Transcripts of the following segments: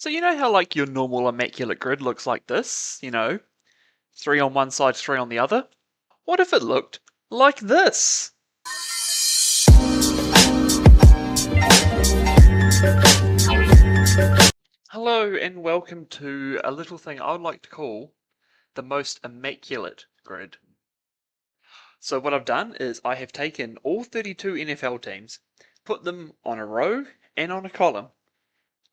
So you know how like your normal immaculate grid looks like this, three on one side, three on the other? What if it looked like this? Hello and welcome to a little thing I would like to call the most immaculate grid. So what I've done is I have taken all 32 NFL teams, put them on a row and on a column.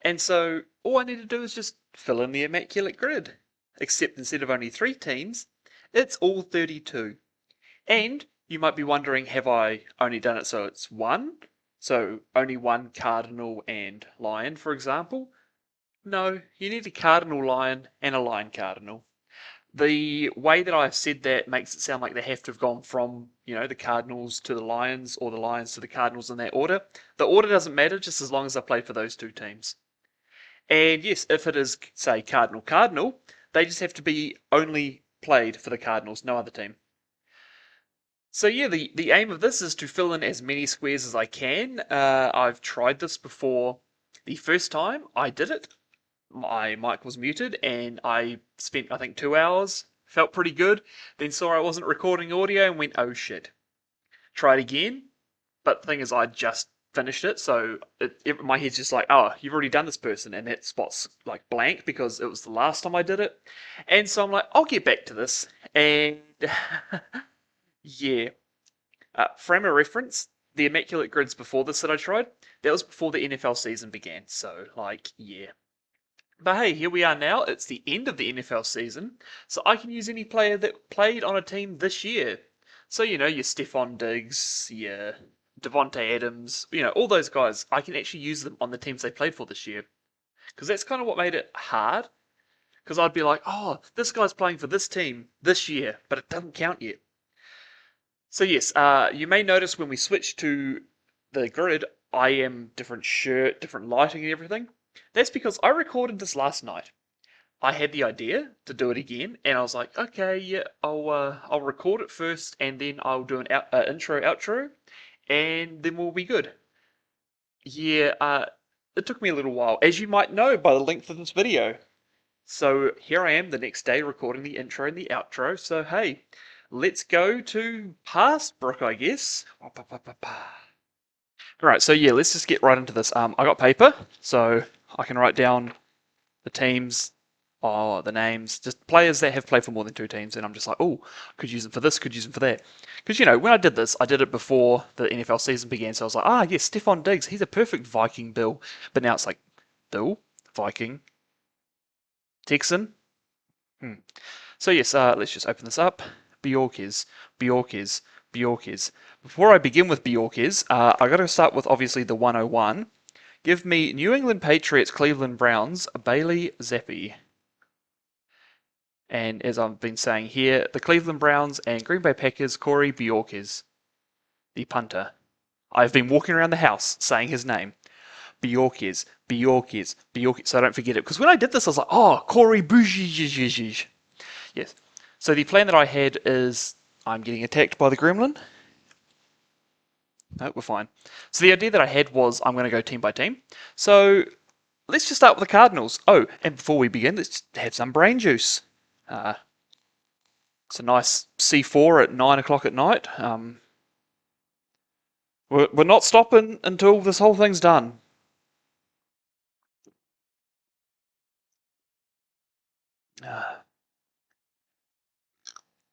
And so all I need to do is just fill in the immaculate grid. Except instead of only 3 teams, it's all 32. And you might be wondering, have I only done it so it's one? So only one cardinal and lion, for example? No, you need a cardinal lion and a lion cardinal. The way that I've said that makes it sound like they have to have gone from, the cardinals to the lions or the lions to the cardinals in that order. The order doesn't matter just as long as I played for those two teams. And yes, if it is, say, Cardinal Cardinal, they just have to be only played for the Cardinals, no other team. So yeah, the aim of this is to fill in as many squares as I can. I've tried this before. The first time I did it, my mic was muted and I spent, I think, 2 hours. Felt pretty good. Then saw I wasn't recording audio and went, oh shit. Tried again, but the thing is, I just finished it, so my head's just like, oh, you've already done this person, and that spot's like blank because it was the last time I did it. And so I'm like, I'll get back to this. And yeah, frame of reference, the Immaculate Grids before this that I tried, that was before the NFL season began. So, like, yeah. But hey, here we are now. It's the end of the NFL season, so I can use any player that played on a team this year. So, your Stephon Diggs, your Devontae Adams, all those guys, I can actually use them on the teams they played for this year. Because that's kind of what made it hard. Because I'd be like, oh, this guy's playing for this team this year, but it doesn't count yet. So yes, you may notice when we switch to the grid, I am different shirt, different lighting and everything. That's because I recorded this last night. I had the idea to do it again, and I was like, okay, yeah, I'll record it first, and then I'll do an intro, outro, and then we'll be good. Yeah, it took me a little while, as you might know by the length of this video. So here I am the next day recording the intro and the outro. So hey, let's go to past Brooke, I guess. Alright, so yeah, let's just get right into this. I got paper, so I can write down the teams, the names, just players that have played for more than 2 teams, and I'm just like, oh, could use them for this, could use them for that. Because, when I did this, I did it before the NFL season began, so I was like, yes, Stephon Diggs, he's a perfect Viking Bill. But now it's like, Bill, Viking, Texan. So yes, let's just open this up. Bjorkes, Bjorkes, Bjorkes. Before I begin with Bjorkes, I got to start with obviously the 101. Give me New England Patriots, Cleveland Browns, Bailey Zappi. And as I've been saying here, the Cleveland Browns and Green Bay Packers, Corey Bjorkes, the punter. I've been walking around the house saying his name. Bjorkes, Bjorkes, Bjorkes, so I don't forget it. Because when I did this, I was like, oh, Corey Bjorkes. Yes. So the plan that I had is I'm getting attacked by the gremlin. No, we're fine. So the idea that I had was I'm going to go team by team. So let's just start with the Cardinals. Oh, and before we begin, let's have some brain juice. It's a nice C4 at 9 o'clock at night. We're not stopping until this whole thing's done.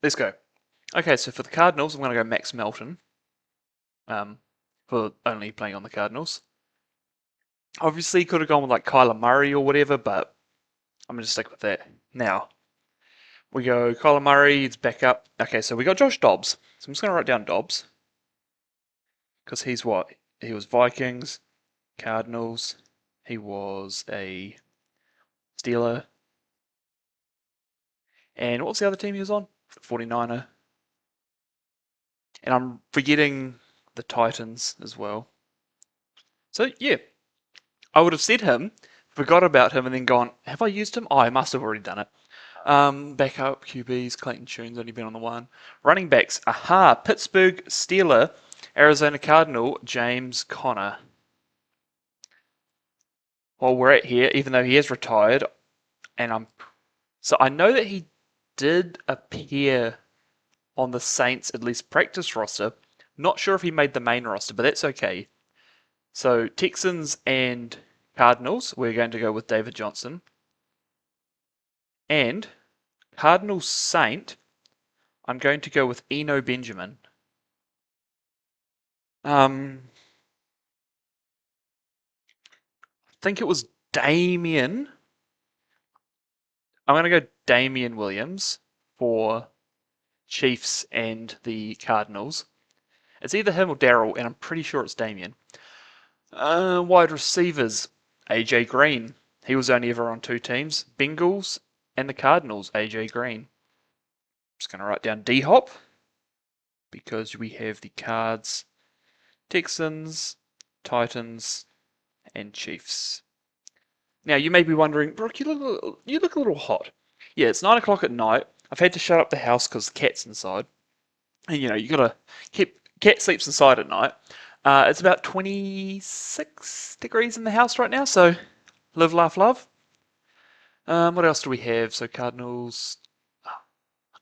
Let's go. Okay, so for the Cardinals, I'm going to go Max Melton. For only playing on the Cardinals. Obviously, could have gone with like Kyler Murray or whatever, but I'm going to stick with that. Now, we go Kyler Murray, it's back up. Okay, so we got Josh Dobbs. So I'm just going to write down Dobbs. Because he's what? He was Vikings, Cardinals, he was a Steeler. And what was the other team he was on? 49er. And I'm forgetting the Titans as well. So, yeah. I would have said him, forgot about him, and then gone, have I used him? Oh, I must have already done it. Backup QBs, Clayton Tune's only been on the one. Running backs, Pittsburgh Steeler, Arizona Cardinal, James Conner. while we're at here, even though he is retired, and so I know that he did appear on the Saints at least practice roster. Not sure if he made the main roster, but that's okay. So Texans and Cardinals, we're going to go with David Johnson. And Cardinals Saint, I'm going to go with Eno Benjamin. I think it was Damien. I'm going to go Damien Williams for Chiefs and the Cardinals. It's either him or Daryl, and I'm pretty sure it's Damien. Wide receivers, AJ Green. He was only ever on two teams, Bengals and the Cardinals, AJ Green. Just going to write down D-Hop because we have the Cards, Texans, Titans, and Chiefs. Now, you may be wondering, Brooke, you look a little hot. Yeah, it's 9 o'clock at night. I've had to shut up the house because the cat's inside. And, you got to keep... Cat sleeps inside at night. It's about 26 degrees in the house right now, so live, laugh, love. What else do we have? So Cardinals...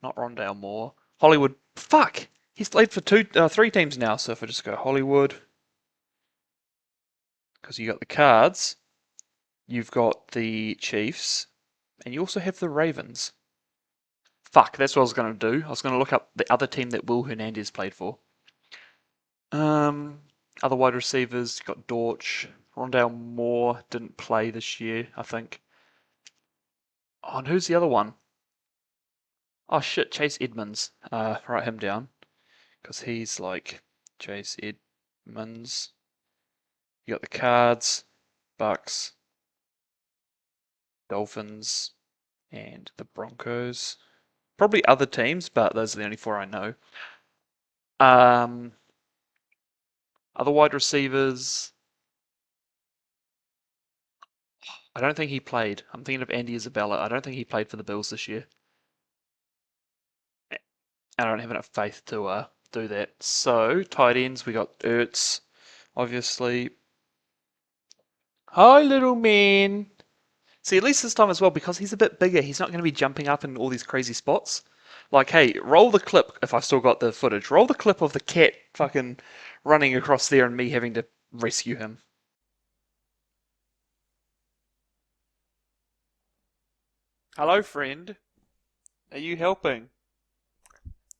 Not Rondale Moore. Hollywood... Fuck! He's played for three teams now, so if I just go Hollywood... Because you got the Cards, you've got the Chiefs, and you also have the Ravens. Fuck, that's what I was going to do. I was going to look up the other team that Will Hernandez played for. Other wide receivers, you got Dortch. Rondale Moore didn't play this year, I think. Oh, and who's the other one? Oh shit, Chase Edmonds. Write him down. Because he's like Chase Edmonds. You got the Cards, Bucks, Dolphins, and the Broncos. Probably other teams, but those are the only four I know. Other wide receivers. I don't think he played. I'm thinking of Andy Isabella. I don't think he played for the Bills this year. I don't have enough faith to do that. So, tight ends, we got Ertz, obviously. Hi, little man. See, at least this time as well, because he's a bit bigger, he's not going to be jumping up in all these crazy spots. Like, hey, roll the clip, if I've still got the footage, roll the clip of the cat fucking running across there and me having to rescue him. Hello, friend. Are you helping?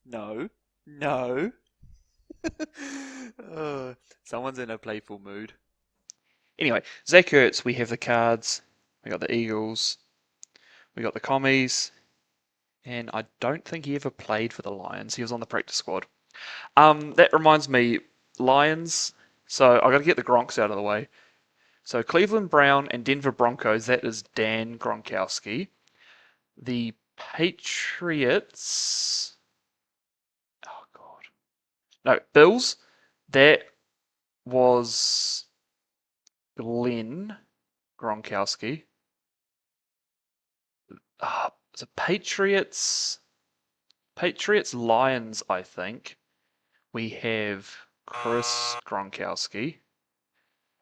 No. No. Someone's in a playful mood. Anyway, Zach Ertz, we have the Cards, we got the Eagles, we got the Commies, and I don't think he ever played for the Lions. He was on the practice squad. That reminds me, Lions. So I got to get the Gronks out of the way. So Cleveland Brown and Denver Broncos. That is Dan Gronkowski. The Patriots. Oh God. No, Bills. That was Glenn Gronkowski. The Patriots. Patriots Lions. I think we have Chris Gronkowski.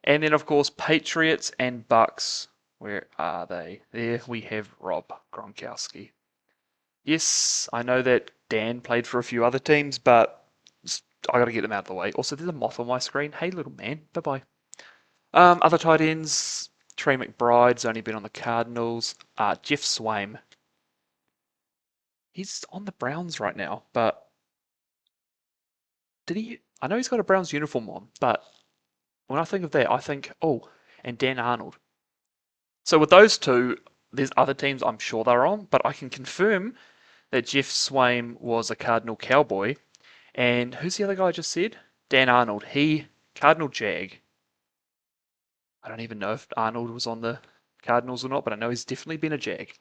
And then, of course, Patriots and Bucks. Where are they? There we have Rob Gronkowski. Yes, I know that Dan played for a few other teams, but I got to get them out of the way. Also, there's a moth on my screen. Hey, little man. Bye-bye. Other tight ends. Trey McBride's only been on the Cardinals. Jeff Swaim. He's on the Browns right now, but did he? I know he's got a Browns uniform on, but when I think of that, I think, oh, and Dan Arnold. So with those two, there's other teams I'm sure they're on, but I can confirm that Jeff Swaim was a Cardinal Cowboy. And who's the other guy I just said? Dan Arnold. He, Cardinal Jag. I don't even know if Arnold was on the Cardinals or not, but I know he's definitely been a Jag.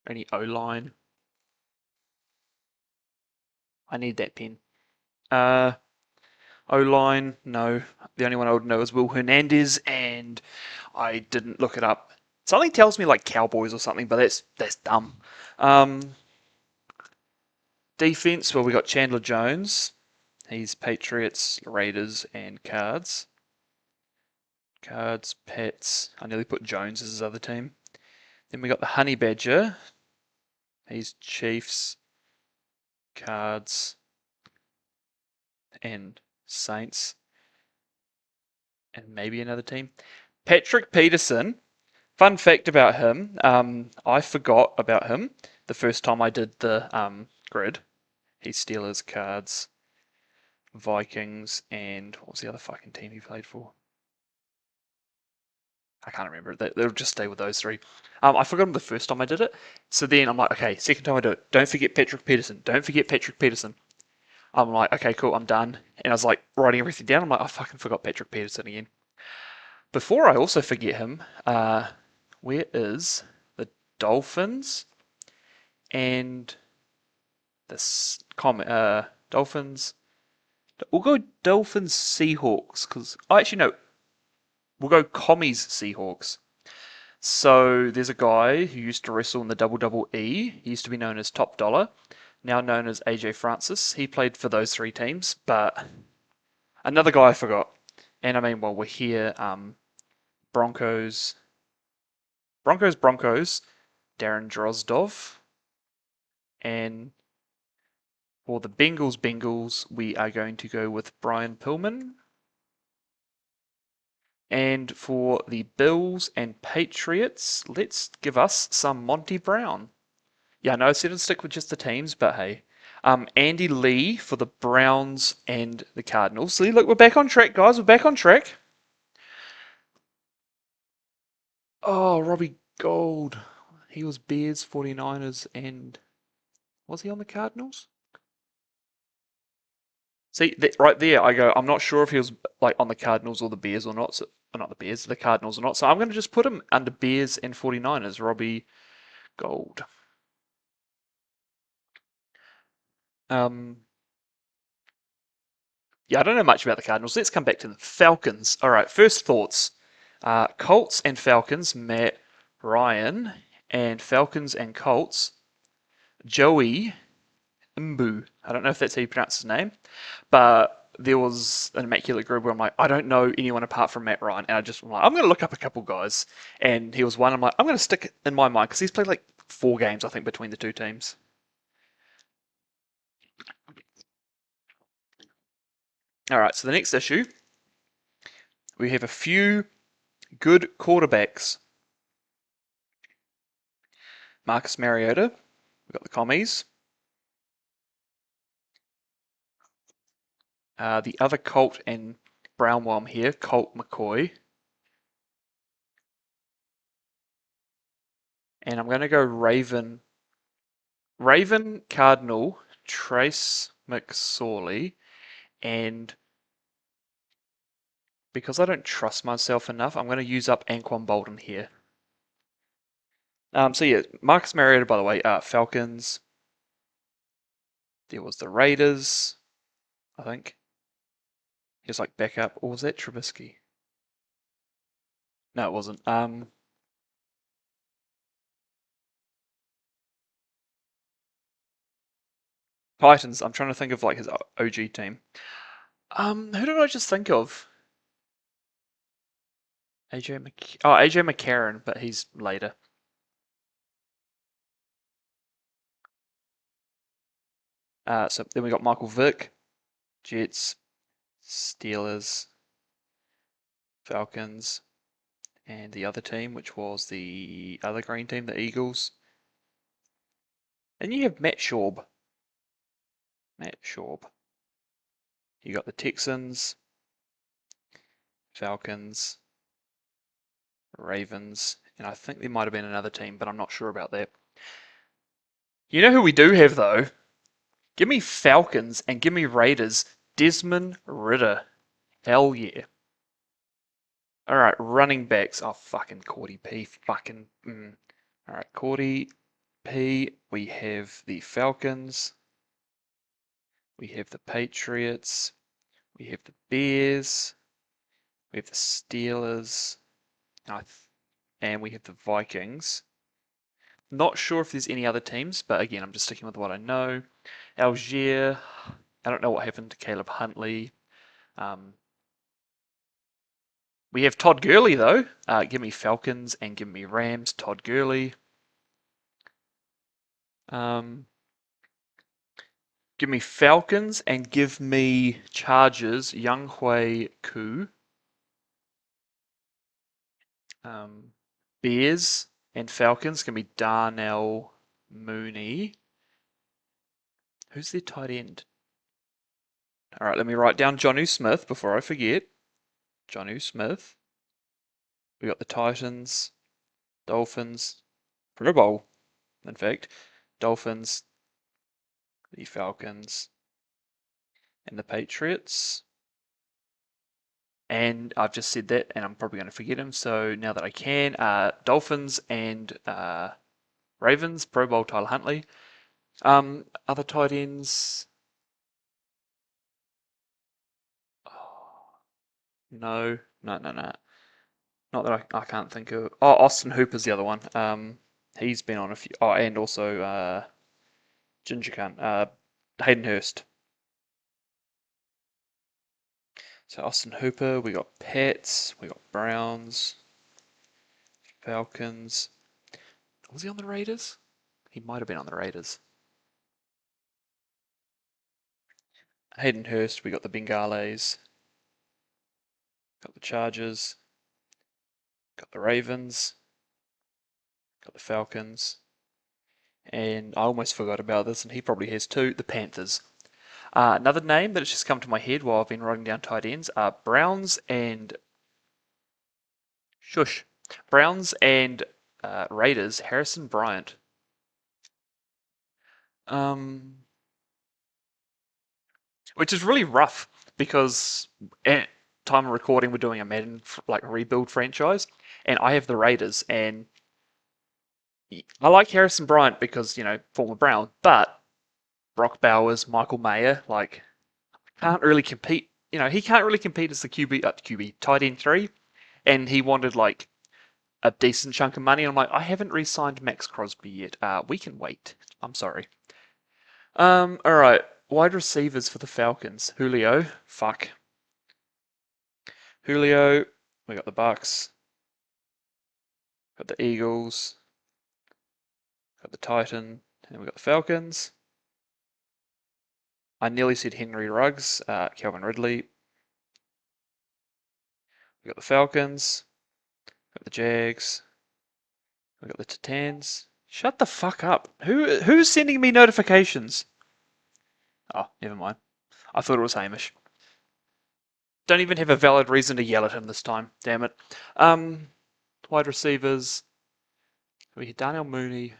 Any O-line? I need that pen. O-line, no. The only one I would know is Will Hernandez, and I didn't look it up. Something tells me like Cowboys or something, but that's dumb. Defense, well, we got Chandler Jones. He's Patriots, Raiders, and Cards. Cards, Pets. I nearly put Jones as his other team. Then we got the Honey Badger. He's Chiefs, Cards, and Saints. And maybe another team. Patrick Peterson. Fun fact about him, I forgot about him the first time I did the grid. He's Steelers, Cards, Vikings, and what was the other fucking team he played for? I can't remember. They'll just stay with those three. I forgot him the first time I did it. So then I'm like, okay, second time I do it, don't forget Patrick Peterson. Don't forget Patrick Peterson. I'm like, okay, cool, I'm done. And I was like writing everything down. I'm like, I fucking forgot Patrick Peterson again. Before I also forget him, where is the Dolphins and the Dolphins? We'll go Dolphins Seahawks because actually no, we'll go Commies Seahawks. So there's a guy who used to wrestle in the Double Double E. He used to be known as Top Dollar, now known as AJ Francis. He played for those three teams, but another guy I forgot. And I mean, while we're here, Broncos, Darren Drozdov, and for the Bengals, we are going to go with Brian Pillman. And for the Bills and Patriots, let's give us some Monty Brown. Yeah, no, I said I'd stick with just the teams, but hey. Andy Lee for the Browns and the Cardinals. See, look, we're back on track, guys. We're back on track. Oh, Robbie Gold. He was Bears, 49ers, and was he on the Cardinals? See, right there, I go, I'm not sure if he was like on the Cardinals or the Bears or not. So, or not the Bears, the Cardinals or not. So I'm going to just put him under Bears and 49ers, Robbie Gold. Yeah, I don't know much about the Cardinals. Let's come back to the Falcons. All right, first thoughts. Colts and Falcons, Matt Ryan, and Falcons and Colts, Joey Mbu. I don't know if that's how you pronounce his name, but there was an immaculate group where I'm like, I don't know anyone apart from Matt Ryan, and I'm like, I'm going to look up a couple guys, and he was one. I'm like, I'm going to stick it in my mind because he's played like 4 games, I think, between the two teams. All right, so the next issue, we have a few good quarterbacks. Marcus Mariota, we've got the commies. The other Colt and brown one here, Colt McCoy. And I'm going to go Raven, Cardinal, Trace McSorley, and because I don't trust myself enough, I'm going to use up Anquan Bolden here. So yeah, Marcus Mariota, by the way, Falcons. There was the Raiders, I think. Just like backup. Or was that Trubisky? No, it wasn't. Titans. I'm trying to think of like his OG team. Who did I just think of? AJ McCarron, but he's later. So then we got Michael Vick, Jets, Steelers, Falcons, and the other team, which was the other green team, the Eagles. And you have Matt Schaub. You got the Texans, Falcons, Ravens, and I think there might have been another team, but I'm not sure about that. You know who we do have though? Give me Falcons and give me Raiders. Desmond Ridder. Hell yeah. Alright, running backs. Oh, fucking Cordy P. Fucking. Alright, Cordy P. We have the Falcons. We have the Patriots. We have the Bears. We have the Steelers. And we have the Vikings. Not sure if there's any other teams, but again, I'm just sticking with what I know. Algier. I don't know what happened to Caleb Huntley. We have Todd Gurley though. Give me Falcons and give me Rams. Todd Gurley. Give me Falcons and give me Chargers. Young Hui Koo. Bears and Falcons can be Darnell Mooney. Who's their tight end? All right, let me write down Jonnu Smith before I forget. Jonnu Smith. We got the Titans, Dolphins, Pro Bowl, in fact. Dolphins, the Falcons, and the Patriots. And I've just said that, and I'm probably going to forget him. So now that I can, Dolphins and Ravens, Pro Bowl Tyler Huntley. Other tight ends. Oh, no. Not that I can't think of. Oh, Austin Hooper's the other one. He's been on a few. Oh, and also Ginger Cunt. Hayden Hurst. So Austin Hooper, we got Pats, we got Browns, Falcons. Was he on the Raiders? He might have been on the Raiders. Hayden Hurst, we got the Bengals, got the Chargers, got the Ravens, got the Falcons, and I almost forgot about this, and he probably has too, the Panthers. Another name that has just come to my head while I've been writing down tight ends are Browns and Raiders, Harrison Bryant. Which is really rough because at time of recording we're doing a Madden like rebuild franchise, and I have the Raiders, and I like Harrison Bryant because former Brown, but Brock Bowers, Michael Mayer, like can't really compete. He can't really compete as the QB tight end 3, and he wanted like a decent chunk of money. And I'm like, I haven't re-signed Max Crosby yet. We can wait. I'm sorry. All right. Wide receivers for the Falcons. Julio. Fuck. Julio. We got the Bucks. Got the Eagles. Got the Titan. And we got the Falcons. I nearly said Henry Ruggs. Calvin Ridley. We got the Falcons. Got the Jags. We got the Titans. Shut the fuck up. Who's sending me notifications? Oh, never mind. I thought it was Hamish. Don't even have a valid reason to yell at him this time. Damn it. Wide receivers. We had Darnell Mooney.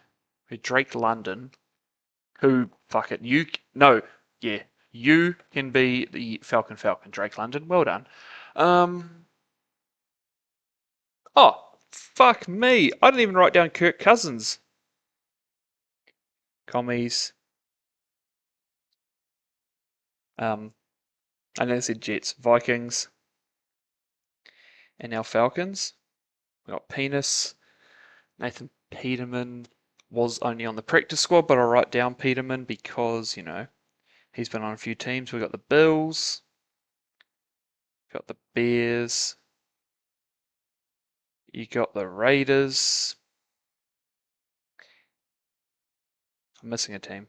We had Drake London. Who, fuck it. You can be the Falcon, Drake London. Well done. Oh, fuck me. I didn't even write down Kirk Cousins. Commies. I know I said Jets. Vikings. And now Falcons. We got Penis. Nathan Peterman was only on the practice squad, but I'll write down Peterman because, he's been on a few teams. We got the Bills. Got the Bears. You got the Raiders. I'm missing a team.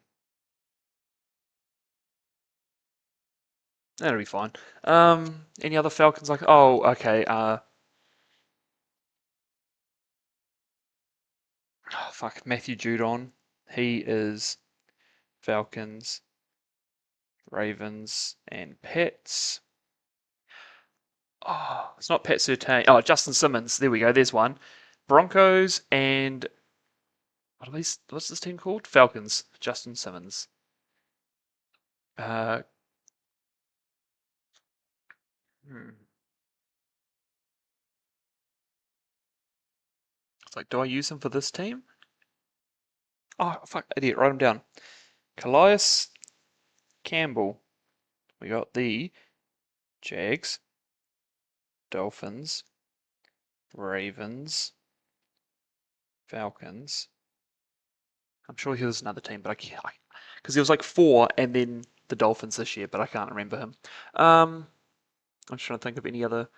That'll be fine. Any other Falcons like? Oh, okay. Fuck, Matthew Judon. He is Falcons, Ravens, and Pats. Oh, it's not Pat Surtain. Oh, Justin Simmons. There we go. There's one. Broncos and what's this team called? Falcons. Justin Simmons. Uh, It's like, do I use him for this team? Oh, fuck, idiot. Write him down. Calais Campbell. We got the Jags, Dolphins, Ravens, Falcons. I'm sure he was another team, but I can't. Because he was like 4 and then the Dolphins this year, but I can't remember him. I'm just trying to think of any other.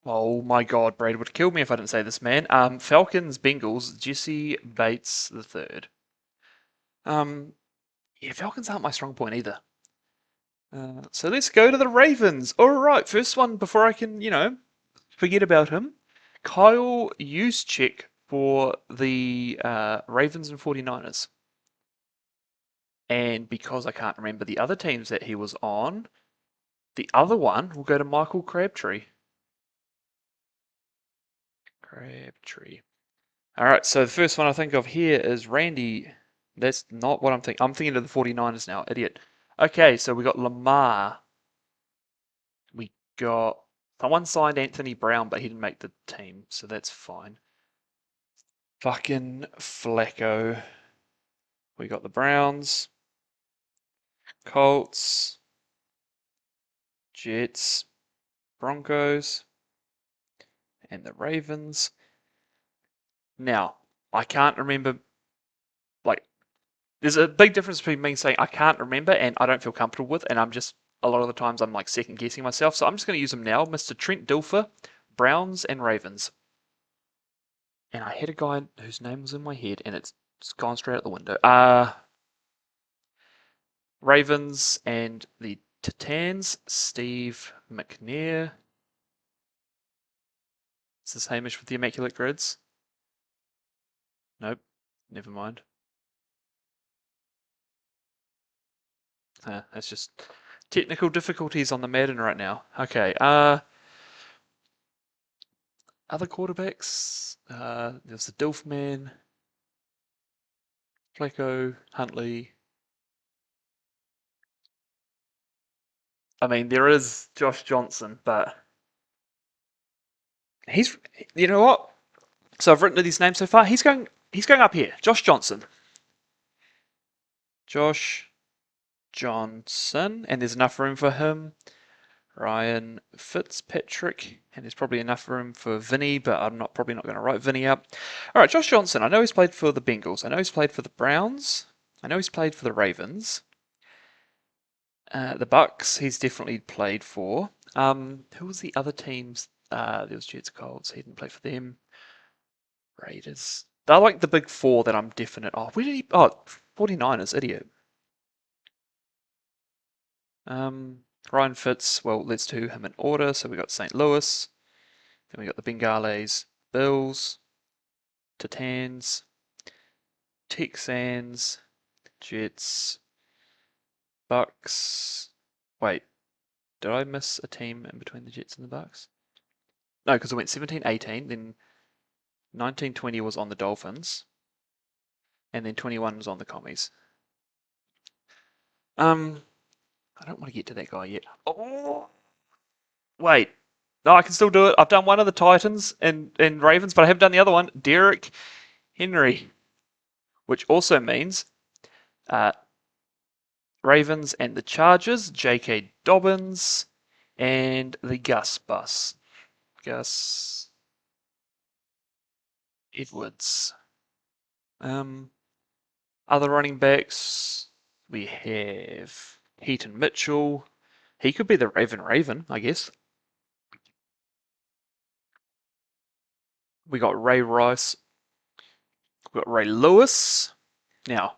Oh my God, Brad would kill me if I didn't say this, man. Falcons, Bengals, Jesse Bates the third. Um, yeah, Falcons aren't my strong point either. So let's go to the Ravens. All right, first one before I can, forget about him. Kyle Juszczyk for the Ravens and 49ers. And because I can't remember the other teams that he was on, the other one will go to Michael Crabtree. Crabtree. All right, so the first one I think of here is Randy. That's not what I'm thinking. I'm thinking of the 49ers now, idiot. Okay, so we got Lamar. We got someone signed Anthony Brown, but he didn't make the team, so that's fine. Fucking Flacco. We got the Browns, Colts, Jets, Broncos, and the Ravens. Now, I can't remember, like, there's a big difference between me saying I can't remember and I don't feel comfortable with, and a lot of the times I'm like second guessing myself, so I'm just going to use them now. Mr. Trent Dilfer, Browns and Ravens. And I had a guy whose name was in my head and it's gone straight out the window. Ravens and the Titans, Steve McNair. Is this Hamish with the Immaculate Grids? Nope, never mind. That's just technical difficulties on the Madden right now. Okay, other quarterbacks. There's the Dilfman, Flacco, Huntley. I mean, there is Josh Johnson, but he's. You know what? So I've written these names so far. He's going. He's going up here. Josh Johnson. Josh Johnson, and there's enough room for him. Ryan Fitzpatrick, and there's probably enough room for Vinny, but I'm probably not going to write Vinny up. All right, Josh Johnson. I know he's played for the Bengals. I know he's played for the Browns. I know he's played for the Ravens. The Bucks. He's definitely played for. Who was the other teams? There was Jets, Colts. He didn't play for them. Raiders. They're like the big four that I'm definite. Oh, where did he? Oh, 49ers. Idiot. Ryan Fitz. Well, let's do him in order. So we got St. Louis. Then we got the Bengals, Bills, Titans, Texans, Jets, Bucks. Wait, did I miss a team in between the Jets and the Bucks? No, because it went 17-18, then 19-20 was on the Dolphins, and then 21 was on the Commies. I don't want to get to that guy yet. Oh, wait. No, I can still do it. I've done one of the Titans and Ravens, but I haven't done the other one. Derrick Henry, which also means uh, Ravens and the Chargers, J.K. Dobbins, and the Gus Bus. Gus Edwards. Other running backs, we have Heaton Mitchell. He could be the Raven, I guess. We got Ray Rice. We got Ray Lewis. Now,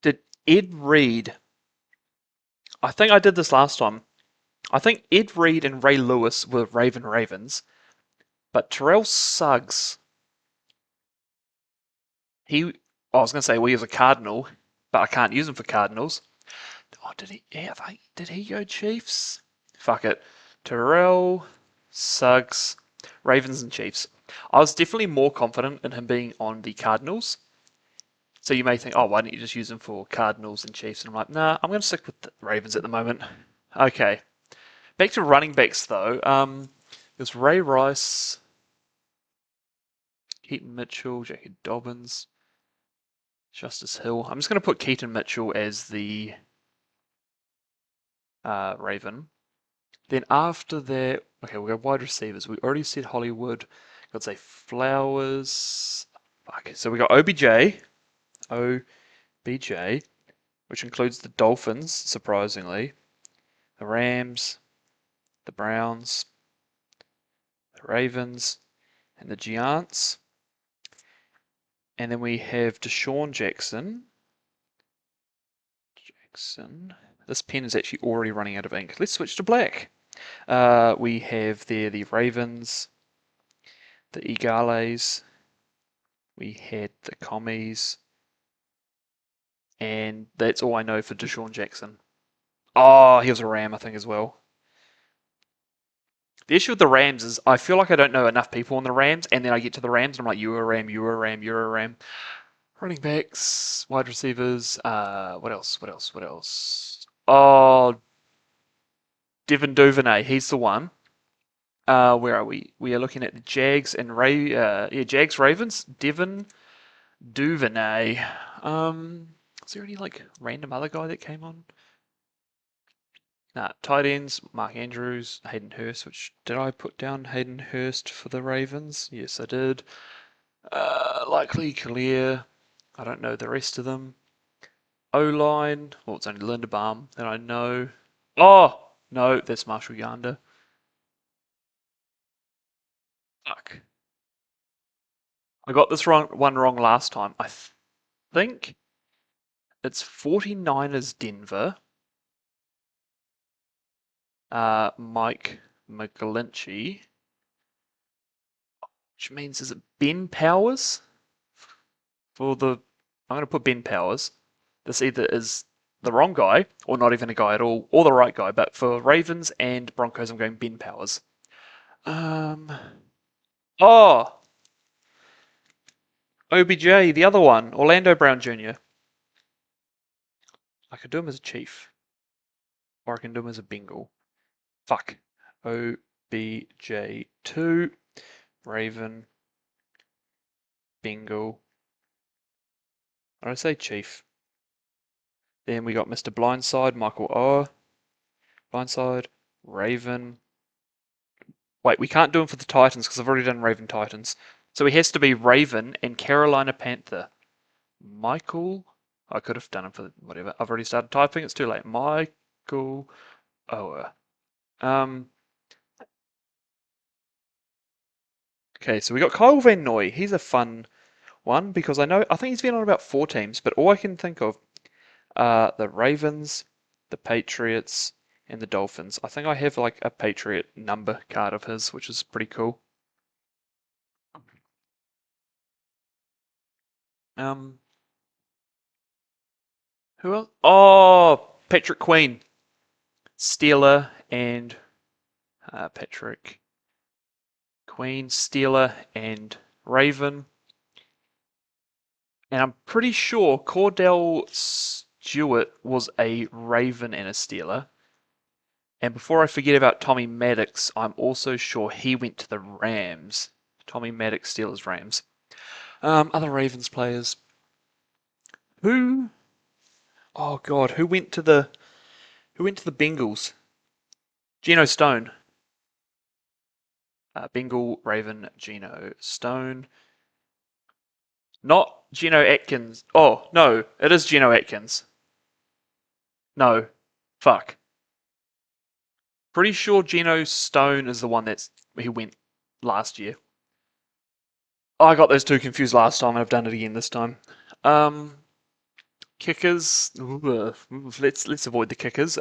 did Ed Reed? I think I did this last time. I think Ed Reed and Ray Lewis were Ravens, but Terrell Suggs, I was going to say well, he was a Cardinal, but I can't use him for Cardinals. Oh, did he? Yeah, did he go Chiefs? Fuck it. Terrell Suggs, Ravens and Chiefs. I was definitely more confident in him being on the Cardinals. So you may think, oh, why don't you just use him for Cardinals and Chiefs? And I'm like, nah, I'm going to stick with the Ravens at the moment. Okay. Back to running backs, though. There's Ray Rice, Keaton Mitchell, J.K. Dobbins, Justice Hill. I'm just going to put Keaton Mitchell as the Raven. Then after that, okay, we'll go wide receivers. We already said Hollywood. Got to say Flowers. Okay, so we got OBJ, which includes the Dolphins, surprisingly, the Rams, the Browns, the Ravens, and the Giants. And then we have Deshaun Jackson. This pen is actually already running out of ink. Let's switch to black. We have there the Ravens, the Eagles, we had the Commies, and that's all I know for Deshaun Jackson. Oh, he was a Ram, I think, as well. The issue with the Rams is I feel like I don't know enough people on the Rams, and then I get to the Rams and I'm like, you're a Ram, you're a Ram, you're a Ram. Running backs, wide receivers, what else? What else? What else? Oh, Devin Duvernay, he's the one. Where are we? We are looking at the Jags and Jags Ravens. Devin Duvernay. Is there any like random other guy that came on? Nah, tight ends, Mark Andrews, Hayden Hurst, which did I put down Hayden Hurst for the Ravens? Yes, I did. Likely Kalia. I don't know the rest of them. O-line. Well, it's only Linderbaum that I know. Oh! No, that's Marshall Yanda. Fuck. I got this one wrong last time. I think it's 49ers Denver. Mike McGlinchey. Which means, is it Ben Powers? I'm going to put Ben Powers. This either is the wrong guy, or not even a guy at all, or the right guy. But for Ravens and Broncos, I'm going Ben Powers. Oh! OBJ, the other one. Orlando Brown Jr. I could do him as a Chief. Or I can do him as a Bengal. Fuck. OBJ2. Raven. Bengal. What did I say? Chief. Then we got Mr. Blindside, Michael Oher. Blindside. Raven. Wait, we can't do him for the Titans because I've already done Raven Titans. So he has to be Raven and Carolina Panther. Michael. I could have done him for whatever. I've already started typing. It's too late. Michael Oher. Okay, so we got Kyle Van Noy. He's a fun one because I think he's been on about 4 teams, but all I can think of are the Ravens, the Patriots, and the Dolphins. I think I have like a Patriot number card of his, which is pretty cool. Who else? Oh, Patrick Queen, Steeler, and Patrick Queen, Steeler, and Raven. And I'm pretty sure Cordell Stewart was a Raven and a Steeler. And before I forget about Tommy Maddox, I'm also sure he went to the Rams. Tommy Maddox, Steelers, Rams. Other Ravens players. Who? Oh God, who went to the Bengals? Geno Stone. Bengal Raven Geno Stone. Not Geno Atkins. Oh no, it is Geno Atkins. No, fuck. Pretty sure Geno Stone is the one he went last year. I got those two confused last time, and I've done it again this time. Kickers. Let's avoid the kickers.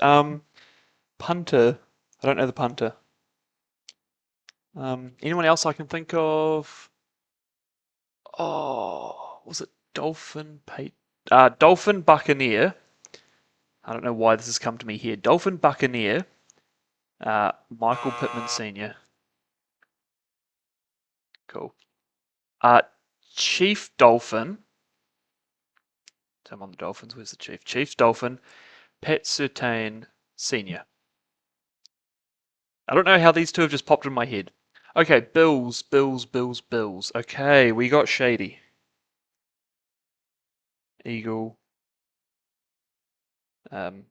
Punter. I don't know the punter. Anyone else I can think of? Oh, was it Dolphin Buccaneer. I don't know why this has come to me here. Dolphin Buccaneer. Michael Pittman Sr. Cool. Chief Dolphin. So I'm on the Dolphins. Where's the Chief? Chief Dolphin. Pat Surtain Sr. I don't know how these two have just popped in my head. Okay, Bills. Okay, we got Shady. Eagle.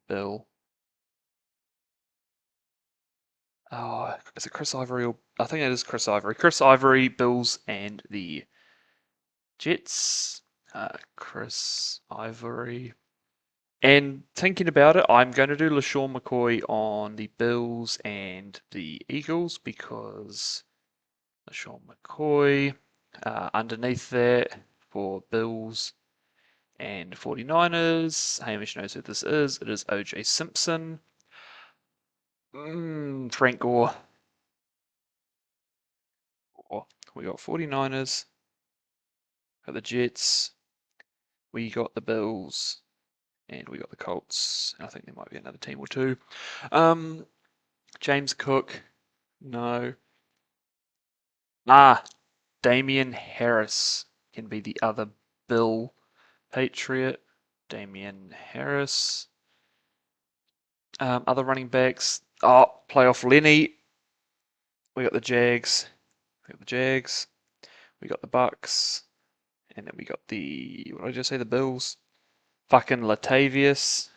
Bill. Oh, is it Chris Ivory? I think it is Chris Ivory. Chris Ivory, Bills, and the Jets. Chris Ivory. And thinking about it, I'm going to do LaShawn McCoy on the Bills and the Eagles because LaShawn McCoy. Underneath that for Bills and 49ers. Hamish knows who this is. It is OJ Simpson. Frank Gore. We got 49ers. Got the Jets. We got the Bills. And we got the Colts. I think there might be another team or two. James Cook. No. Damian Harris can be the other Bill Patriot. Damian Harris. Other running backs. Playoff Lenny. We got the Jags. We got the Jags. We got the Bucks. And then we got what did I just say? The Bills. Fucking Latavius.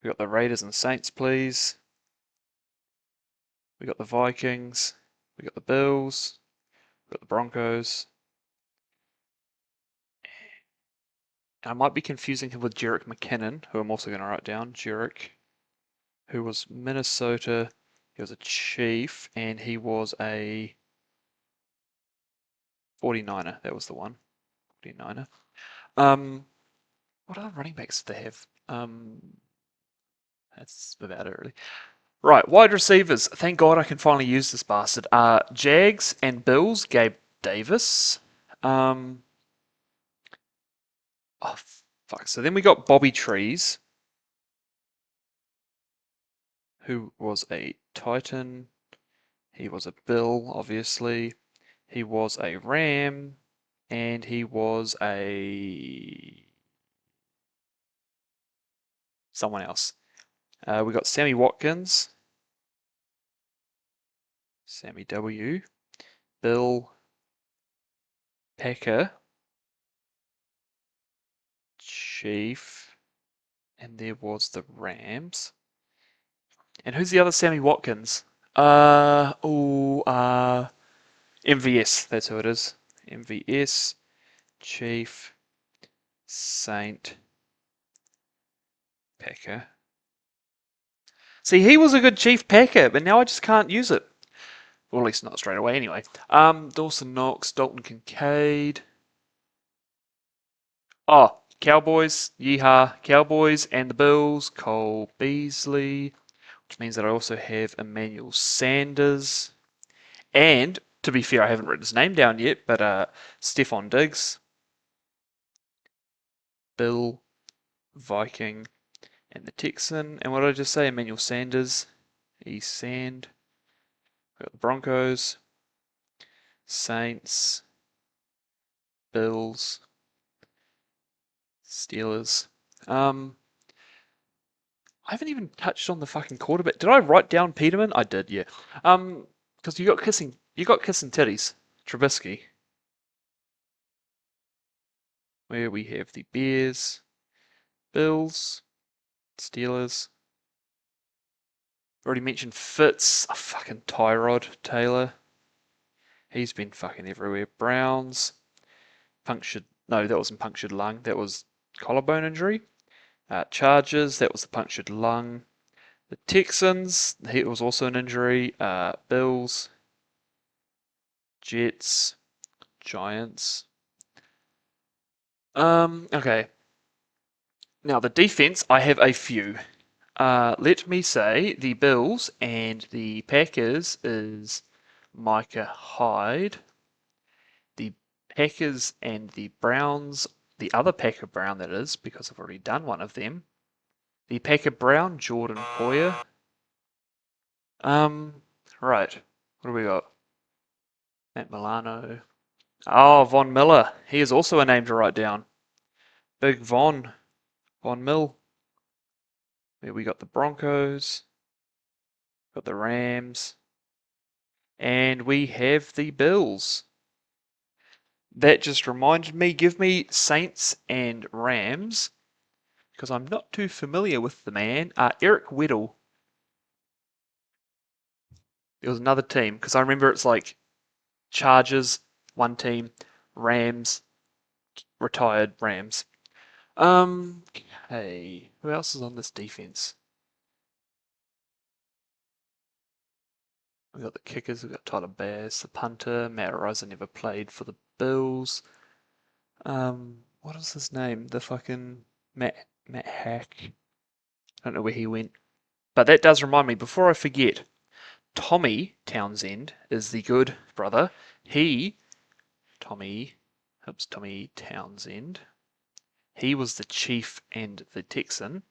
We got the Raiders and Saints, please. We got the Vikings. We got the Bills. We got the Broncos. And I might be confusing him with Jerick McKinnon, who I'm also going to write down. Jerick, who was Minnesota. He was a Chief, and he was a 49er. That was the one. 49er. What other running backs did they have? That's about it, really. Right, wide receivers. Thank God I can finally use this bastard. Jags and Bills, Gabe Davis. Oh, fuck. So then we got Bobby Trees, who was a Titan. He was a Bill, obviously. He was a Ram. And he was someone else. We got Sammy Watkins. Sammy W. Bill Packer. Chief. And there was the Rams. And who's the other Sammy Watkins? MVS. That's who it is. MVS. Chief. Saint. Packer. See, he was a good Chief Packer, but now I just can't use it. Well, at least not straight away anyway. Dawson Knox, Dalton Kincaid. Oh, Cowboys. Yeehaw. Cowboys and the Bills. Cole Beasley. Which means that I also have Emmanuel Sanders. And, to be fair, I haven't written his name down yet, but Stephon Diggs. Bill. Viking. And the Texan. And what did I just say? Emmanuel Sanders. East Sand. We got the Broncos. Saints. Bills. Steelers. I haven't even touched on the fucking quarterback. Did I write down Peterman? I did, yeah. Because you got kissing titties. Trubisky. Where we have the Bears, Bills, Steelers. Already mentioned Fitz. Fucking Tyrod Taylor. He's been fucking everywhere. Browns. No, that wasn't punctured lung. That was collarbone injury. Chargers, that was the punctured lung. The Texans, it was also an injury. Bills, Jets, Giants. Okay. Now the defense, I have a few. Let me say the Bills and the Packers is Micah Hyde. The Packers and the Browns, the other Packer Brown that is, because I've already done one of them. The Packer Brown, Jordan Poyer. Right. What do we got? Matt Milano. Oh, Von Miller. He is also a name to write down. Big Von. Von Mill. There we got the Broncos. Got the Rams. And we have the Bills. That just reminded me, give me Saints and Rams. Because I'm not too familiar with the man. Eric Weddle. It was another team. Because I remember it's like Chargers, one team. Rams, retired Rams. Okay. Who else is on this defense? We've got the kickers, we've got Tyler Bass, the punter. Matt Riser never played for the Bills. What is his name? The fucking Matt Hack. I don't know where he went. But that does remind me, before I forget, Tommy Townsend is the good brother. Tommy, Tommy Townsend. He was the chief and the Texan.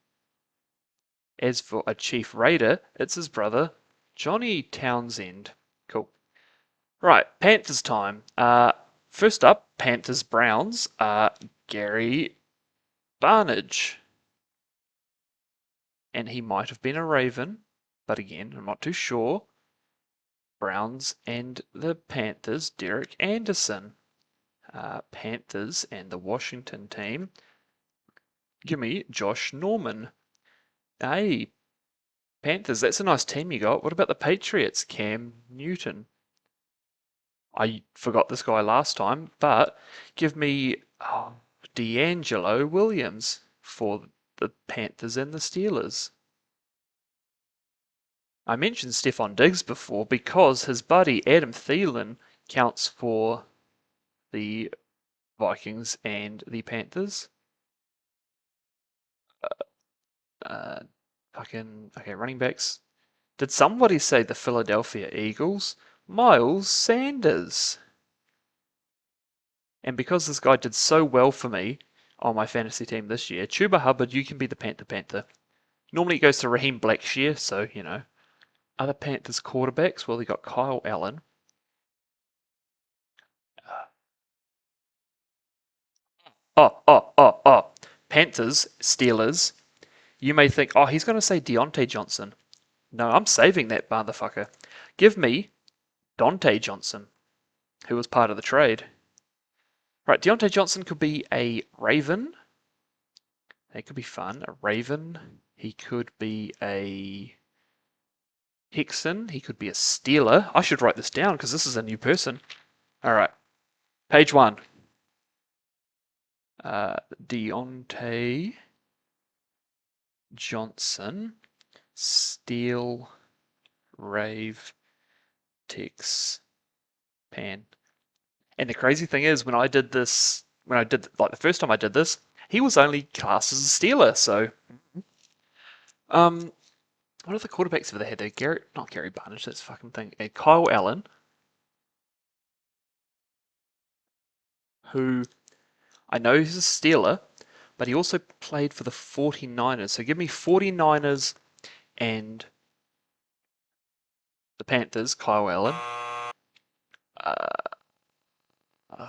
As for a chief raider, it's his brother, Johnny Townsend. Cool. Right, Panthers time. First up, Panthers Browns. Gary Barnage. And he might have been a Raven, but again, I'm not too sure. Browns and the Panthers, Derek Anderson. Panthers and the Washington team. Give me Josh Norman. Hey, Panthers, that's a nice team you got. What about the Patriots? Cam Newton. I forgot this guy last time, but give me D'Angelo Williams for the Panthers and the Steelers. I mentioned Stephon Diggs before because his buddy Adam Thielen counts for the Vikings and the Panthers. Okay, running backs. Did somebody say the Philadelphia Eagles? Miles Sanders. And because this guy did so well for me on my fantasy team this year, Chuba Hubbard, you can be the Panther. Normally it goes to Raheem Blackshear, so, you know. Other Panthers quarterbacks, well, they got Kyle Allen. Panthers, Steelers. You may think, oh, he's going to say Deontay Johnson. No, I'm saving that motherfucker. Give me Dante Johnson, who was part of the trade. Right, Deontay Johnson could be a Raven. That could be fun. A Raven. He could be a Texan. He could be a Steeler. I should write this down because this is a new person. All right, page 1. Deontay Johnson, Steel, Rave, Tex, Pan. And the crazy thing is, when I did like the first time I did this, he was only classed as a Steeler. So, what are the quarterbacks over there? Not Gary Barnage, that's a fucking thing. And Kyle Allen, who I know he's a Steeler, but he also played for the 49ers. So give me 49ers and the Panthers, Kyle Allen.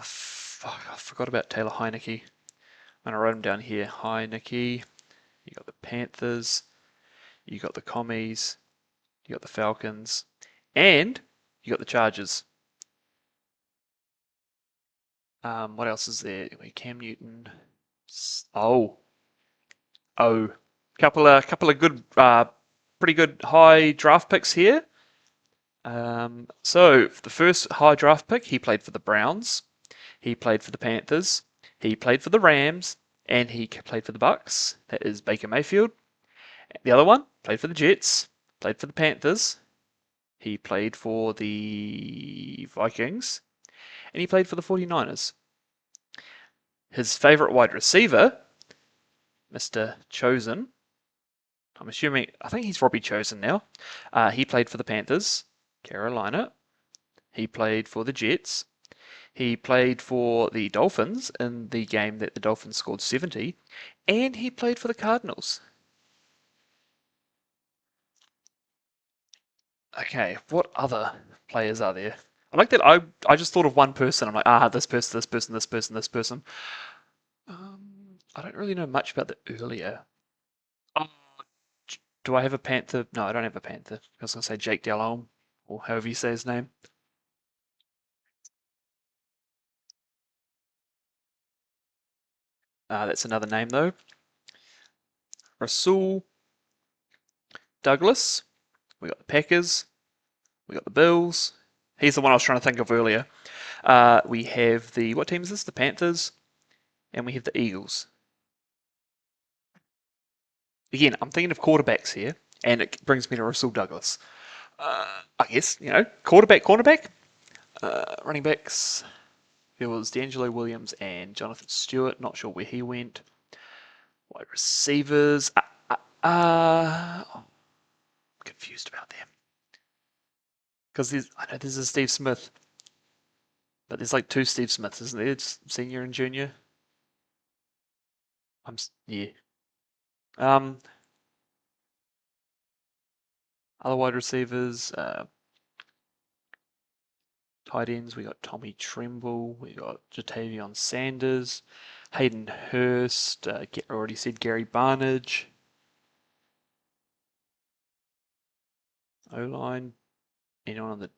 Fuck, I forgot about Taylor Heineke. I'm gonna write him down here. Heineke. You got the Panthers. You got the Commies. You got the Falcons. And you got the Chargers. What else is there? Cam Newton. Oh, couple of good, pretty good high draft picks here. So the first high draft pick, he played for the Browns, he played for the Panthers, he played for the Rams, and he played for the Bucks. That is Baker Mayfield. The other one played for the Jets, played for the Panthers, he played for the Vikings, and he played for the 49ers. His favorite wide receiver, Mr. Chosen, I think he's Robbie Chosen now. He played for the Panthers, Carolina. He played for the Jets. He played for the Dolphins in the game that the Dolphins scored 70. And he played for the Cardinals. Okay, what other players are there? I like that I just thought of one person. I'm like, this person, this person, this person, this person. I don't really know much about the earlier. Oh, do I have a Panther? No, I don't have a Panther. I was going to say Jake Delhomme, or however you say his name. That's another name, though. Rasul Douglas. We got the Packers. We got the Bills. He's the one I was trying to think of earlier. We have what team is this? The Panthers. And we have the Eagles. again, I'm thinking of quarterbacks here, and it brings me to Russell Douglas. I guess, quarterback, cornerback. Running backs, there was D'Angelo Williams and Jonathan Stewart. Not sure where he went. Wide receivers. I'm confused about them. Because I know there's a Steve Smith, but there's like two Steve Smiths, isn't there? It's senior and junior. Yeah. Um, Other wide receivers, tight ends. We got Tommy Tremble. We got Jatavion Sanders, Hayden Hurst. Already said Gary Barnage. O-line. Anyone on the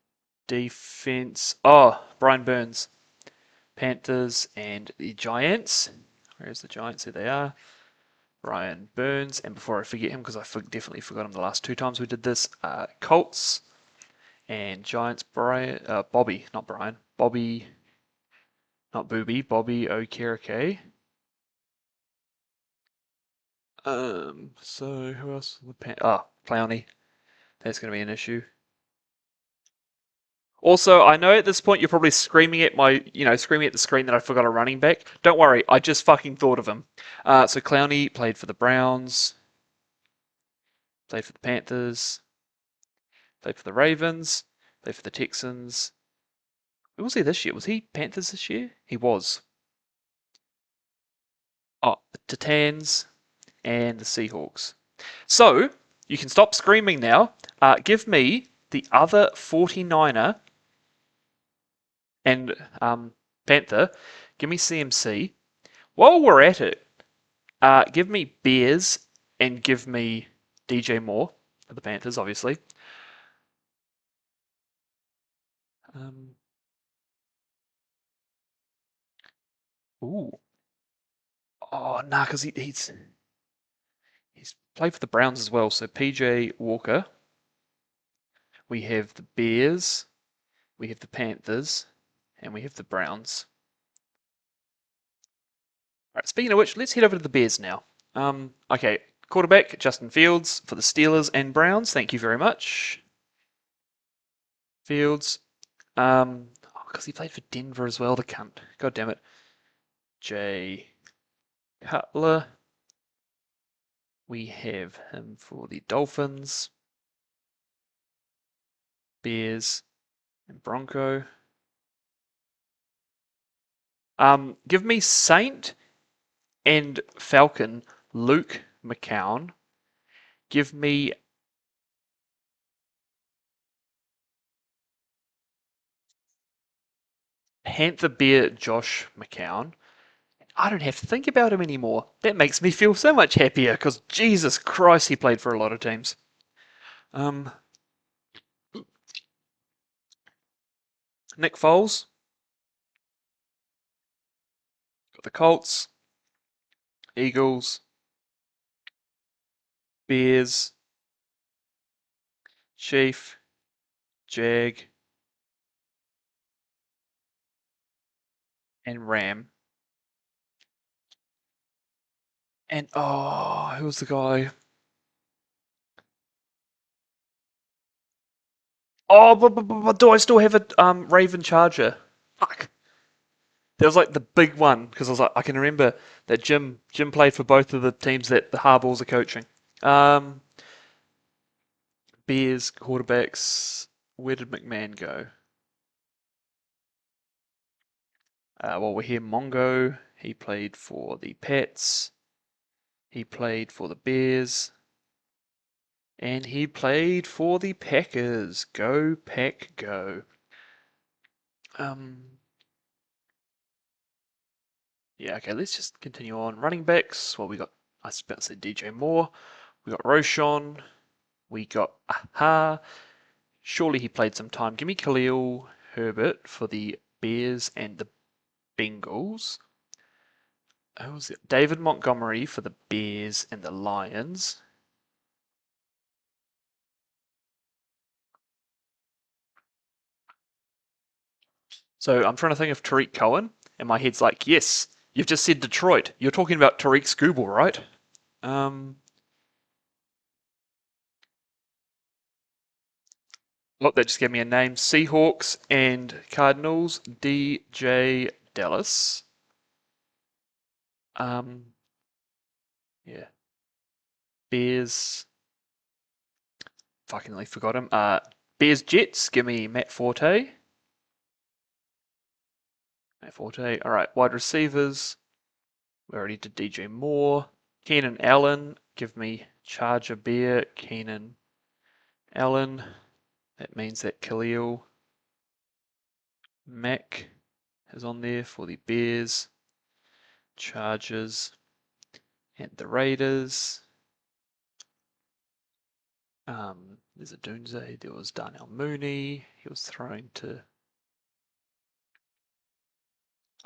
defense? Oh, Brian Burns. Panthers and the Giants. Where's the Giants? Here they are. Brian Burns. And before I forget him, because I definitely forgot him the last two times we did this, Colts and Giants. Bobby, not Brian. Bobby, not Booby. Bobby Okereke. So who else? Clowney. That's going to be an issue. Also, I know at this point you're probably screaming at screaming at the screen that I forgot a running back. Don't worry, I just fucking thought of him. So Clowney played for the Browns, played for the Panthers, played for the Ravens, played for the Texans. Who was he this year? Was he Panthers this year? He was. Oh, the Titans and the Seahawks. So, you can stop screaming now. Give me the other 49er and Panther. Give me CMC. While we're at it, give me Bears and give me DJ Moore for the Panthers, obviously. Ooh. Oh, nah, because he's played for the Browns as well. So PJ Walker. We have the Bears. We have the Panthers. And we have the Browns. All right, speaking of which, let's head over to the Bears now. Okay, quarterback, Justin Fields for the Steelers and Browns. Thank you very much. Fields. Because he played for Denver as well, the cunt. God damn it. Jay Cutler. We have him for the Dolphins, Bears, and Bronco. Give me Saint and Falcon, Luke McCown. Give me Panther Bear Josh McCown. I don't have to think about him anymore. That makes me feel so much happier because Jesus Christ, he played for a lot of teams. Nick Foles. Got the Colts, Eagles, Bears, Chief, Jag, and Ram. And who was the guy? Oh, but do I still have a Raven Charger? Fuck. That was like the big one because I was like, I can remember that Jim played for both of the teams that the Harbaughs are coaching. Um, Bears quarterbacks. Where did McMahon go? Well, we're here. Mongo. He played for the Pats. He played for the Bears. And he played for the Packers. Go Pack Go. Yeah, okay, let's just continue on. Running backs. Well, we got, I was about to say DJ Moore. We got Roshan. We got Aha. Surely he played some time. Give me Khalil Herbert for the Bears and the Bengals. Who was it? David Montgomery for the Bears and the Lions. So I'm trying to think of Tariq Cohen, and my head's like, yes, you've just said Detroit. You're talking about Tariq Skubal, right? Um, Oh, that just gave me a name. Seahawks and Cardinals. DJ Dallas. Yeah. Bears. Fucking forgot him. Bears Jets. Give me Matt Forte. Matt Forte. All right. Wide receivers. We already did DJ Moore. Keenan Allen. Give me Charger Bear. Keenan Allen. That means that Khalil Mack is on there for the Bears, Chargers, and the Raiders. There's a Doomsday. There was Darnell Mooney. He was throwing to.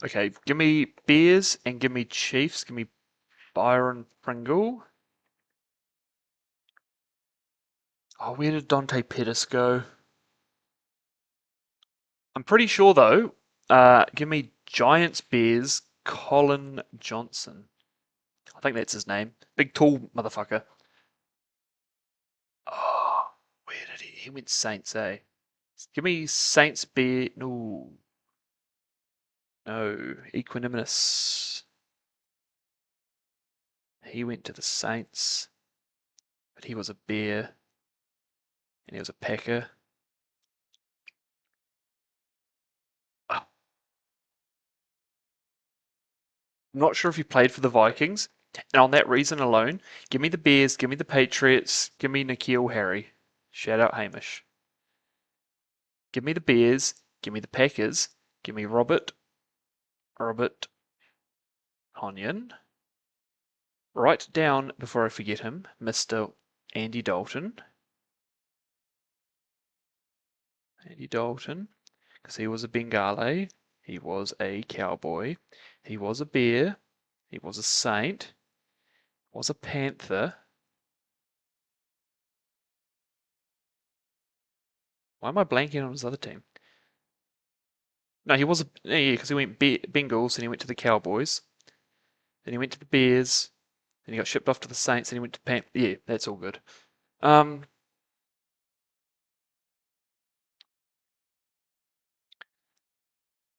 Okay, give me Bears and give me Chiefs. Give me Byron Pringle. Oh, where did Dante Pettis go? I'm pretty sure though. Give me Giants Bears Colin Johnson. I think that's his name. Big tall motherfucker. Oh, where did he? He went Saints, eh? Give me Saints Bear. No, no. Equanimous. He went to the Saints, but he was a Bear and he was a Packer. Ah, I'm not sure if he played for the Vikings. And on that reason alone, give me the Bears, give me the Patriots, give me N'Keal Harry. Shout out Hamish. Give me the Bears, give me the Packers, give me Robert Onion. Write down, before I forget him, Mr. Andy Dalton. Andy Dalton, because he was a Bengali, he was a cowboy, he was a bear, he was a saint, was a panther. Why am I blanking on his other team? No, he was a yeah, because he went Bengals and he went to the Cowboys, then he went to the Bears, then he got shipped off to the Saints, and he went to Yeah, that's all good. Um,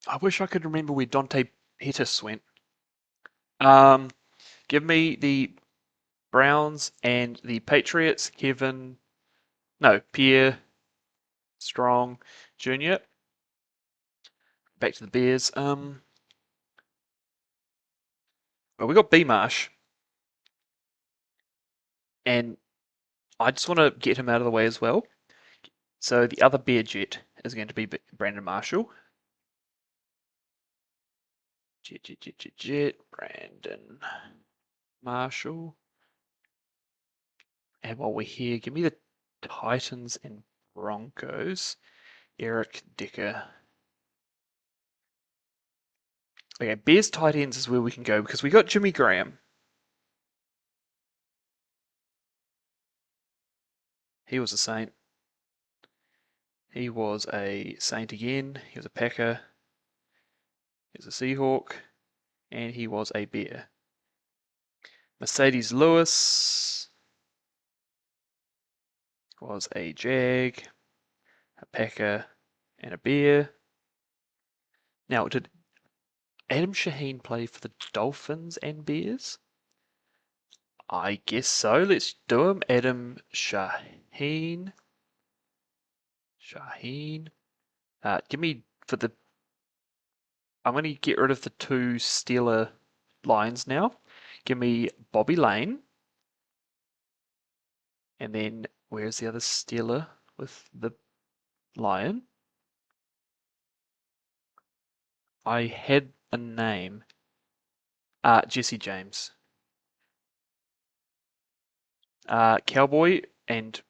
I wish I could remember where Dante Pettis went. Um, give me the Browns and the Patriots. Pierre Strong Jr. Back to the Bears. Well, we got B Marsh, and I just want to get him out of the way as well. So the other Bear Jet is going to be Brandon Marshall. Brandon Marshall. And while we're here, give me the Titans and Broncos. Eric Dicker. Okay, Bears tight ends is where we can go because we got Jimmy Graham. He was a Saint. He was a Saint again. He was a Packer. He was a Seahawk. And he was a Bear. Mercedes Lewis was a Jag, a Packer, and a Bear. Now, did Adam Shaheen play for the Dolphins and Bears? I guess so. Let's do him. Adam Shaheen. Give me for the. I'm going to get rid of the two Steeler lines now. Give me Bobby Lane. And then where's the other Steeler with the lion? I had a name. Jesse James. Cowboy and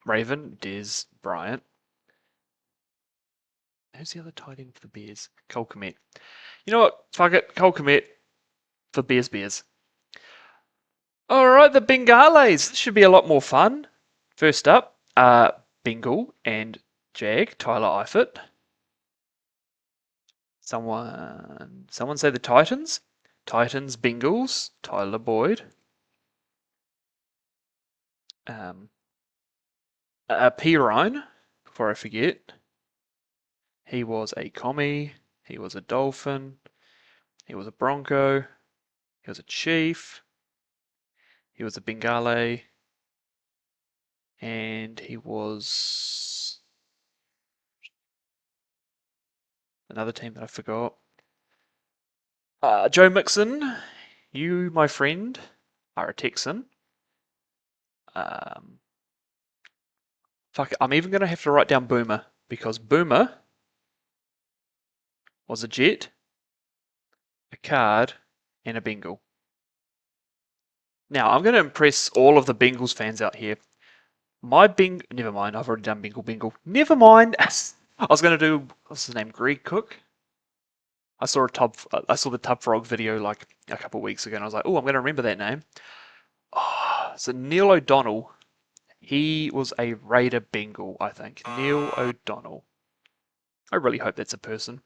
Raven, Des Bryant. Who's the other tight end for the Bears? Cole Kmet. You know what? Fuck it. Cole Kmet for Bears. Alright, the Bengales. This should be a lot more fun. First up, Bengal and Jag, Tyler Eifert. Someone say the Titans? Titans, Bengals, Tyler Boyd. P. Ryan, before I forget. He was a commie. He was a dolphin. He was a bronco. He was a chief. He was a Bengale. And he was another team that I forgot. Joe Mixon, you, my friend, are a Texan. Um, Fuck, I'm even going to have to write down Boomer because Boomer was a Jet, a Card, and a Bengal. Now, I'm going to impress all of the Bengals fans out here. Never mind, I've already done Bengal. Never mind. I was going to do, what's his name, Greg Cook? I saw the Tub Frog video like a couple of weeks ago and I was like, oh, I'm going to remember that name. Oh, so Neil O'Donnell, he was a Raider Bengal, I think. Neil O'Donnell. I really hope that's a person.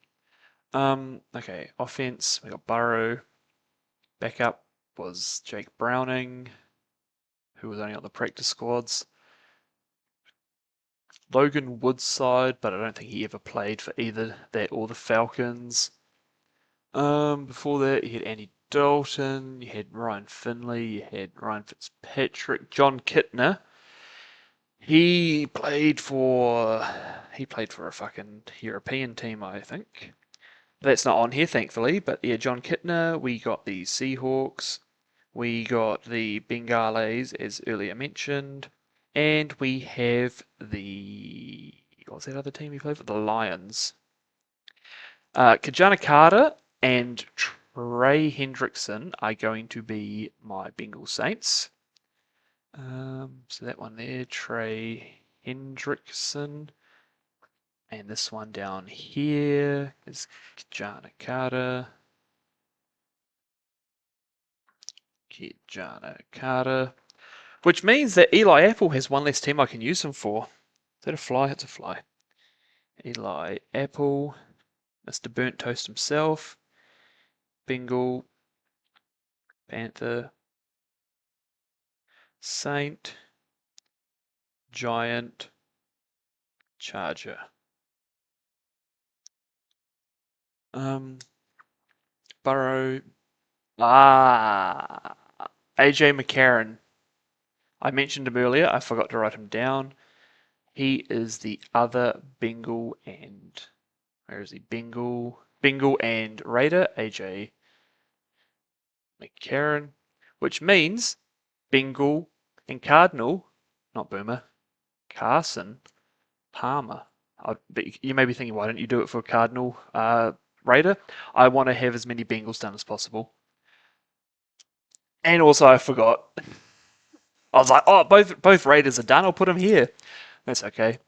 Okay, offense, we got Burrow. Backup was Jake Browning, who was only on the practice squads. Logan Woodside, but I don't think he ever played for either that or the Falcons. Before that, you had Andy Dalton, you had Ryan Finley, you had Ryan Fitzpatrick, John Kitner. He played for a fucking European team, I think. That's not on here, thankfully. But yeah, John Kitner. We got the Seahawks. We got the Bengals, as earlier mentioned. And we have the... What was that other team we played for? The Lions. Kajana Carter and Trey Hendrickson are going to be my Bengal Saints. So that one there, Trey Hendrickson. And this one down here is Kajana Carter. Which means that Eli Apple has one less team I can use him for. Is that a fly? It's a fly. Eli Apple, Mr. Burnt Toast himself, Bengal, Panther, Saint, Giant, Charger. Burrow. AJ McCarron. I mentioned him earlier. I forgot to write him down. He is the other Bengal and... Where is he? Bengal and Raider, AJ McCarron. Which means Bengal and Cardinal, not Boomer, Carson Palmer. You may be thinking, why don't you do it for Cardinal Raider? I want to have as many Bengals done as possible. And also, I forgot. I was like, oh, both Raiders are done. I'll put them here. That's okay.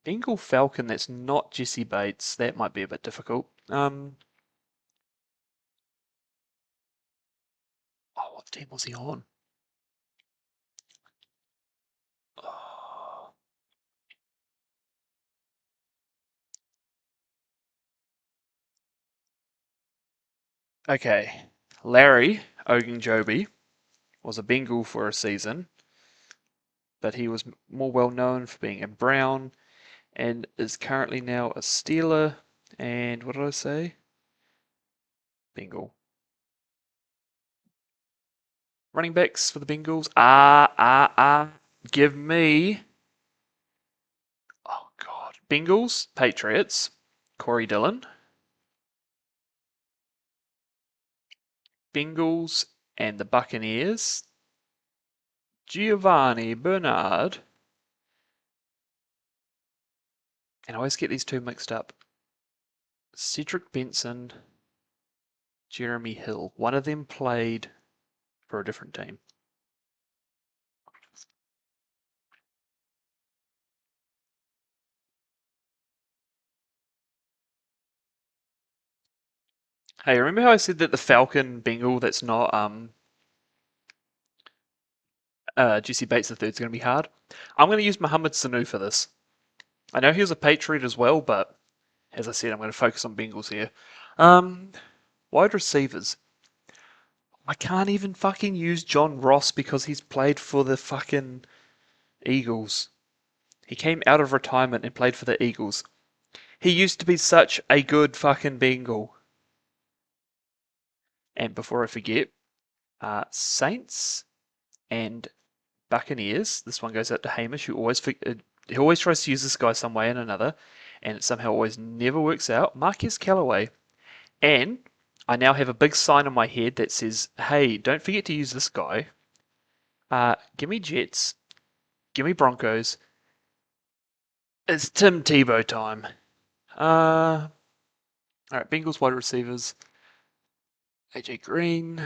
Bengal Falcon. That's not Jesse Bates. That might be a bit difficult. Oh, what team was he on? Oh. Okay, Larry Ogunjobi was a Bengal for a season, but he was more well known for being a Brown and is currently now a Steeler. And what did I say? Bengal. Running backs for the Bengals. Give me. Oh, God. Bengals, Patriots, Corey Dillon. Bengals and the Buccaneers, Giovanni Bernard. And I always get these two mixed up. Cedric Benson, Jeremy Hill. One of them played for a different team. Hey, remember how I said that the Falcon Bengal that's not Jesse Bates III is going to be hard? I'm going to use Mohamed Sanu for this. I know he was a Patriot as well, but as I said, I'm going to focus on Bengals here. Wide receivers. I can't even fucking use John Ross because he's played for the fucking Eagles. He came out of retirement and played for the Eagles. He used to be such a good fucking Bengal. And before I forget, Saints and Buccaneers. This one goes out to Hamish, who he always tries to use this guy some way and another, and it somehow always never works out. Marquez Callaway. And I now have a big sign on my head that says, hey, don't forget to use this guy. Give me Jets. Give me Broncos. It's Tim Tebow time. Alright, Bengals wide receivers. AJ Green.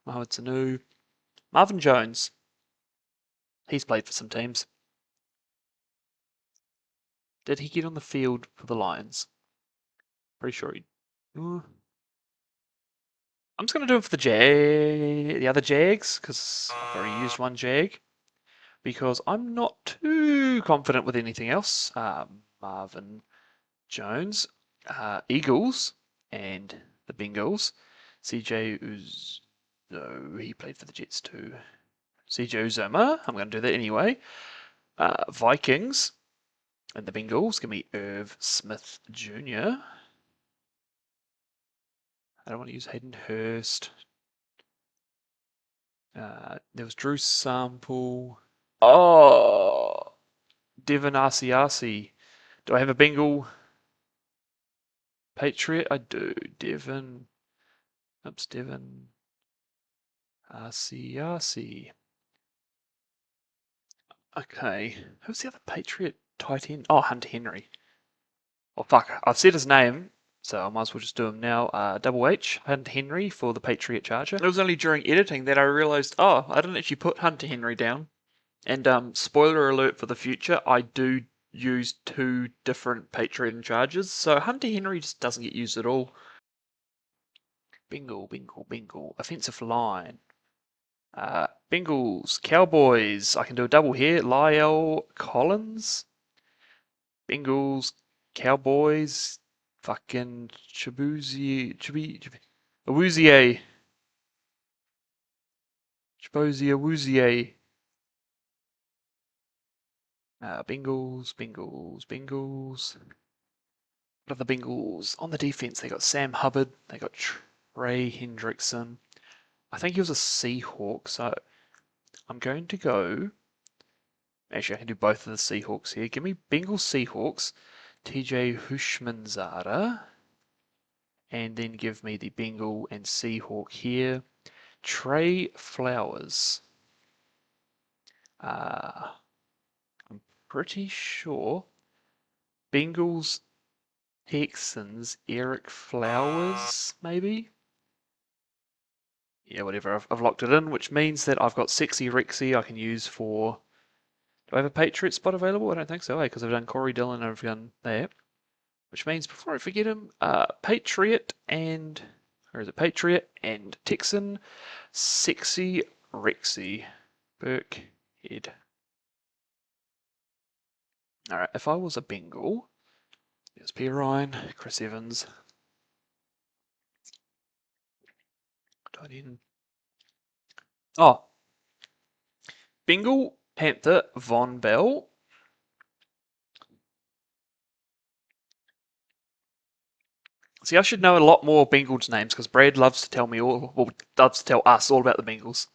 Mohamed Sanu. Marvin Jones. He's played for some teams. Did he get on the field for the Lions? Pretty sure he. I'm just going to do it for the other Jags, because I've already used one Jag. Because I'm not too confident with anything else. Marvin Jones, Eagles, and the Bengals. CJ Uzo, he played for the Jets too. CJ Uzoma, I'm going to do that anyway. Vikings and the Bengals, give me Irv Smith Jr. I don't want to use Hayden Hurst. There was Drew Sample. Oh, Devin Asiasi. Do I have a Bengal Patriot? I do. Devin. Oops, Devin Asiasi. Okay. Who's the other Patriot tight end? Oh, Hunter Henry. Oh, fuck. I've said his name, so I might as well just do him now. Double H, Hunter Henry for the Patriot Charger. It was only during editing that I realised, oh, I didn't actually put Hunter Henry down. And spoiler alert for the future, I do use two different Patriot and Chargers, so Hunter Henry just doesn't get used at all. Bingle. Offensive line. Bengals, Cowboys. I can do a double here. Lyle Collins. Bengals, Cowboys. Fucking Chibuzie. Awuzie. Chibozie Awuzie. Bengals. What are the Bengals? On the defense, they got Sam Hubbard. They got Trey Hendrickson. I think he was a Seahawk, so I'm going to go. Actually, I can do both of the Seahawks here. Give me Bengals Seahawks, TJ Hushmanzada, and then give me the Bengal and Seahawk here. Trey Flowers. I'm pretty sure Bengals Texans Eric Flowers, maybe? Yeah, whatever. I've locked it in, which means that I've got Sexy Rexy I can use for. Do I have a Patriot spot available? I don't think so, because I've done Corey Dillon and I've done that. Which means, before I forget him, Patriot and. Or is it Patriot and Texan? Sexy Rexy. Burke Head. Alright, if I was a Bengal, there's P. Ryan, Chris Evans. Oh. Bengal Panther Von Bell. See, I should know a lot more Bengals names because Brad loves to tell me loves to tell us all about the Bengals.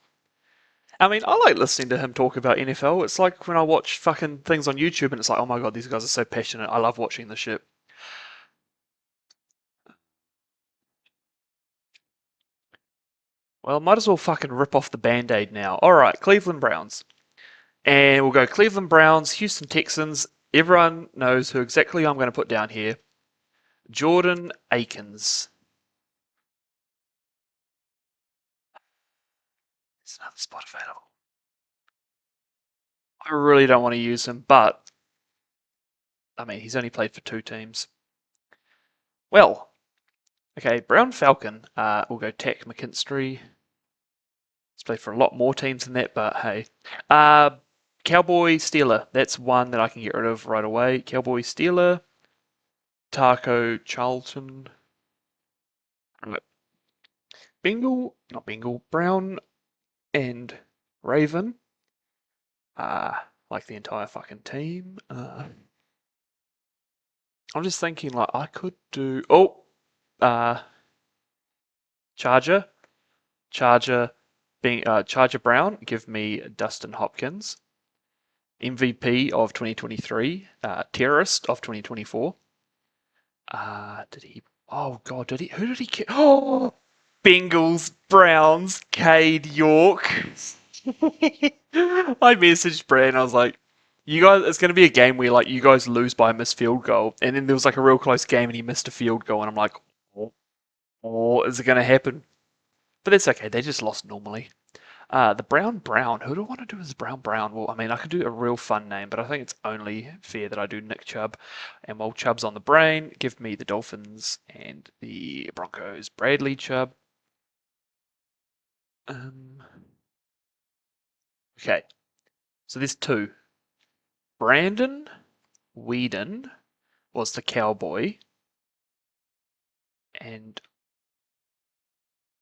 I mean, I like listening to him talk about NFL. It's like when I watch fucking things on YouTube and it's like, oh my god, these guys are so passionate. I love watching the shit. Well, might as well fucking rip off the band-aid now. Alright, Cleveland Browns. And we'll go Cleveland Browns, Houston Texans. Everyone knows who exactly I'm going to put down here. Jordan Akins. There's another spot available. I really don't want to use him, but I mean, he's only played for two teams. Well, okay, Brown Falcon. We'll go Tack McKinstry. He's played for a lot more teams than that, but hey. Cowboy Steeler. That's one that I can get rid of right away. Cowboy Steeler. Taco Charlton. Not Bengal, Brown and Raven. Like the entire fucking team. I'm just thinking like I could do uh Charger. Charger Brown, give me Dustin Hopkins. MVP of 2023, Terrorist of 2024. Did he? Oh God, did he? Who did he kill? Oh, Bengals, Browns, Cade York. I messaged Brad. I was like, "You guys, it's going to be a game where like you guys lose by a missed field goal, and then there was like a real close game, and he missed a field goal, and I'm like, oh, is it going to happen?" But that's okay. They just lost normally. The Brown Brown. Who do I want to do as Brown Brown? Well, I mean, I could do a real fun name, but I think it's only fair that I do Nick Chubb. And while Chubb's on the brain, give me the Dolphins and the Broncos. Bradley Chubb. Um, okay, so there's two. Brandon Whedon was the Cowboy, and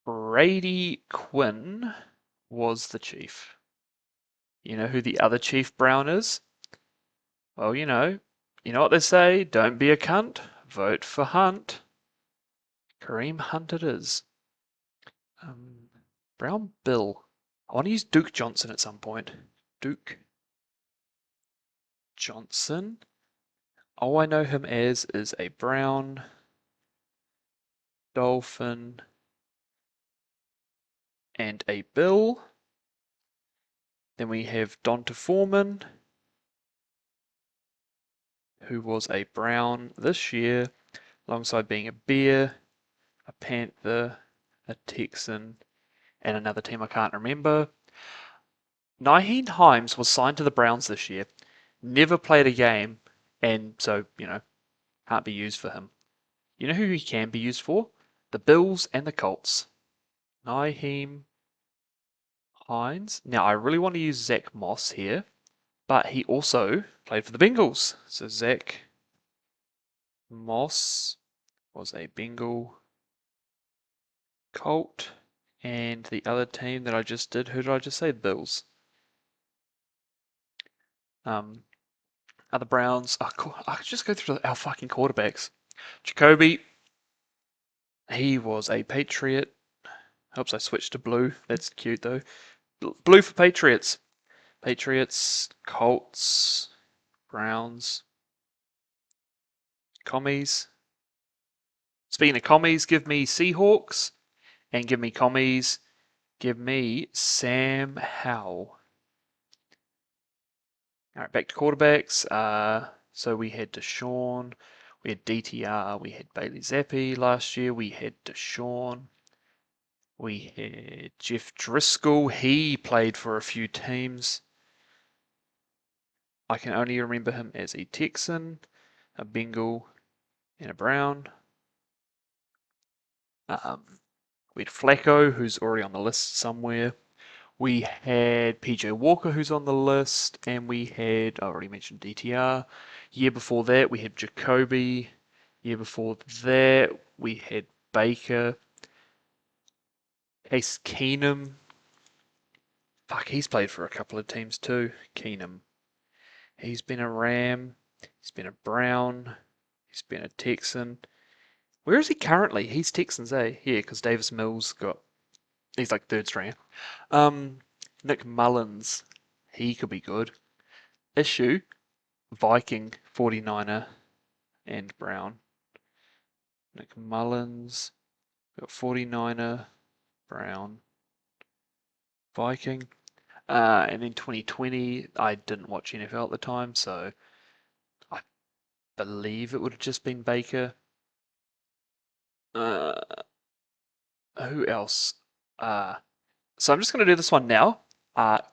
Brady Quinn was the Chief. You know who the other Chief Brown is? Well, you know what they say, don't be a cunt, vote for Hunt. Kareem Hunt it is. Um, Brown Bill. I want to use Duke Johnson at some point. Duke Johnson. All I know him as is a Brown, Dolphin, and a Bill. Then we have Donta Foreman, who was a Brown this year, alongside being a Bear, a Panther, a Texan, and another team I can't remember. Nyheim Hines was signed to the Browns this year, never played a game, and so, can't be used for him. You know who he can be used for? The Bills and the Colts. Nyheim Hines. Now, I really want to use Zach Moss here, but he also played for the Bengals. So Zach Moss was a Bengal Colt. And the other team that I just did, who did I just say? The Bills. Other Browns. Oh, cool. I could just go through our fucking quarterbacks. Jacoby, he was a Patriot. Hopes I switched to blue. That's cute though. Blue for Patriots. Patriots, Colts, Browns, Commies. Speaking of commies, give me Seahawks and give me commies. Give me Sam Howell. All right, back to quarterbacks. So we had Deshaun, we had DTR, we had Bailey Zappi last year, we had Deshaun, we had Jeff Driscoll. He played for a few teams. I can only remember him as a Texan, a Bengal, and a Brown. We had Flacco, who's already on the list somewhere. We had PJ Walker, who's on the list, and we had, I already mentioned DTR. Year before that, we had Jacoby. Year before that, we had Baker. Case Keenum. Fuck, he's played for a couple of teams too. Keenum. He's been a Ram. He's been a Brown. He's been a Texan. Where is he currently? He's Texans, eh? Yeah, because Davis Mills he's like third string. Nick Mullins. He could be good. Issue. Viking, 49er, and Brown. Nick Mullins. Got 49er, Brown, Viking. And then 2020, I didn't watch NFL at the time, so I believe it would have just been Baker. Uh, who else? So I'm just going to do this one now.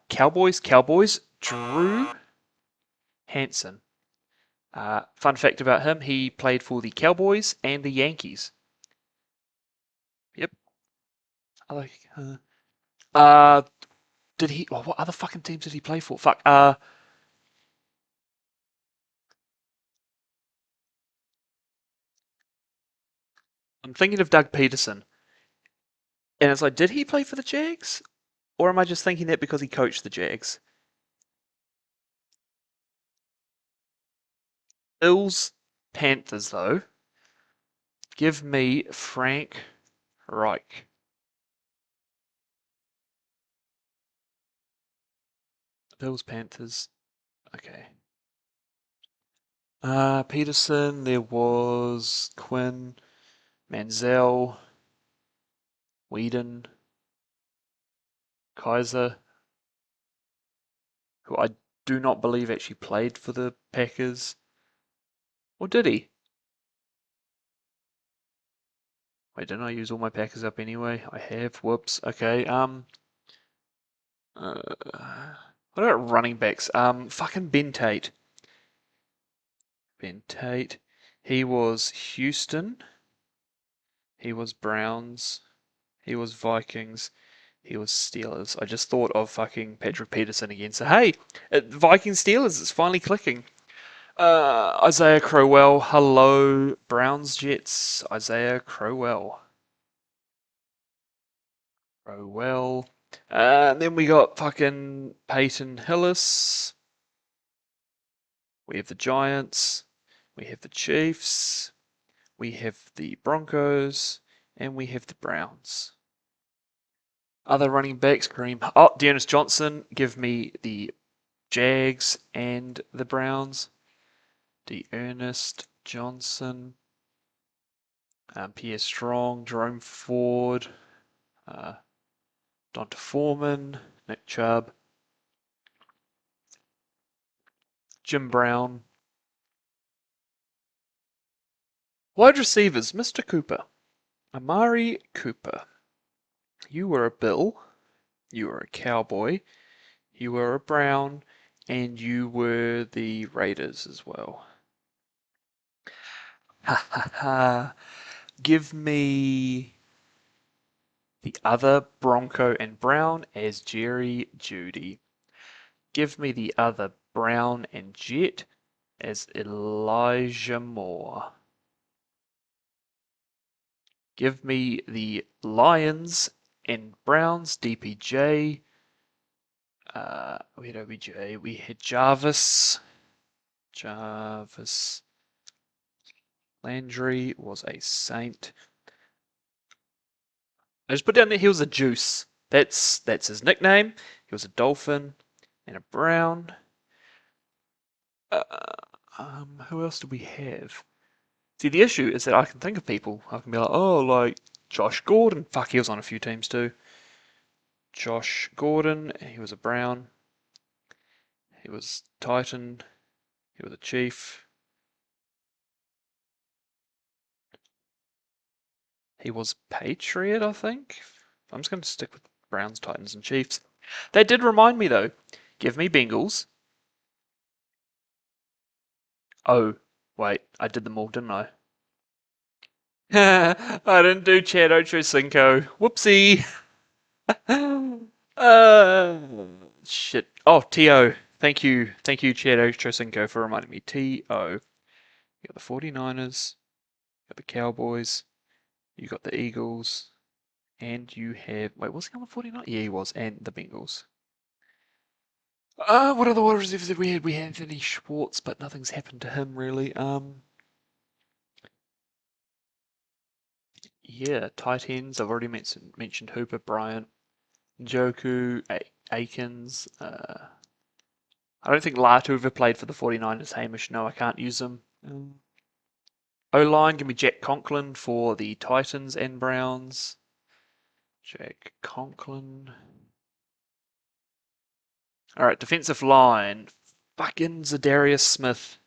Cowboys, Drew Hansen. Fun fact about him, he played for the Cowboys and the Yankees. Yep. I like. Did he? Oh, what other fucking teams did he play for? Fuck. I'm thinking of Doug Peterson. And it's like, did he play for the Jags? Or am I just thinking that because he coached the Jags? Bills, Panthers, though. Give me Frank Reich. Bills, Panthers. Okay. Peterson, there was Quinn, Manziel, Whedon, Kaiser, who I do not believe actually played for the Packers. Or did he? Wait, didn't I use all my Packers up anyway? I have. Whoops. Okay. What about running backs? Fucking Ben Tate. Ben Tate. He was Houston. He was Browns. He was Vikings. He was Steelers. I just thought of fucking Patrick Peterson again. So hey, Vikings Steelers, it's finally clicking. Isaiah Crowell. Hello, Browns Jets. Isaiah Crowell. Crowell. And then we got fucking Peyton Hillis. We have the Giants. We have the Chiefs. We have the Broncos. And we have the Browns. Other running backs, Kareem. Oh, Dearness Johnson. Give me the Jags and the Browns. Dearness Johnson. Pierre Strong. Jerome Ford. Donta Foreman. Nick Chubb. Jim Brown. Wide receivers, Mr. Cooper. Amari Cooper. You were a Bill. You were a Cowboy. You were a Brown. And you were the Raiders as well. Ha ha ha. Give me the other Bronco and Brown as Jerry Jeudy. Give me the other Brown and Jet as Elijah Moore. Give me the Lions and Browns DPJ. We had OBJ. We had Jarvis. Jarvis Landry was a Saint. I just put down that he was a Juice. That's his nickname. He was a Dolphin and a Brown. Who else do we have? See, the issue is that I can think of people. I can be like, oh, like Josh Gordon. Fuck, he was on a few teams too. Josh Gordon, he was a Brown. He was Titan. He was a Chief. He was Patriot, I think. I'm just going to stick with Browns, Titans, and Chiefs. That did remind me, though. Give me Bengals. Oh, wait. I did them all, didn't I? I didn't do Chad Ochocinco. Whoopsie. Shit. Oh, T.O. Thank you. Thank you, Chad Ochocinco, for reminding me. T.O. You got the 49ers. You got the Cowboys. You got the Eagles. And you have... Wait, was he on the 49ers? Yeah, he was. And the Bengals. What other wide receivers have we had? We had Anthony Schwartz, but nothing's happened to him, really. Yeah, tight ends. I've already mentioned Hooper, Bryant, Njoku, Akins. I don't think Latu ever played for the 49ers. Hamish, no, I can't use him. O-line, give me Jack Conklin for the Titans and Browns. Jack Conklin. Alright, defensive line. Fucking Zadarius Smith.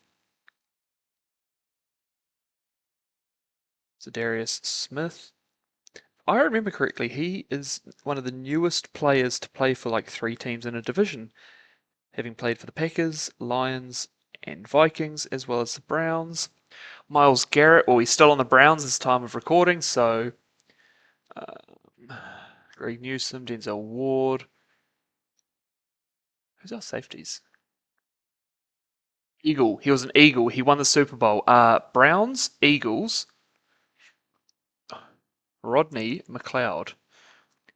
Zadarius Smith. If I remember correctly, he is one of the newest players to play for like 3 teams in a division, having played for the Packers, Lions, and Vikings, as well as the Browns. Myles Garrett, well, he's still on the Browns this time of recording, so Greg Newsome, Denzel Ward. Who's our safeties? Eagle. He was an Eagle. He won the Super Bowl. Browns, Eagles. Rodney McLeod.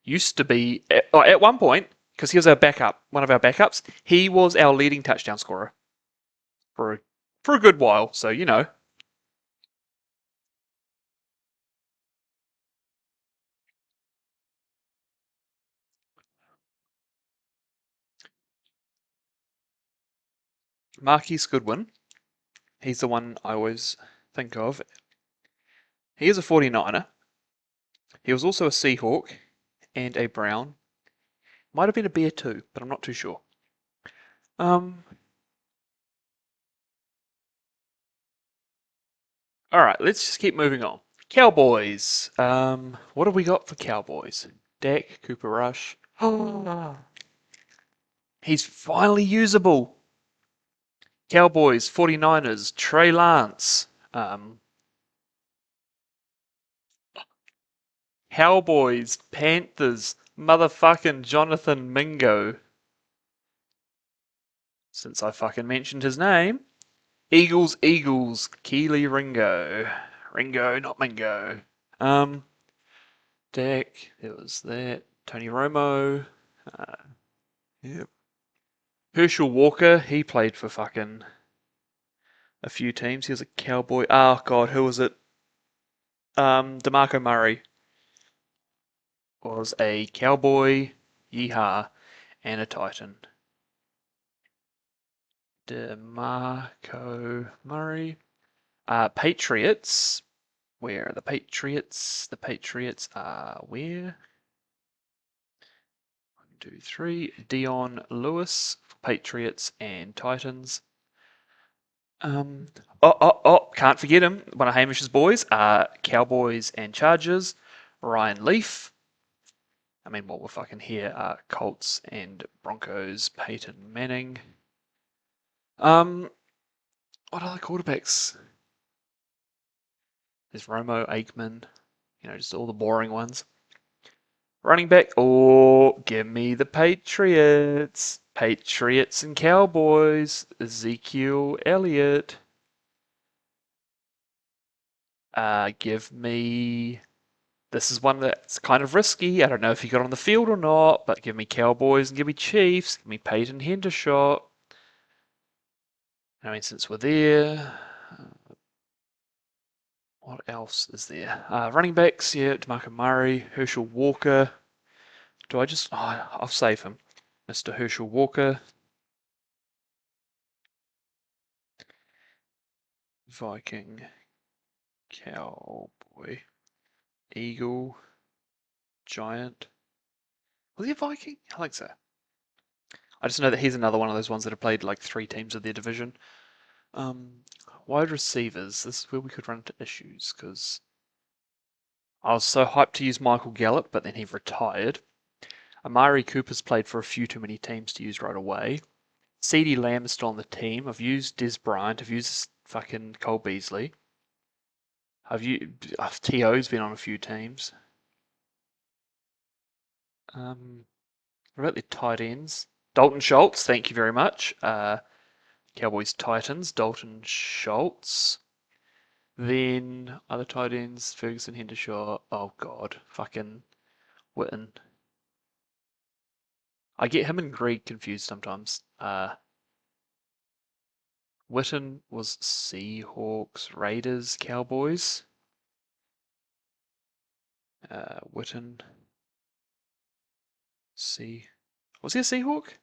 Used to be at one point because he was our backup, one of our backups. He was our leading touchdown scorer for a, for a good while. So you know, Marquise Goodwin. He's the one I always think of. He is a 49er. He was also a Seahawk and a Brown. Might have been a Bear too, but I'm not too sure. Um, all right, let's just keep moving on. Cowboys. What have we got for Cowboys? Dak, Cooper Rush. Oh, he's finally usable. Cowboys, 49ers, Trey Lance. Cowboys, Panthers, motherfucking Jonathan Mingo. Since I fucking mentioned his name. Eagles, Keely Ringo. Ringo, not Mingo. Um, Dak, there was that. Tony Romo. Uh, yep. Herschel Walker, he played for fucking a few teams. He was a Cowboy. Oh god, who was it? DeMarco Murray was a Cowboy, yeehaw, and a Titan. DeMarco Murray. Patriots. Where are the Patriots? The Patriots are where? 1, 2, 3. Dion Lewis, Patriots and Titans. Can't forget him. One of Hamish's boys. Cowboys and Chargers. Ryan Leaf. I mean, what we're fucking here are Colts and Broncos. Peyton Manning. What other quarterbacks? There's Romo, Aikman. You know, just all the boring ones. Running back. Oh, give me the Patriots. Patriots and Cowboys. Ezekiel Elliott. Give me. This is one that's kind of risky. I don't know if he got on the field or not, but give me Cowboys and give me Chiefs. Give me Peyton Hendershot. I mean, since we're there, what else is there? Running backs, yeah, DeMarco Murray, Herschel Walker. Do I just? Oh, I'll save him. Mr. Herschel Walker. Viking, Cowboy, Eagle, Giant. Was he a Viking? I think so. I just know that he's another one of those ones that have played like 3 teams of their division. Um, Wide receivers. This is where we could run into issues because I was so hyped to use Michael Gallup, but then he retired. Amari Cooper's played for a few too many teams to use right away. CeeDee Lamb is still on the team. I've used Des Bryant. I've used fucking Cole Beasley. T.O.'s been on a few teams. What about the tight ends? Dalton Schultz, thank you very much. Cowboys Titans, Dalton Schultz. Then other tight ends, Ferguson, Hendershot. Oh god, fucking Witten. I get him and Greg confused sometimes. Witten was Seahawks, Raiders, Cowboys. Witten. Was he a Seahawk?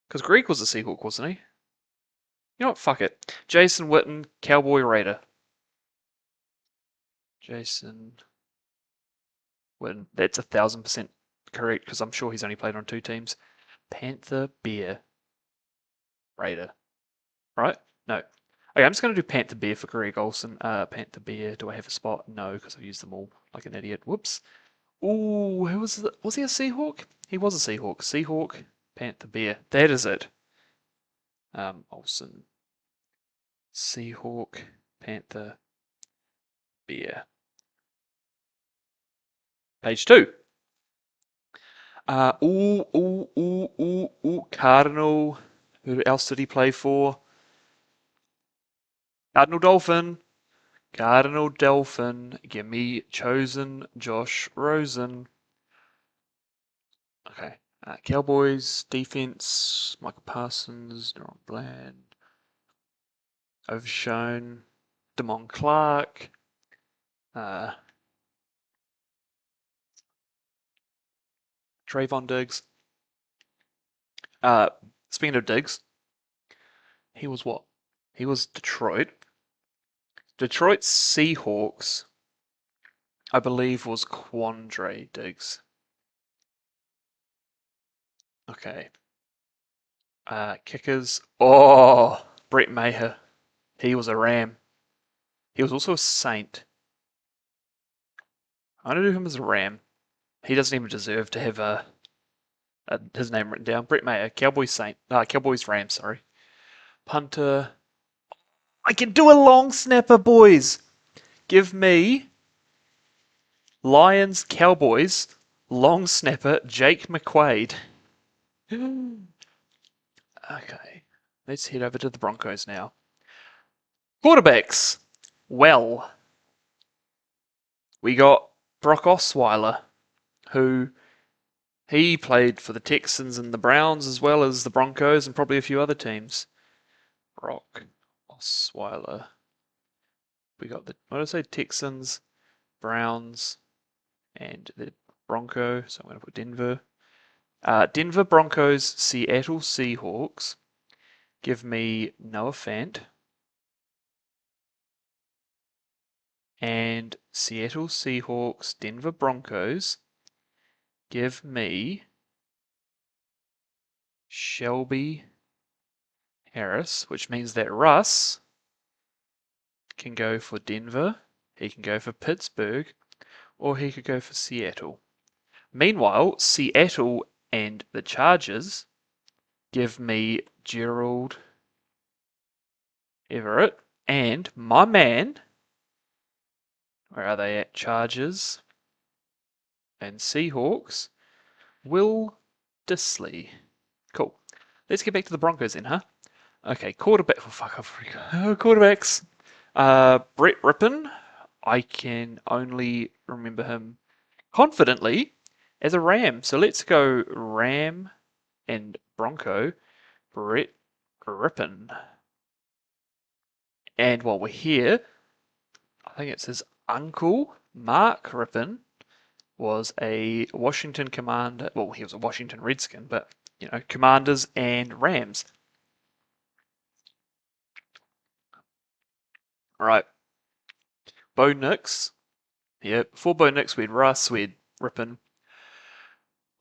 Because Greg was a Seahawk, wasn't he? You know what? Fuck it. Jason Witten, Cowboy Raider. Jason Witten. That's 1,000% correct because I'm sure he's only played on 2 teams. Panther, Bear, Raider. Right? No. Okay, I'm just going to do Panther Bear for Greg Olson. Panther Bear. Do I have a spot? No, because I've used them all like an idiot. Whoops. Ooh, was he a Seahawk? He was a Seahawk. Seahawk, Panther Bear. That is it. Olson. Seahawk, Panther, Bear. Page 2. Cardinal. Who else did he play for? Cardinal Dolphin. Cardinal Dolphin, give me chosen Josh Rosen. Okay. Cowboys, defense, Michael Parsons, Deron Bland, Overshown, Damon Clark, Trayvon Diggs. Speaking of Diggs, he was what? He was Detroit. Detroit Seahawks, I believe, was Quandre Diggs. Okay. Kickers. Oh, Brett Maher. He was a Ram. He was also a Saint. I'm gonna do him as a Ram. He doesn't even deserve to have his name written down. Brett Maher, Cowboys Saint. Cowboys Ram. Sorry. Punter. I can do a long snapper, boys. Give me Lions Cowboys long snapper Jake McQuaid. Okay, let's head over to the Broncos now. Quarterbacks. Well, we got Brock Osweiler, who he played for the Texans and the Browns as well as the Broncos and probably a few other teams. Brock Osweiler. We got what did I say? Texans, Browns, and the Broncos. So I'm going to put Denver. Denver Broncos, Seattle Seahawks. Give me Noah Fant. And Seattle Seahawks, Denver Broncos. Give me Shelby Harris, which means that Russ can go for Denver, he can go for Pittsburgh, or he could go for Seattle. Meanwhile, Seattle and the Chargers give me Gerald Everett and my man. Where are they at? Chargers and Seahawks. Will Disley. Cool. Let's get back to the Broncos then, huh? Okay, quarterback. Oh, fuck, quarterbacks. Brett Rippon. I can only remember him confidently as a Ram. So let's go Ram and Bronco. Brett Rippon. And while we're here, I think it's his uncle, Mark Rippon, was a Washington Commander. Well, he was a Washington Redskin, but, you know, Commanders and Rams. All right. Bo Nix. Yeah, before Bo Nix, we had Russ, we had Rippon.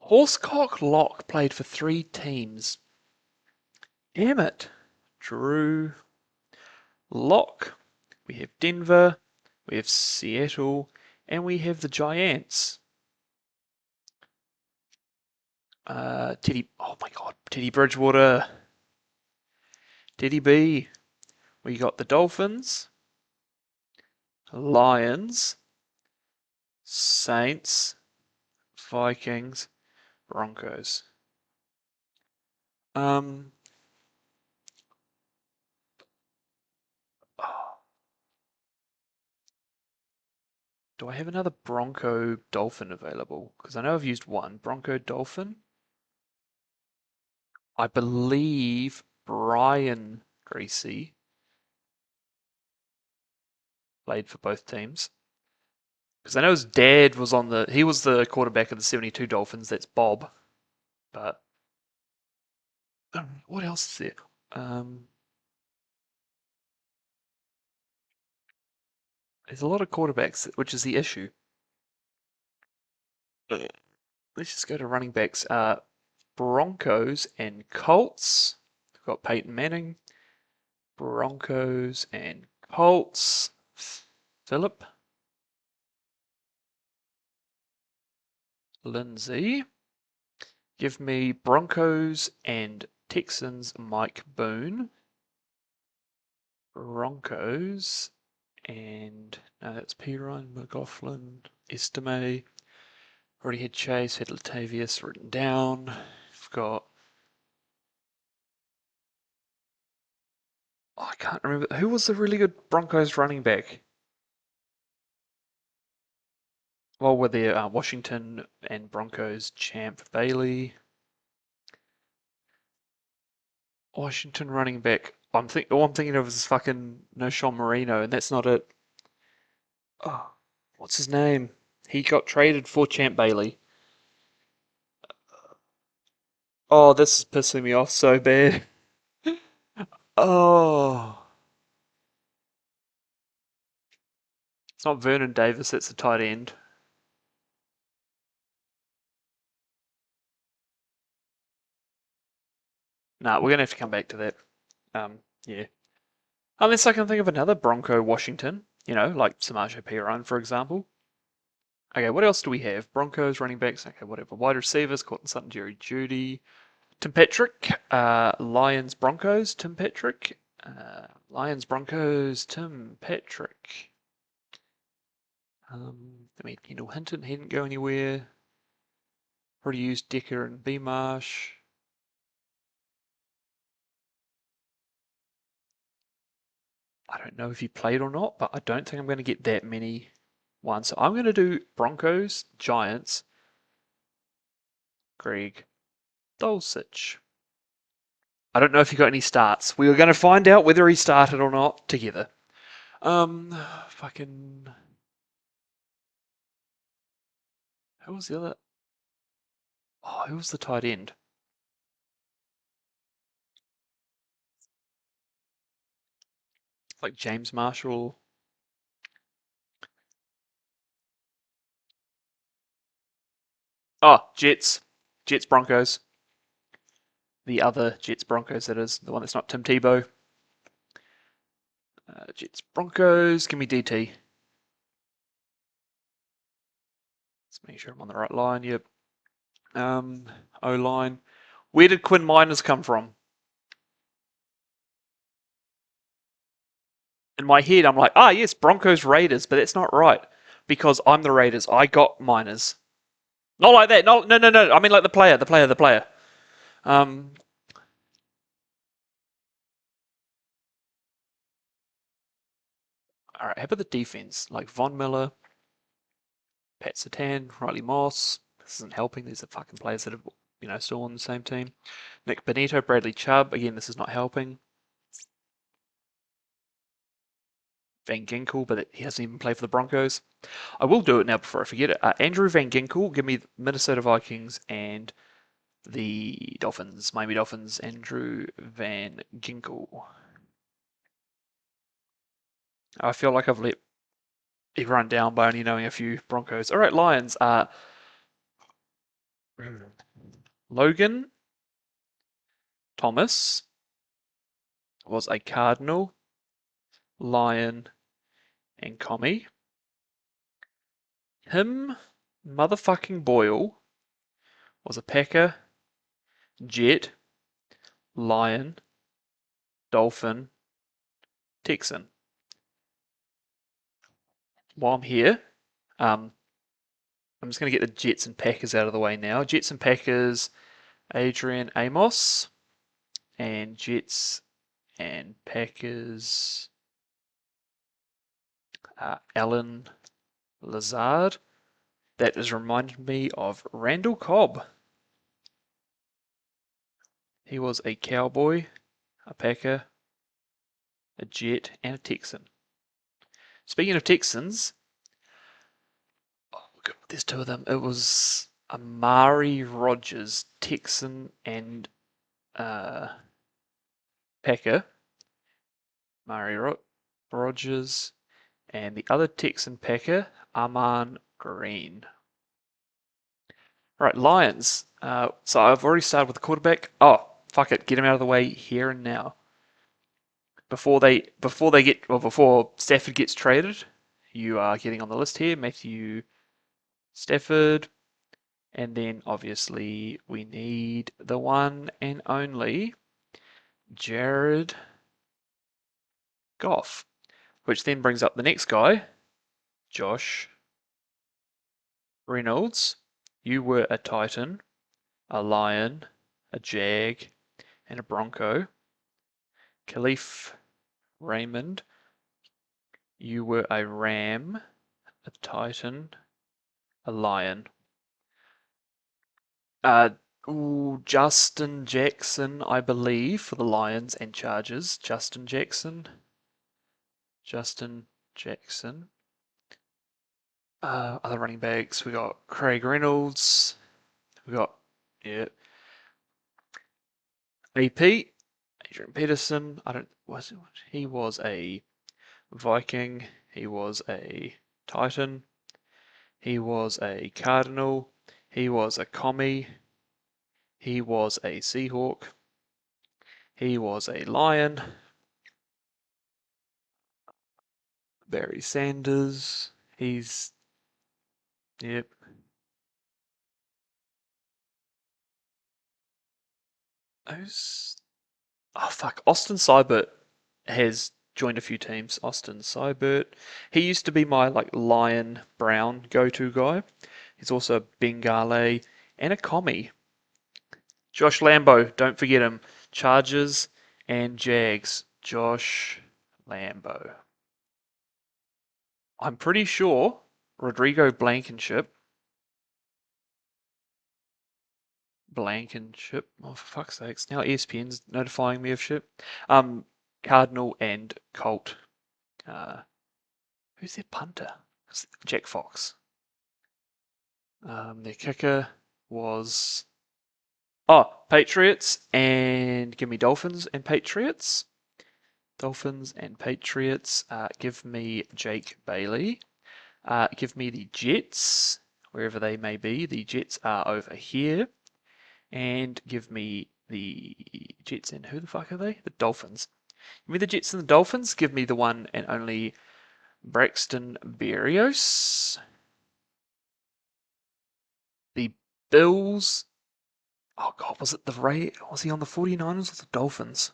Horsecock Lock played for 3 teams. Damn it. Drew Lock. We have Denver, we have Seattle, and we have the Giants. Oh my god, Teddy Bridgewater. Teddy B. We got the Dolphins, Lions, Saints, Vikings, Broncos. Oh, do I have another Bronco Dolphin available? Because I know I've used one. Bronco Dolphin? I believe Brian Greasy played for both teams. Because I know his dad was he was the quarterback of the 72 Dolphins, that's Bob. But, what else is there? There's a lot of quarterbacks, which is the issue. Let's just go to running backs. Broncos and Colts. We've got Peyton Manning. Broncos and Colts. Philip Lindsay. Give me Broncos and Texans Mike Boone. Broncos and no, that's Perine, McLaughlin, Estime. Already had Chase, had Latavius written down. We've got I can't remember who was the really good Broncos running back. Well, we're there. Washington and Broncos champ Bailey. Washington running back. All I'm thinking of is fucking no Sean Marino, and that's not it. Oh, what's his name? He got traded for Champ Bailey. Oh, this is pissing me off so bad. Oh, it's not Vernon Davis. It's a tight end. Nah, we're gonna have to come back to that. Yeah. Unless I can think of another Bronco Washington. Like Samaje Perine, for example. Okay, what else do we have? Broncos, running backs, okay, whatever. Wide receivers, Cortland Sutton, Jerry Judy. Tim Patrick, Lions, Broncos, Tim Patrick. Lions, Broncos, Tim Patrick. Kendall Hinton, he didn't go anywhere. Already used Decker and B Marsh. I don't know if he played or not, but I don't think I'm going to get that many ones. So I'm going to do Broncos, Giants, Greg Dulcich. I don't know if he got any starts. We were going to find out whether he started or not together. Fucking. Who was the other? Oh, who was the tight end? Like James Marshall. Oh, Jets. Jets Broncos. The other Jets Broncos, that is. The one that's not Tim Tebow. Jets Broncos. Give me DT. Let's make sure I'm on the right line. Yep. O line. Where did Quinn Miners come from? In my head, I'm like, yes, Broncos Raiders, but that's not right because I'm the Raiders. I got Miners. Not like that. No, no, no, no. I mean like the player, the player, the player. Um, all right. How about the defense? Like Von Miller, Pat Satan, Riley Moss. This isn't helping. These are fucking players that are, still on the same team. Nick Benito, Bradley Chubb. Again, this is not helping. Van Ginkel, but he hasn't even played for the Broncos. I will do it now before I forget it. Andrew Van Ginkel, give me the Minnesota Vikings and the Dolphins, Miami Dolphins, Andrew Van Ginkel. I feel like I've let everyone down by only knowing a few Broncos. All right, Lions. Logan Thomas was a Cardinal, Lion, and Commie. Him, motherfucking Boyle, was a Packer, Jet, Lion, Dolphin, Texan. While I'm here, I'm just going to get the Jets and Packers out of the way now. Jets and Packers, Adrian Amos, and Jets and Packers, Alan Lazard. That has reminded me of Randall Cobb. He was a Cowboy, a Packer, a Jet, and a Texan. Speaking of Texans, there's two of them. It was Amari Rogers, Texan and Packer. Amari Rogers, and the other Texan Packer, Arman Green. Right, Lions. So I've already started with the quarterback. Oh, fuck it, get him out of the way here and now. Before Stafford gets traded, you are getting on the list here, Matthew Stafford, and then obviously we need the one and only Jared Goff, which then brings up the next guy, Josh Reynolds. You were a Titan, a Lion, a Jag, and a Bronco. Khalif Raymond, you were a Ram, a Titan, a Lion. Justin Jackson, I believe, for the Lions and Chargers. Justin Jackson. Justin Jackson. Other running backs, we got Craig Reynolds. We got, yeah, AP, Adrian Peterson. He was a Viking. He was a Titan. He was a Cardinal. He was a Commie. He was a Seahawk. He was a Lion. Barry Sanders. Yep. Those, oh fuck, Austin Seibert has joined a few teams. Austin Seibert. He used to be my like Lion Brown go-to guy. He's also a Bengale and a Commie. Josh Lambo, don't forget him. Chargers and Jags. Josh Lambo. I'm pretty sure Rodrigo Blankenship. Oh, for fuck's sakes. Now ESPN's notifying me of shit. Cardinal and Colt. Who's their punter? Jack Fox. Their kicker was. Oh, Patriots and give me Dolphins and Patriots. Dolphins and Patriots. Give me Jake Bailey. Give me the Jets, wherever they may be. The Jets are over here. And give me the Jets and who the fuck are they? The Dolphins. Give me the Jets and the Dolphins. Give me the one and only Braxton Berrios. The Bills. Oh god, was it the Was he on the 49ers or the Dolphins?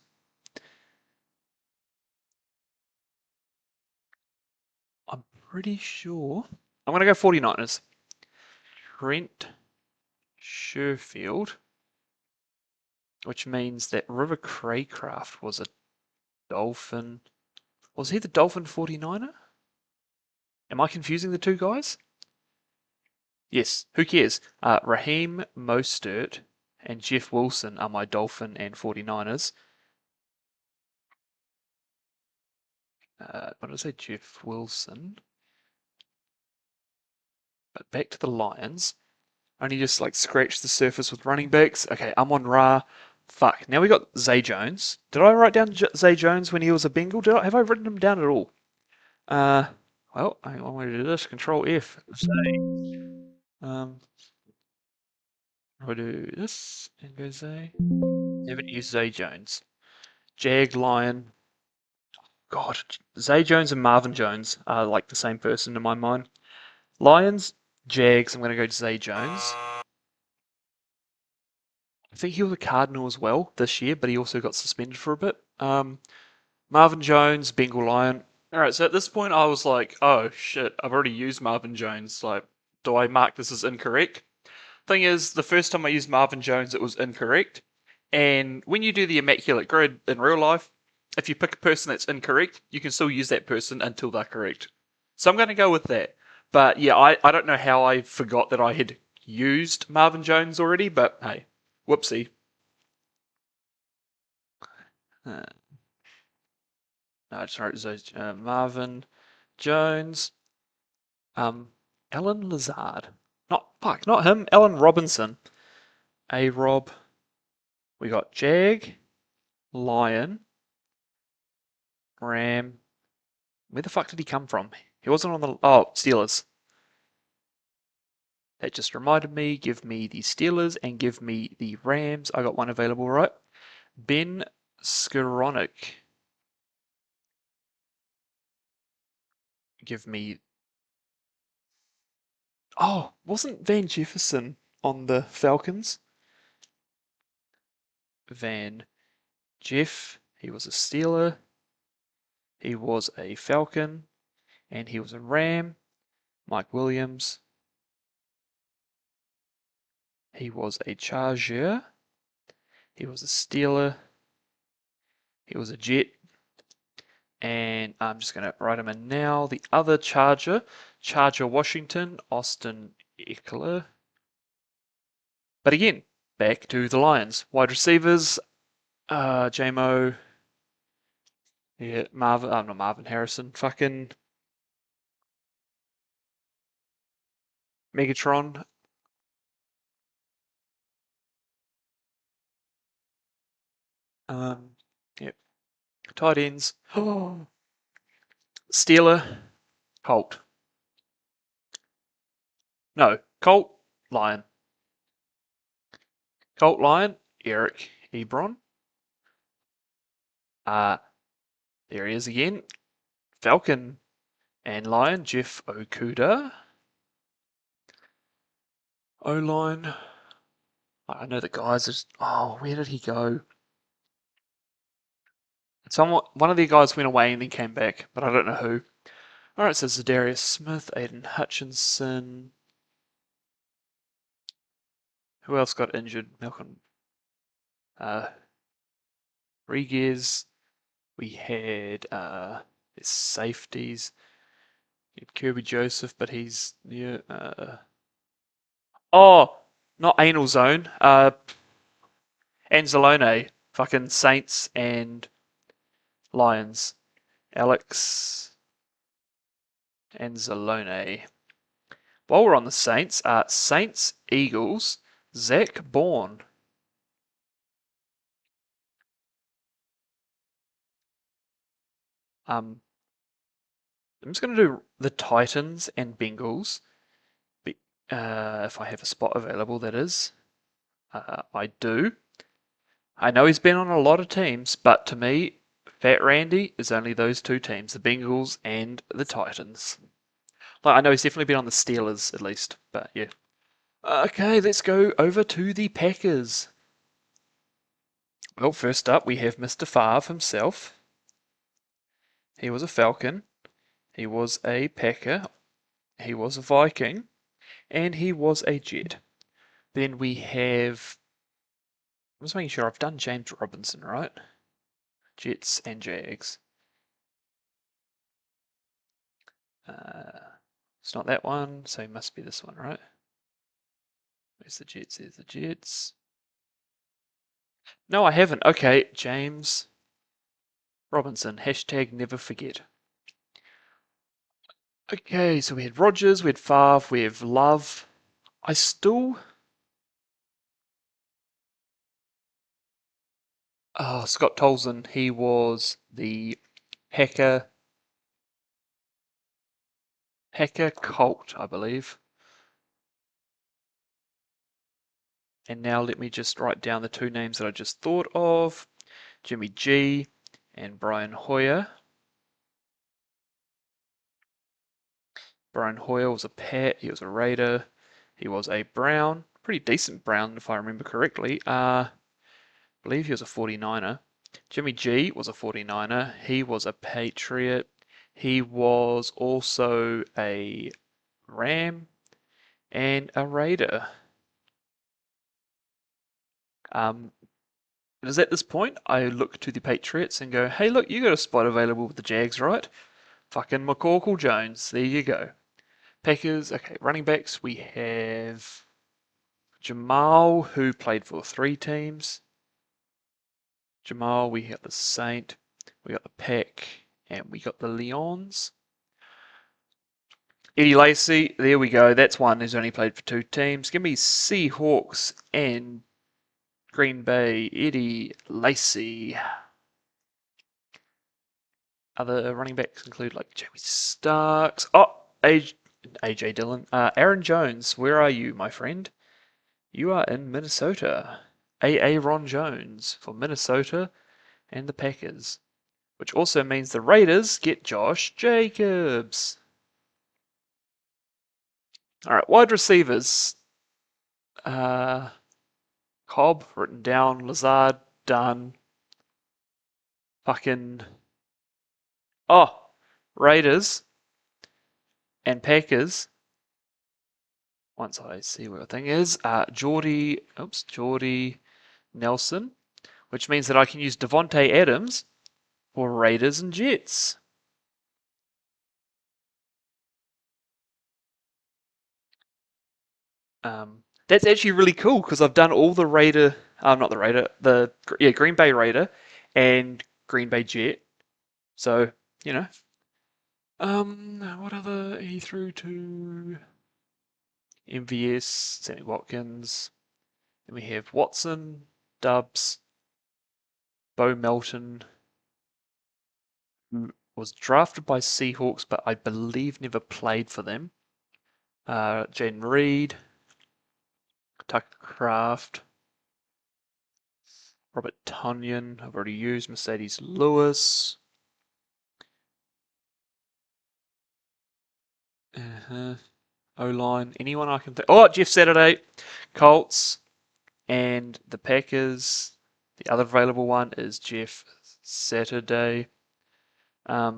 I'm pretty sure. I'm going to go 49ers. Trent Sherfield. Which means that River Craycraft was a Dolphin. Was he the Dolphin 49er? Am I confusing the two guys? Yes, who cares? Raheem Mostert and Jeff Wilson are my Dolphin and 49ers. What did I say? Jeff Wilson. But back to the Lions. Only just like scratched the surface with running backs. Okay, Amon Ra. Fuck. Now we got Zay Jones. Did I write down Zay Jones when he was a Bengal? Have I written him down at all? Well, I want to do this. Control F. Zay. Um, I'll do this and go Zay. Haven't used Zay Jones. Jag Lion. God, Zay Jones and Marvin Jones are like the same person in my mind. Lions, Jags. I'm going to go to Zay Jones. I think he was a Cardinal as well this year, but he also got suspended for a bit. Marvin Jones, Bengal Lion. All right, so at this point, I was like, oh shit, I've already used Marvin Jones. Like, do I mark this as incorrect? Thing is, the first time I used Marvin Jones, it was incorrect. And when you do the Immaculate Grid in real life, if you pick a person that's incorrect, you can still use that person until they're correct. So I'm going to go with that. But yeah, I don't know how I forgot that I had used Marvin Jones already, but hey, whoopsie. No, I just wrote Marvin Jones. Alan Lazard. Not him. Alan Robinson. A-Rob. We got Jag, Lion, Ram. Where the fuck did he come from? He wasn't on the... Oh, Steelers. That just reminded me. Give me the Steelers and give me the Rams. I got one available, right? Ben Skowronek. Give me... Oh, wasn't Van Jefferson on the Falcons? Van Jeff. He was a Steeler. He was a Falcon. And he was a Ram. Mike Williams. He was a Charger. He was a Steeler. He was a Jet. And I'm just going to write him in now. The other Charger, Charger Washington, Austin Eckler. But again, back to the Lions. Wide receivers, JMO, yeah, Marvin, not Marvin Harrison, fucking Megatron. Yep. Tight ends. Steeler, Colt. No, Colt, Lion. Colt, Lion, Eric Ebron. There he is again. Falcon and Lion, Jeff Okuda. O-line. I know the guys is. Oh, where did he go? One of the guys went away and then came back, but I don't know who. Alright, so Zadarius Smith, Aiden Hutchinson. Who else got injured? Malcolm Rodriguez. We had his safeties. Kirby Joseph, but he's yeah. Oh, not Anal Zone. Anzalone. Fucking Saints and Lions. Alex Anzalone. While we're on the Saints, Saints, Eagles, Zach Bourne. I'm just going to do the Titans and Bengals. If I have a spot available, that is. I do. I know he's been on a lot of teams, but to me, Fat Randy is only those two teams, the Bengals and the Titans. Like, I know he's definitely been on the Steelers at least, but yeah. Okay, let's go over to the Packers. Well, first up, we have Mr. Favre himself. He was a Falcon. He was a Packer. He was a Viking. And he was a Jet. Then we have. I'm just making sure I've done James Robinson, right? Jets and Jags. It's not that one, so it must be this one, right? Where's the Jets? There's the Jets. No, I haven't. Okay, James Robinson. Hashtag never forget. Okay, so we had Rogers, we had Favre, we have Love. I still. Oh, Scott Tolson. He was the Packer Colt, I believe. And now let me just write down the two names that I just thought of. Jimmy G and Brian Hoyer. Brian Hoyer was a Pat, he was a Raider, he was a Brown, pretty decent Brown if I remember correctly. I believe he was a 49er. Jimmy G was a 49er, he was a Patriot, he was also a Ram and a Raider. It is at this point I look to the Patriots and go, hey look, you got a spot available with the Jags, right? Fucking McCorkle Jones, there you go. Packers, okay, running backs, we have Jamal, who played for three teams. Jamal, we got the Saint, we got the Pack, and we got the Lions. Eddie Lacy, there we go, that's one who's only played for two teams. Give me Seahawks and Green Bay, Eddie Lacy. Other running backs include like Jamie Starks. Oh, AJ Dillon. Aaron Jones, where are you, my friend? You are in Minnesota. Ron Jones for Minnesota and the Packers. Which also means the Raiders get Josh Jacobs. Alright, wide receivers. Cobb, written down. Lazard, done. Fucking. Oh, Raiders and Packers. Once I see what the thing is, Jordy Nelson, which means that I can use Devontae Adams for Raiders and Jets. That's actually really cool because I've done all the Raider, not the Raider, Green Bay Raider and Green Bay Jet. So, you know, what other he threw to MVS, Sammy Watkins. Then we have Watson, Dubs, Bo Melton, who was drafted by Seahawks, but I believe never played for them. Jaden Reed, Tucker Craft, Robert Tunyon, I've already used Mercedes Lewis. O-line, anyone I can think. Oh, Jeff Saturday, Colts, and the Packers. The other available one is Jeff Saturday. I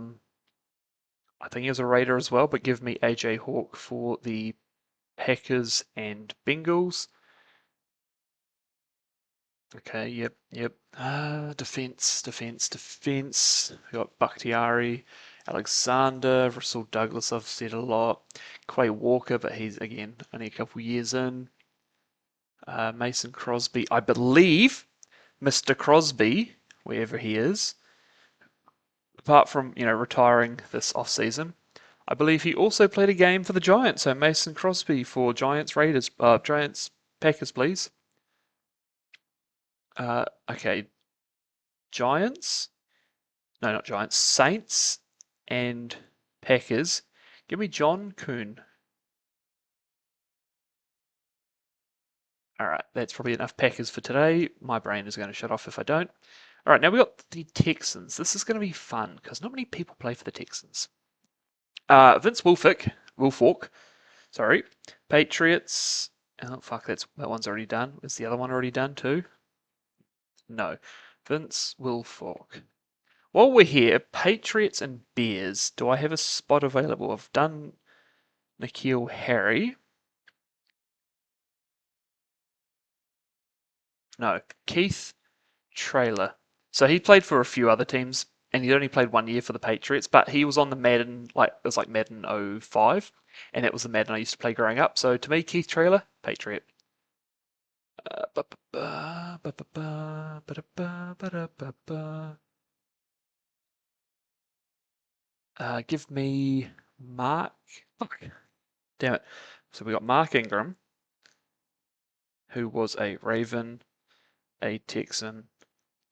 think he was a Raider as well, but give me AJ Hawk for the Packers and Bengals. Okay, yep. Defense. We got Bakhtiari, Alexander, Russell Douglas, I've said a lot. Quay Walker, but he's, again, only a couple years in. Mason Crosby, I believe Mr. Crosby, wherever he is, apart from, retiring this off-season, I believe he also played a game for the Giants. So Mason Crosby for Giants Packers, please. Okay, Giants. No, not Giants. Saints and Packers. Give me John Kuhn. All right, that's probably enough Packers for today. My brain is going to shut off if I don't. All right, now we got the Texans. This is going to be fun because not many people play for the Texans. Vince Wilfork, sorry. Patriots. Oh fuck, that one's already done. Is the other one already done too? No. Vince Wilfork. While we're here, Patriots and Bears. Do I have a spot available? I've done N'Keal Harry. No, Keith Trailer. So he played for a few other teams, and he only played 1 year for the Patriots, but he was on the Madden, it was like Madden 05, and that was the Madden I used to play growing up. So to me, Keith Trailer, Patriot. Give me Mark. Fuck. Damn it. So we got Mark Ingram, who was a Raven, a Texan,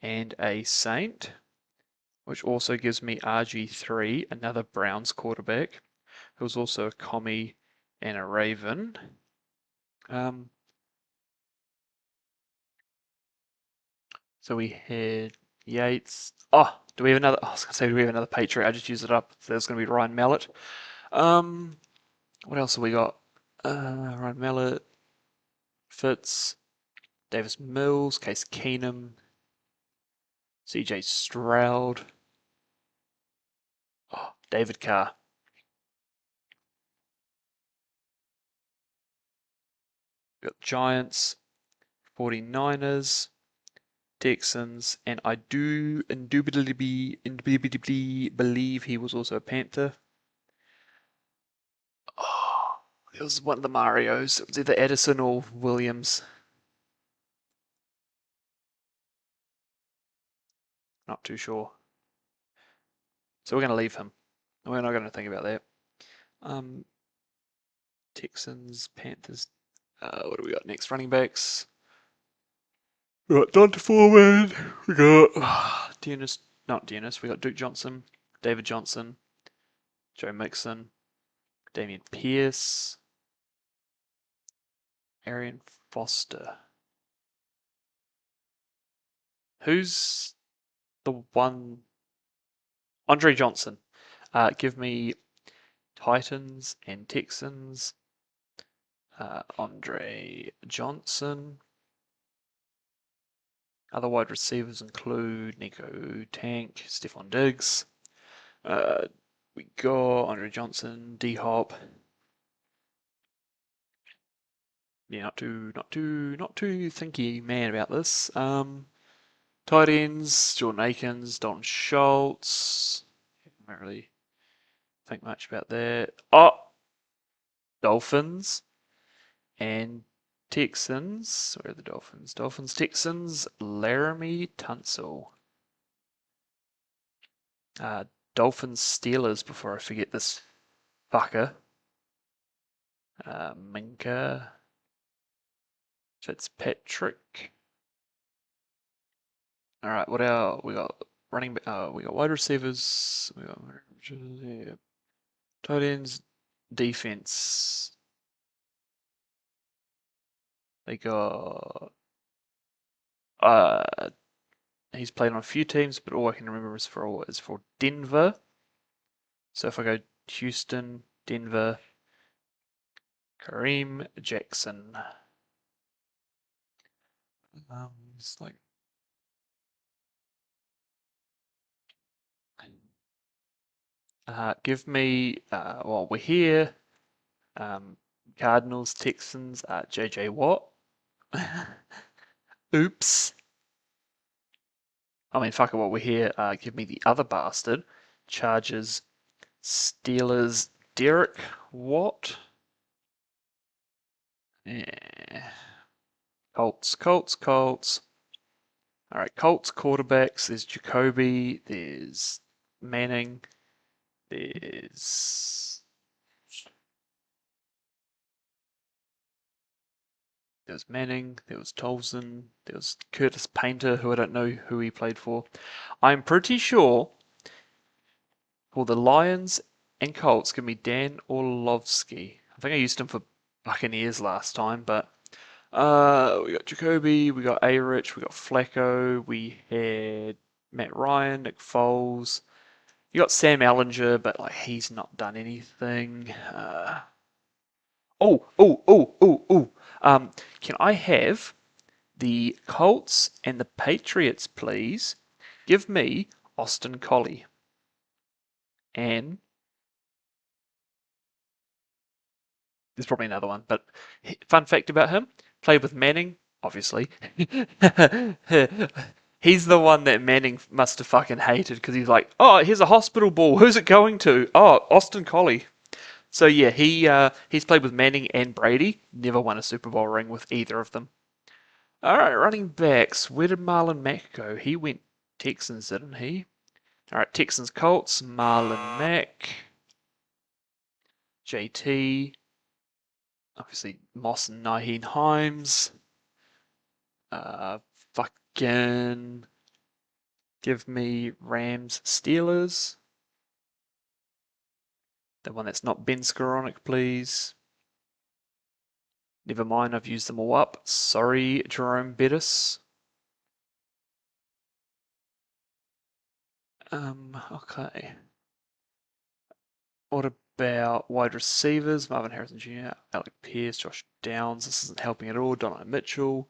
and a Saint, which also gives me RG3, another Browns quarterback, who was also a Commie and a Raven. So we had Yates. Oh, do we have another? I was going to say, do we have another Patriot? I just used it up. So there's going to be Ryan Mallett. What else have we got? Ryan Mallett, Fitz, Davis Mills, Case Keenum, CJ Stroud, David Carr. We've got Giants, 49ers, Texans, and I do indubitably believe he was also a Panther. Oh, it was one of the Marios. It was either Edison or Williams. Not too sure. So we're going to leave him. We're not going to think about that. Texans, Panthers. What do we got next? Running backs. We got Donta Foreman. We got not Dennis. We got Duke Johnson, David Johnson, Joe Mixon, Damian Pierce, Arian Foster. Who's the one? Andre Johnson. Give me Titans and Texans. Andre Johnson. Other wide receivers include Nico Tank, Stephon Diggs. We got Andre Johnson, D Hop. Yeah, not too thinky man about this. Tight ends, Jordan Akins, Don Schultz. Don't really think much about that. Oh, Dolphins. And Texans, where are the Dolphins? Dolphins, Texans, Laramie Tunsil. Dolphins, Steelers, before I forget this fucker. Minka, Fitzpatrick. All right, what else? We got running. We got wide receivers. We got tight ends, defense. They got. He's played on a few teams, but all I can remember is for Denver. So if I go Houston, Denver, Kareem Jackson. It's like give me well, we're here. Cardinals, Texans, JJ Watt. Oops. I mean, fuck it, while we're here, give me the other bastard. Chargers, Steelers, Derek Watt. Yeah. Colts. All right, Colts quarterbacks. There's Jacoby. There's Manning. There's Manning. There was Tolson. There was Curtis Painter, who I don't know who he played for. I'm pretty sure for the Lions and Colts, give me Dan Orlovsky. I think I used him for Buccaneers last time, but we got Jacoby, we got A-Rich, we got Flacco, we had Matt Ryan, Nick Foles. You got Sam Ellinger, but like he's not done anything. Can I have the Colts and the Patriots, please? Give me Austin Collie. And there's probably another one, but fun fact about him, played with Manning, obviously. He's the one that Manning must have fucking hated because he's like, oh, here's a hospital ball. Who's it going to? Oh, Austin Collie. So yeah, he's played with Manning and Brady. Never won a Super Bowl ring with either of them. All right, running backs. Where did Marlon Mack go? He went Texans, didn't he? All right, Texans, Colts. Marlon Mack, JT. Obviously, Moss and Nyheim Hines. Fucking give me Rams, Steelers. The one that's not Ben Skoranek, please. Never mind, I've used them all up. Sorry, Jerome Bettis. Okay. What about wide receivers? Marvin Harrison Jr., Alec Pierce, Josh Downs. This isn't helping at all. Donovan Mitchell.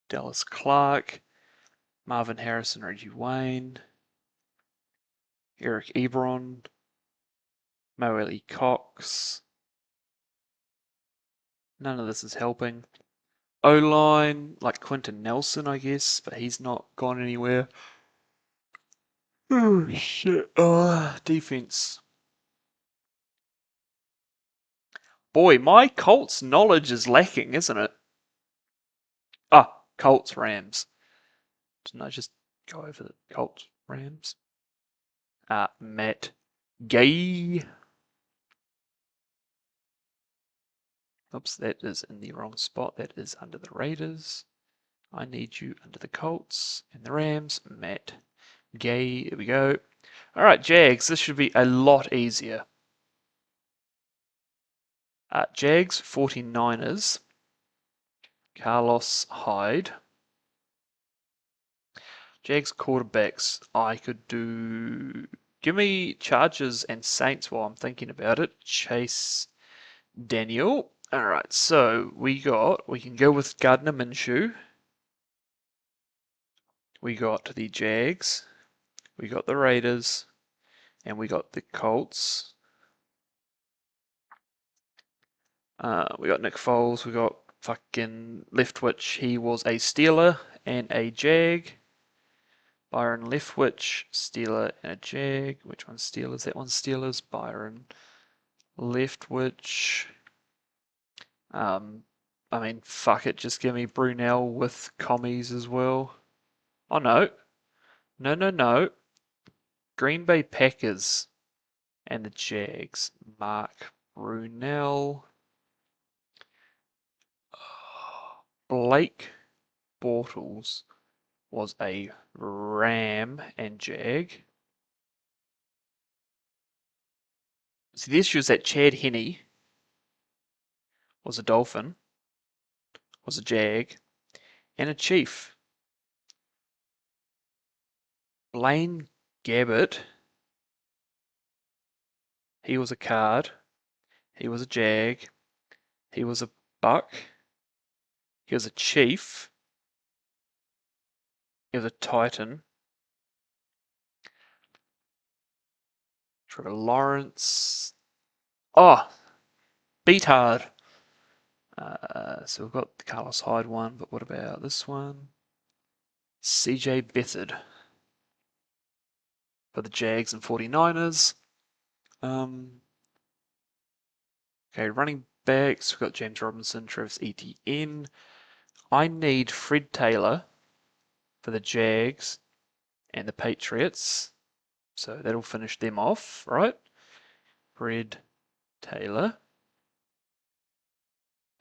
Dallas Clark. Marvin Harrison, Reggie Wayne. Eric Ebron. Mo Ellie Cox. None of this is helping. O-line, like Quentin Nelson, I guess, but he's not gone anywhere. Oh, shit. Defense. Boy, my Colts knowledge is lacking, isn't it? Colts Rams. Didn't I just go over the Colts Rams? Matt Gay. Oops, that is in the wrong spot. That is under the Raiders. I need you under the Colts and the Rams. Matt Gay. Here we go. All right, Jags. This should be a lot easier. Jags 49ers. Carlos Hyde. Jags quarterbacks. I could do. Give me Chargers and Saints while I'm thinking about it. Chase Daniel. All right, so we can go with Gardner Minshew. We got the Jags. We got the Raiders. And we got the Colts. We got Nick Foles. We got fucking Leftwich. He was a Steeler and a Jag. Byron Leftwich, Steeler and a Jag. Which one's Steelers? That one's Steelers. Byron Leftwich. I mean, fuck it, just give me Brunel with commies as well. Oh no, no. Green Bay Packers and the Jags. Mark Brunel. Blake Bortles was a Ram and Jag. See, the issue is that Chad Henne was a Dolphin, was a Jag, and a Chief. Blaine Gabbert, he was a Card, he was a Jag, he was a Buck, he was a Chief, he was a Titan. Trevor Lawrence. Oh, Beatard. So we've got the Carlos Hyde one, but what about this one? CJ Beathard for the Jags and 49ers. Okay, running backs. We've got James Robinson, Travis Etienne. I need Fred Taylor for the Jags and the Patriots. So that'll finish them off, right? Fred Taylor.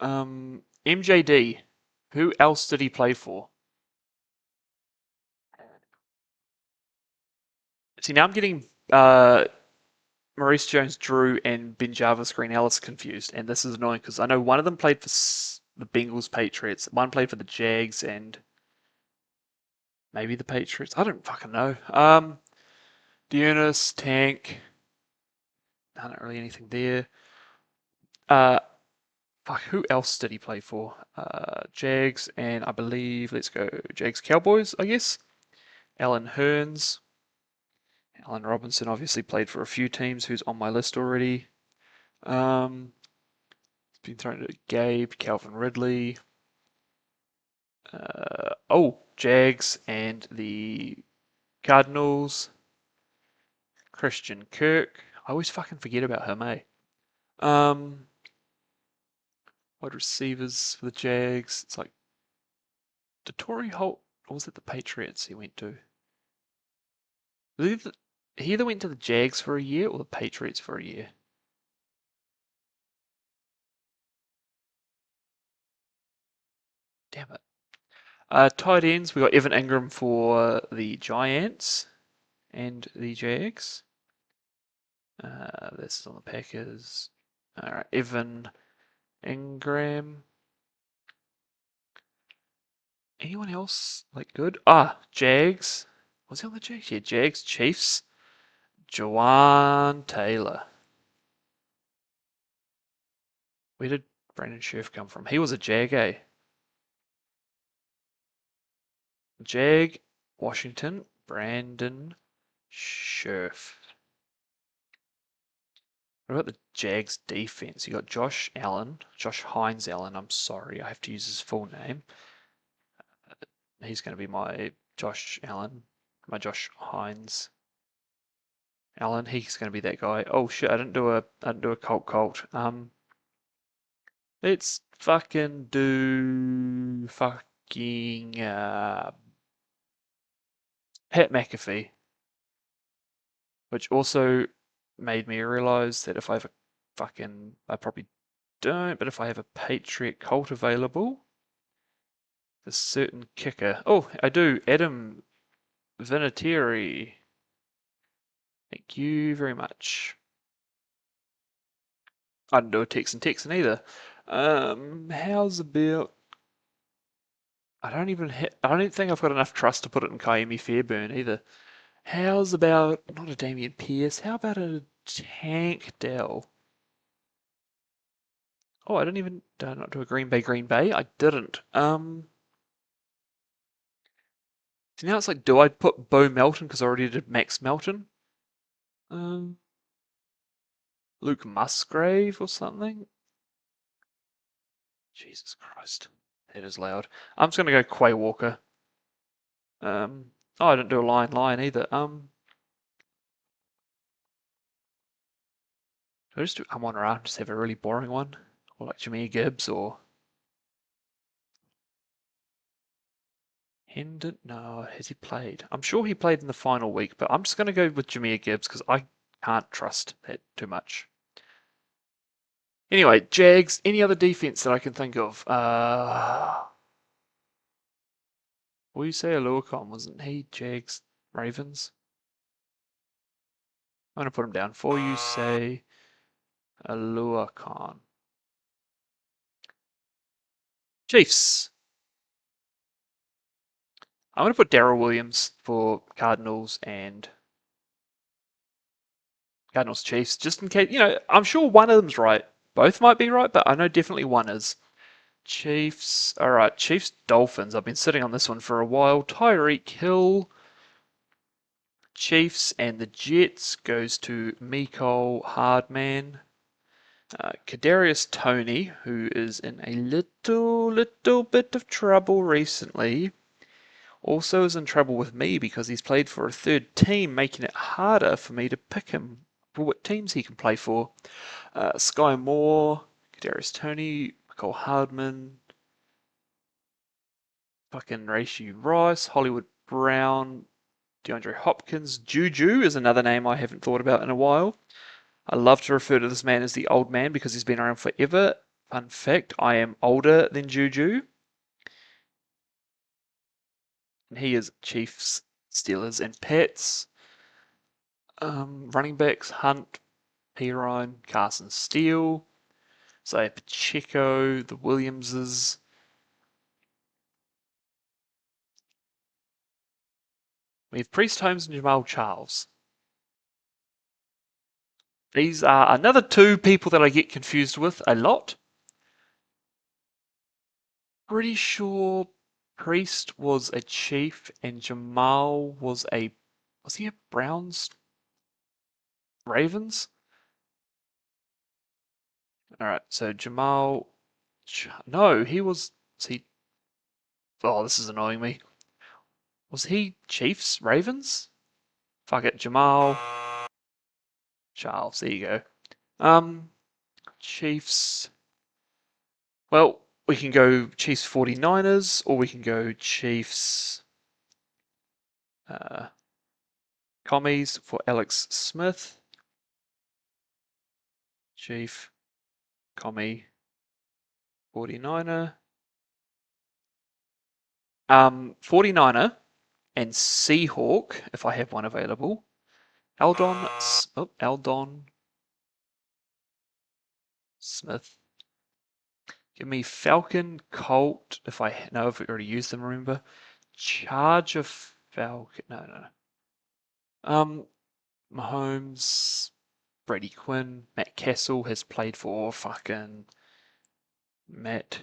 MJD. Who else did he play for? See, now I'm getting Maurice Jones-Drew and Ben Jarvis Green Ellis confused, and this is annoying because I know one of them played for the Bengals Patriots, one played for the Jags, and maybe the Patriots. I don't fucking know. Dearness, Tank. Not really anything there. Fuck, who else did he play for? Jags, and I believe, let's go, Jags Cowboys, I guess. Alan Hearns. Alan Robinson obviously played for a few teams who's on my list already. It's been thrown to Gabe, Calvin Ridley. Jags and the Cardinals. Christian Kirk. I always fucking forget about him, eh? Wide receivers for the Jags. It's like, did Torrey Holt, or was it the Patriots he went to? He either went to the Jags for a year or the Patriots for a year. Damn it. Tight ends, we got Evan Ingram for the Giants and the Jags. This is on the Packers. Alright, Evan Ingram. Anyone else like good? Jags. Was he on the Jags? Yeah, Jags, Chiefs. Jawan Taylor. Where did Brandon Scherf come from? He was a Jag, eh? Jag, Washington, Brandon Scherf. What about the Jags defense? You got Josh Hines Allen. I'm sorry, I have to use his full name. He's going to be my Josh Allen, my Josh Hines Allen. He's going to be that guy. Oh shit! I didn't do a Colt. Let's fucking do fucking Pat McAfee, which also made me realize that if I have I probably don't, but if I have a Patriot Colt available, a certain kicker. Oh, I do. Adam Vinatieri. Thank you very much. I didn't do a Texan either. How's about? I don't think I've got enough trust to put it in Kaimi Fairburn either. How's about not a Damian Pierce? How about a Tank Dell? Oh, I did I not do a Green Bay? I didn't. So now it's like, do I put Bo Melton because I already did Max Melton? Luke Musgrave or something? Jesus Christ, that is loud. I'm just gonna go Quay Walker. I didn't do a line either. Do I just do Amon-Ra, just have a really boring one? Or like Jameer Gibbs or Hendon? No, has he played? I'm sure he played in the final week, but I'm just going to go with Jameer Gibbs because I can't trust that too much. Anyway, Jags, any other defense that I can think of? What do you say, Aluakon? Wasn't he Jags Ravens? I'm going to put him down for you, say Aluakon. Chiefs. I'm going to put Darrell Williams for Cardinals and Cardinals Chiefs, just in case, I'm sure one of them's right. Both might be right, but I know definitely one is. Chiefs. All right, Chiefs Dolphins. I've been sitting on this one for a while. Tyreek Hill. Chiefs and the Jets goes to Mecole Hardman. Kadarius Toney, who is in a little bit of trouble recently, also is in trouble with me because he's played for a third team, making it harder for me to pick him for what teams he can play for. Sky Moore, Kadarius Toney, Mecole Hardman, fucking Rashee Rice, Hollywood Brown, DeAndre Hopkins. Juju is another name I haven't thought about in a while. I love to refer to this man as the old man because he's been around forever. Fun fact, I am older than Juju. And he is Chiefs, Steelers, and Pats. Running backs, Hunt, Perine, Carson Steele, Isaiah Pacheco, the Williamses. We have Priest Holmes and Jamal Charles. These are another two people that I get confused with a lot. Pretty sure Priest was a Chief and Jamal was he a Browns? Ravens? Alright, so Jamal, no, oh, this is annoying me. Was he Chiefs, Ravens? Fuck it, Jamal Charles, there you go. Chiefs, well, we can go Chiefs 49ers, or we can go Chiefs Commies for Alex Smith. Chief, Commie, 49er. 49er and Seahawk, if I have one available. Eldon Smith. Give me Falcon, Colt, if I know if we already used them, remember. Charger Falcon, no. Mahomes, Brady Quinn, Matt Castle has played for fucking Matt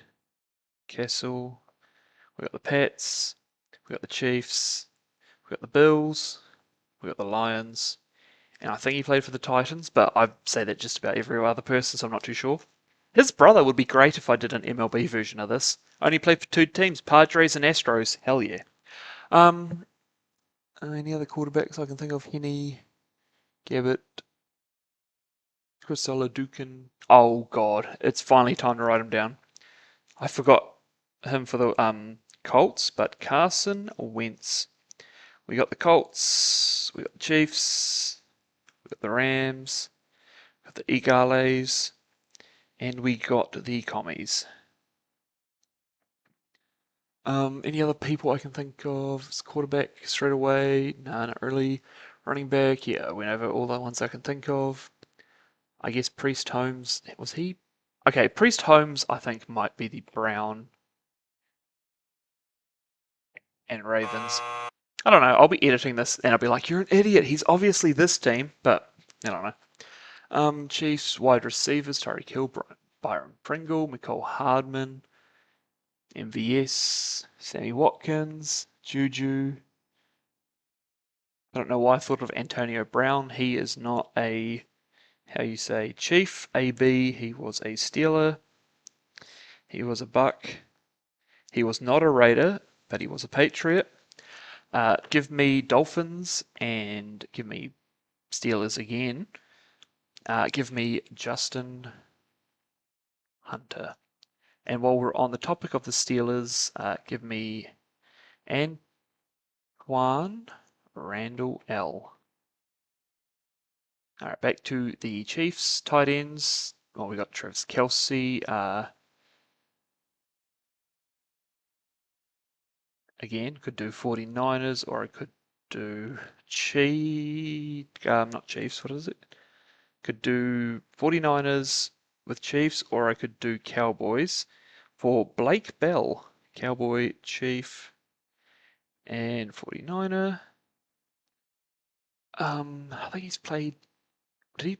Castle. We got the Pats, we got the Chiefs, we got the Bills, we got the Lions, and I think he played for the Titans, but I say that just about every other person, so I'm not too sure. His brother would be great if I did an MLB version of this. I only played for two teams, Padres and Astros. Hell yeah. Any other quarterbacks I can think of? Henny, Gabbett, Chris Dukin. Oh god, it's finally time to write him down. I forgot him for the Colts, but Carson Wentz. We got the Colts, we got the Chiefs, we got the Rams, we got the Eagles, and we got the Commies. Any other people I can think of? It's quarterback straight away. No, not really. Running back, yeah, I went over all the ones I can think of. I guess Priest Holmes, was he? Okay, Priest Holmes I think might be the Brown and Ravens. I don't know, I'll be editing this and I'll be like, you're an idiot, he's obviously this team, but I don't know. Chiefs wide receivers, Tyreek Hill, Byron Pringle, Mecole Hardman, MVS, Sammy Watkins, Juju. I don't know why I thought of Antonio Brown. He is not a, how you say, Chief, AB. He was a Steeler. He was a Buck. He was not a Raider, but he was a Patriot. Give me Dolphins and give me Steelers again. Give me Justin Hunter. And while we're on the topic of the Steelers, give me Antoine Randall L. All right, back to the Chiefs tight ends. Well, we got Travis Kelce. Again, could do 49ers, or I could do not Chiefs, what is it? Could do 49ers with Chiefs, or I could do Cowboys for Blake Bell. Cowboy, Chief, and 49er. I think he's played. Did he?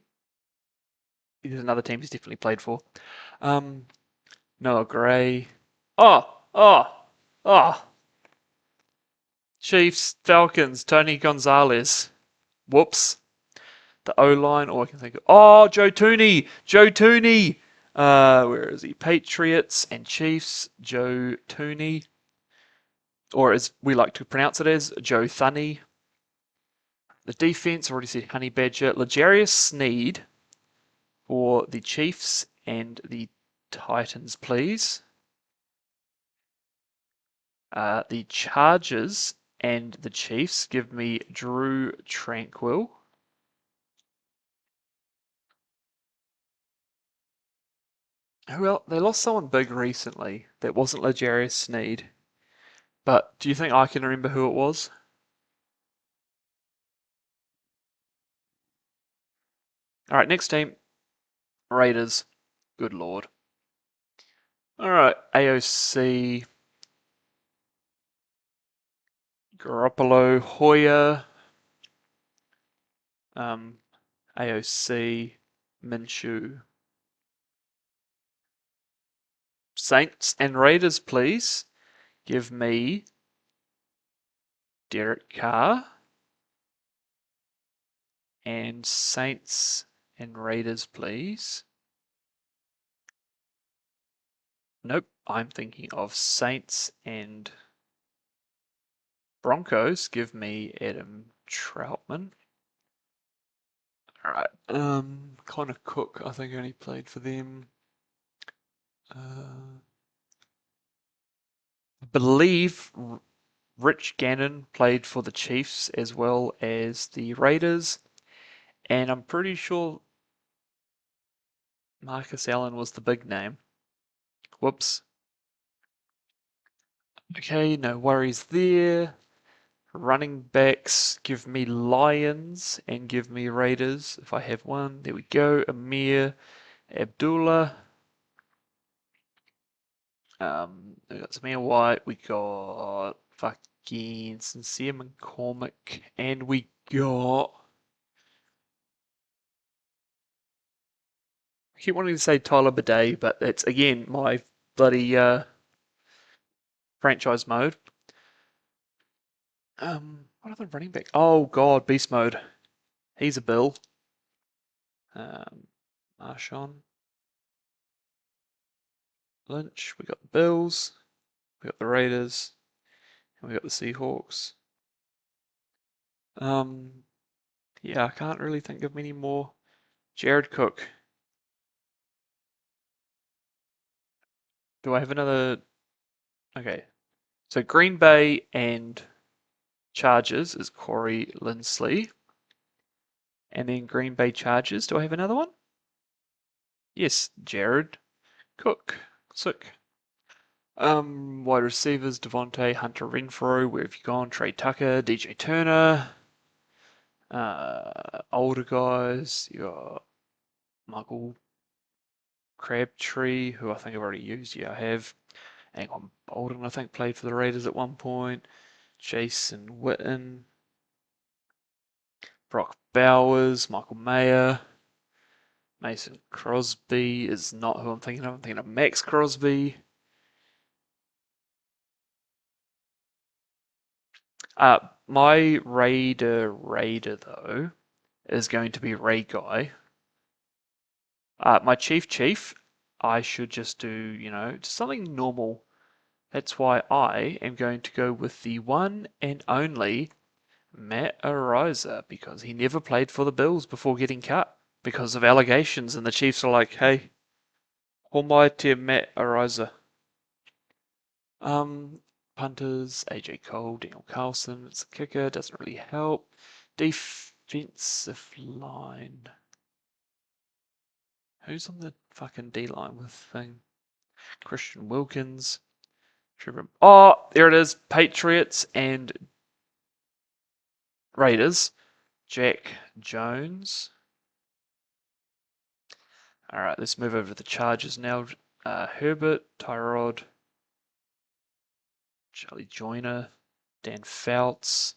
There's another team he's definitely played for. Noah Gray. Oh, oh, oh. Chiefs, Falcons, Tony Gonzalez. Whoops. The O-line, or I can think of, oh, Joe Tooney. Joe Tooney. Where is he? Patriots and Chiefs, Joe Tooney. Or as we like to pronounce it as, Joe Thuney. The defense, already said Honey Badger. L'Jarius Sneed for the Chiefs and the Titans, please. The Chargers and the Chiefs, give me Drew Tranquil. Well, they lost someone big recently that wasn't L'Jarius Sneed. But do you think I can remember who it was? All right, next team, Raiders. Good lord. All right, AOC, Garoppolo, Hoyer, AOC, Minshew. Saints and Raiders, please. Give me Derek Carr and Saints and Raiders, please. Nope, I'm thinking of Saints and Broncos. Give me Adam Troutman. All right, Connor Cook, I think only played for them. Believe Rich Gannon played for the Chiefs as well as the Raiders, and I'm pretty sure Marcus Allen was the big name. Whoops. Okay, no worries there. Running backs, give me Lions and give me Raiders if I have one. There we go. Amir Abdullah. We got Samir White. We got fucking Sincere McCormick. And we got. I keep wanting to say Tyler Bidet, but it's again my bloody franchise mode. What other running back? Oh god, beast mode. He's a Bill. Marshawn Lynch. We got the Bills. We got the Raiders. And we got the Seahawks. Yeah, I can't really think of many more. Jared Cook. Do I have another? Okay. So Green Bay and Chargers is Corey Linsley. And then Green Bay Chargers. Do I have another one? Yes, Jared Cook. Sick. Wide receivers, Devontae, Hunter Renfro, where have you gone? Trey Tucker, DJ Turner. Older guys, you got Michael Crabtree, who I think I've already used. Yeah, I have. Anquan Bolden, I think, played for the Raiders at one point. Jason Witten. Brock Bowers, Michael Mayer. Mason Crosby is not who I'm thinking of. I'm thinking of Max Crosby. My Raider though is going to be Ray Guy. My Chief, I should just do, just something normal. That's why I am going to go with the one and only Matt Araiza, because he never played for the Bills before getting cut. because of allegations, and the Chiefs are like, hey, Almighty Matt Ariza. Punters, AJ Cole, Daniel Carlson, it's a kicker, doesn't really help. Defensive line. Who's on the fucking D line with thing? Christian Wilkins. Oh, there it is. Patriots and Raiders. Jack Jones. Alright, let's move over to the Chargers now. Herbert, Tyrod, Charlie Joyner, Dan Fouts.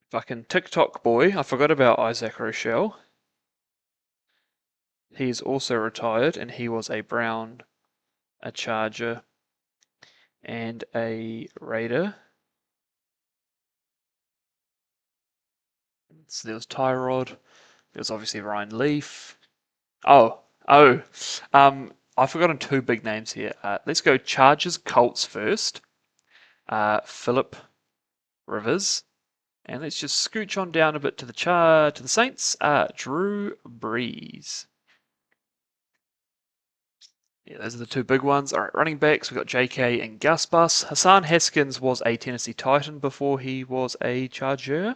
Fucking TikTok boy. I forgot about Isaac Rochelle. He's also retired, and he was a Brown, a Charger, and a Raider. So there was Tyrod. There was obviously Ryan Leaf. Oh, I've forgotten two big names here. Let's go Chargers, Colts first. Philip Rivers, and let's just scooch on down a bit to the Saints. Drew Brees. Yeah, those are the two big ones. All right, running backs. We've got J.K. and Gus Bus. Hassan Haskins was a Tennessee Titan before he was a Charger.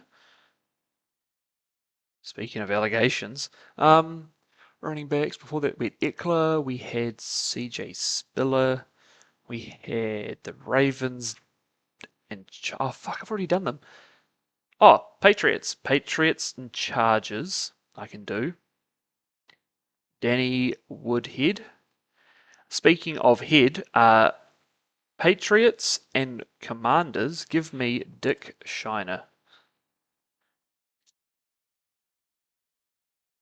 Speaking of allegations, running backs before that we had Eckler, we had C.J. Spiller, we had the Ravens, and oh fuck, I've already done them. Oh, Patriots and Chargers. I can do. Danny Woodhead. Speaking of head, Patriots and Commanders. Give me Dick Shiner.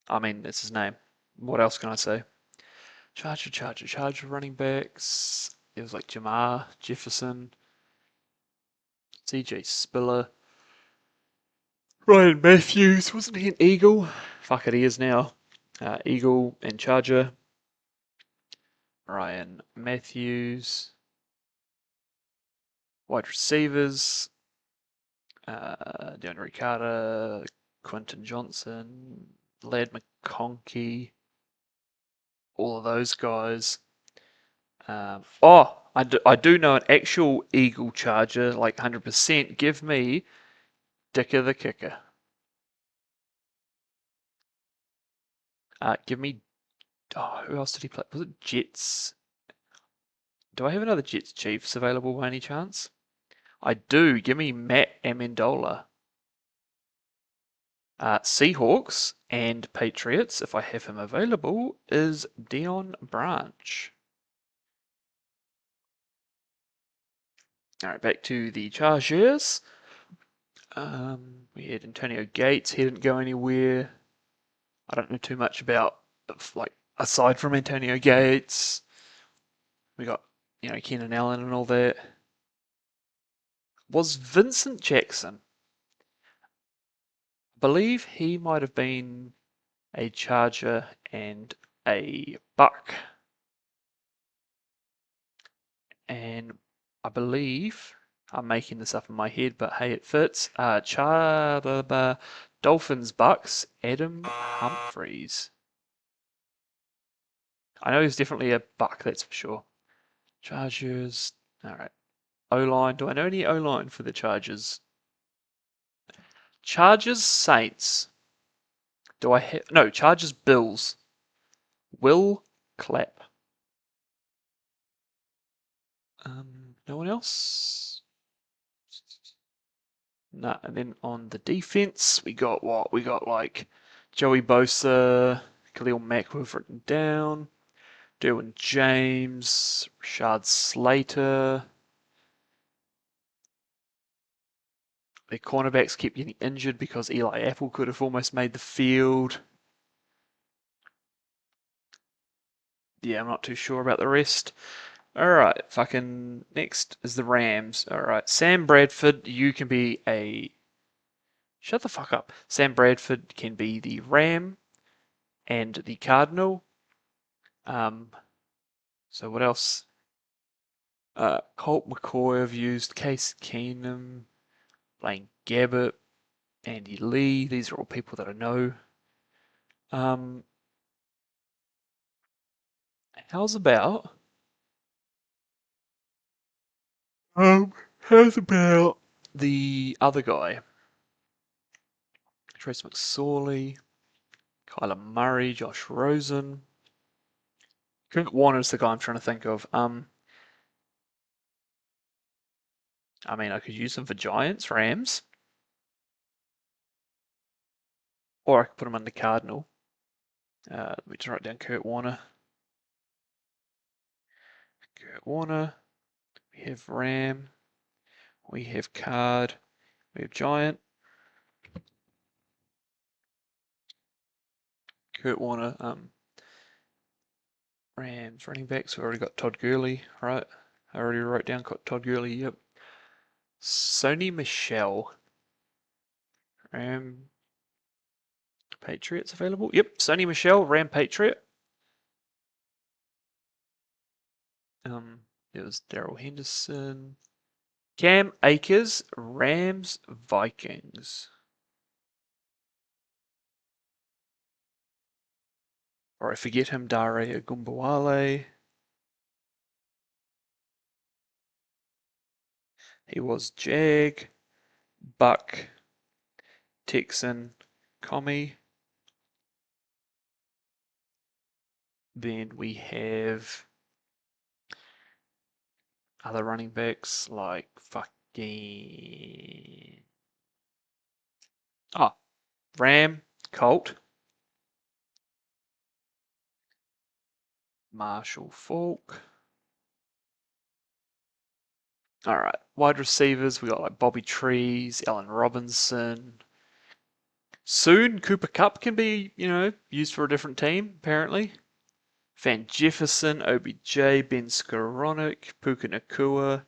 I mean, that's his name. What else can I say? Charger running backs. It was like Jamar, Jefferson, CJ Spiller, Ryan Matthews. Wasn't he an Eagle? Fuck it, he is now. Eagle and Charger. Ryan Matthews. Wide receivers. DeAndre Carter, Quentin Johnson, Ladd McConkey, all of those guys. I do know an actual Eagle Charger, like 100%. Give me Dicker the Kicker. Give me. Oh, who else did he play? Was it Jets? Do I have another Jets Chiefs available by any chance? I do. Give me Matt Amendola. Seahawks and Patriots, if I have him available, is Dion Branch. All right, back to the Chargers. We had Antonio Gates. He didn't go anywhere. I don't know too much about, like, aside from Antonio Gates. We got, Keenan Allen and all that. Was Vincent Jackson? I believe he might have been a Charger and a Buck. And I believe I'm making this up in my head, but hey, it fits. Dolphins Bucks, Adam Humphreys. I know he's definitely a Buck, that's for sure. Chargers. All right. O-line. Do I know any O-line for the Chargers? Chargers Saints. Do I have no Chargers Bills? Will Clapp. No one else? Nah, and then on the defense, we got what? We got like Joey Bosa, Khalil Mack we've written down, Derwin James, Rashad Slater. Their cornerbacks keep getting injured because Eli Apple could have almost made the field. Yeah, I'm not too sure about the rest. Alright, fucking next is the Rams. Alright, Sam Bradford, you can be a... Shut the fuck up. Sam Bradford can be the Ram and the Cardinal. So what else? Colt McCoy I've used, Case Keenum, Blaine Gabbert, Andy Lee. These are all people that I know. How's about um how's about the other guy? Trace McSorley, Kyler Murray, Josh Rosen. Kurt Warner's the guy I'm trying to think of. I mean, I could use him for Giants, Rams, or I could put him under Cardinal. Let me just write down Kurt Warner. Kurt Warner. We have Ram. We have Card. We have Giant. Kurt Warner. Rams running backs. We already got Todd Gurley, right? I already wrote down Todd Gurley. Yep. Sony Michel. Ram Patriots available. Yep. Sony Michel, Ram Patriot. It was Daryl Henderson. Cam Akers, Rams, Vikings. Or I forget him, Dare Agumbawale. He was Jag, Buck, Texan, Commie. Then we have other running backs like fucking Ram, Colt, Marshall Falk. All right, wide receivers we got like Bobby Trees, Allen Robinson. Soon Cooper Cup can be, used for a different team apparently. Van Jefferson, OBJ, Ben Skowronek, Puka Nakua,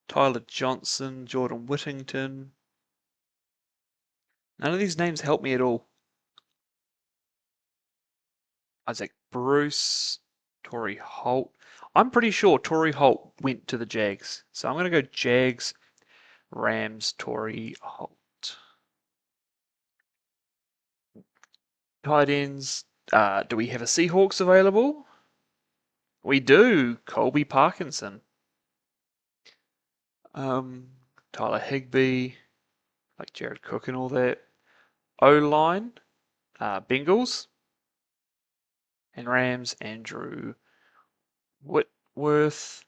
Tyler Johnson, Jordan Whittington. None of these names help me at all. Isaac Bruce, Torrey Holt. I'm pretty sure Torrey Holt went to the Jags. So I'm going to go Jags, Rams, Torrey Holt. Tight ends. Do we have a Seahawks available? We do. Colby Parkinson. Tyler Higbee, like Jared Cook and all that. O-line, Bengals and Rams, Andrew Whitworth.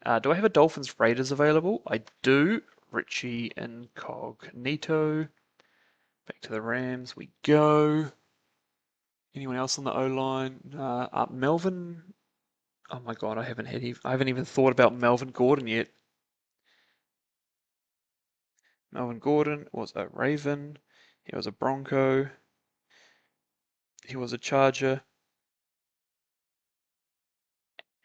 Do I have a Dolphins Raiders available? I do. Richie Incognito. Back to the Rams we go. Anyone else on the O-line? Melvin. Oh my God, I haven't even thought about Melvin Gordon yet. Melvin Gordon was a Raven. He was a Bronco. He was a Charger.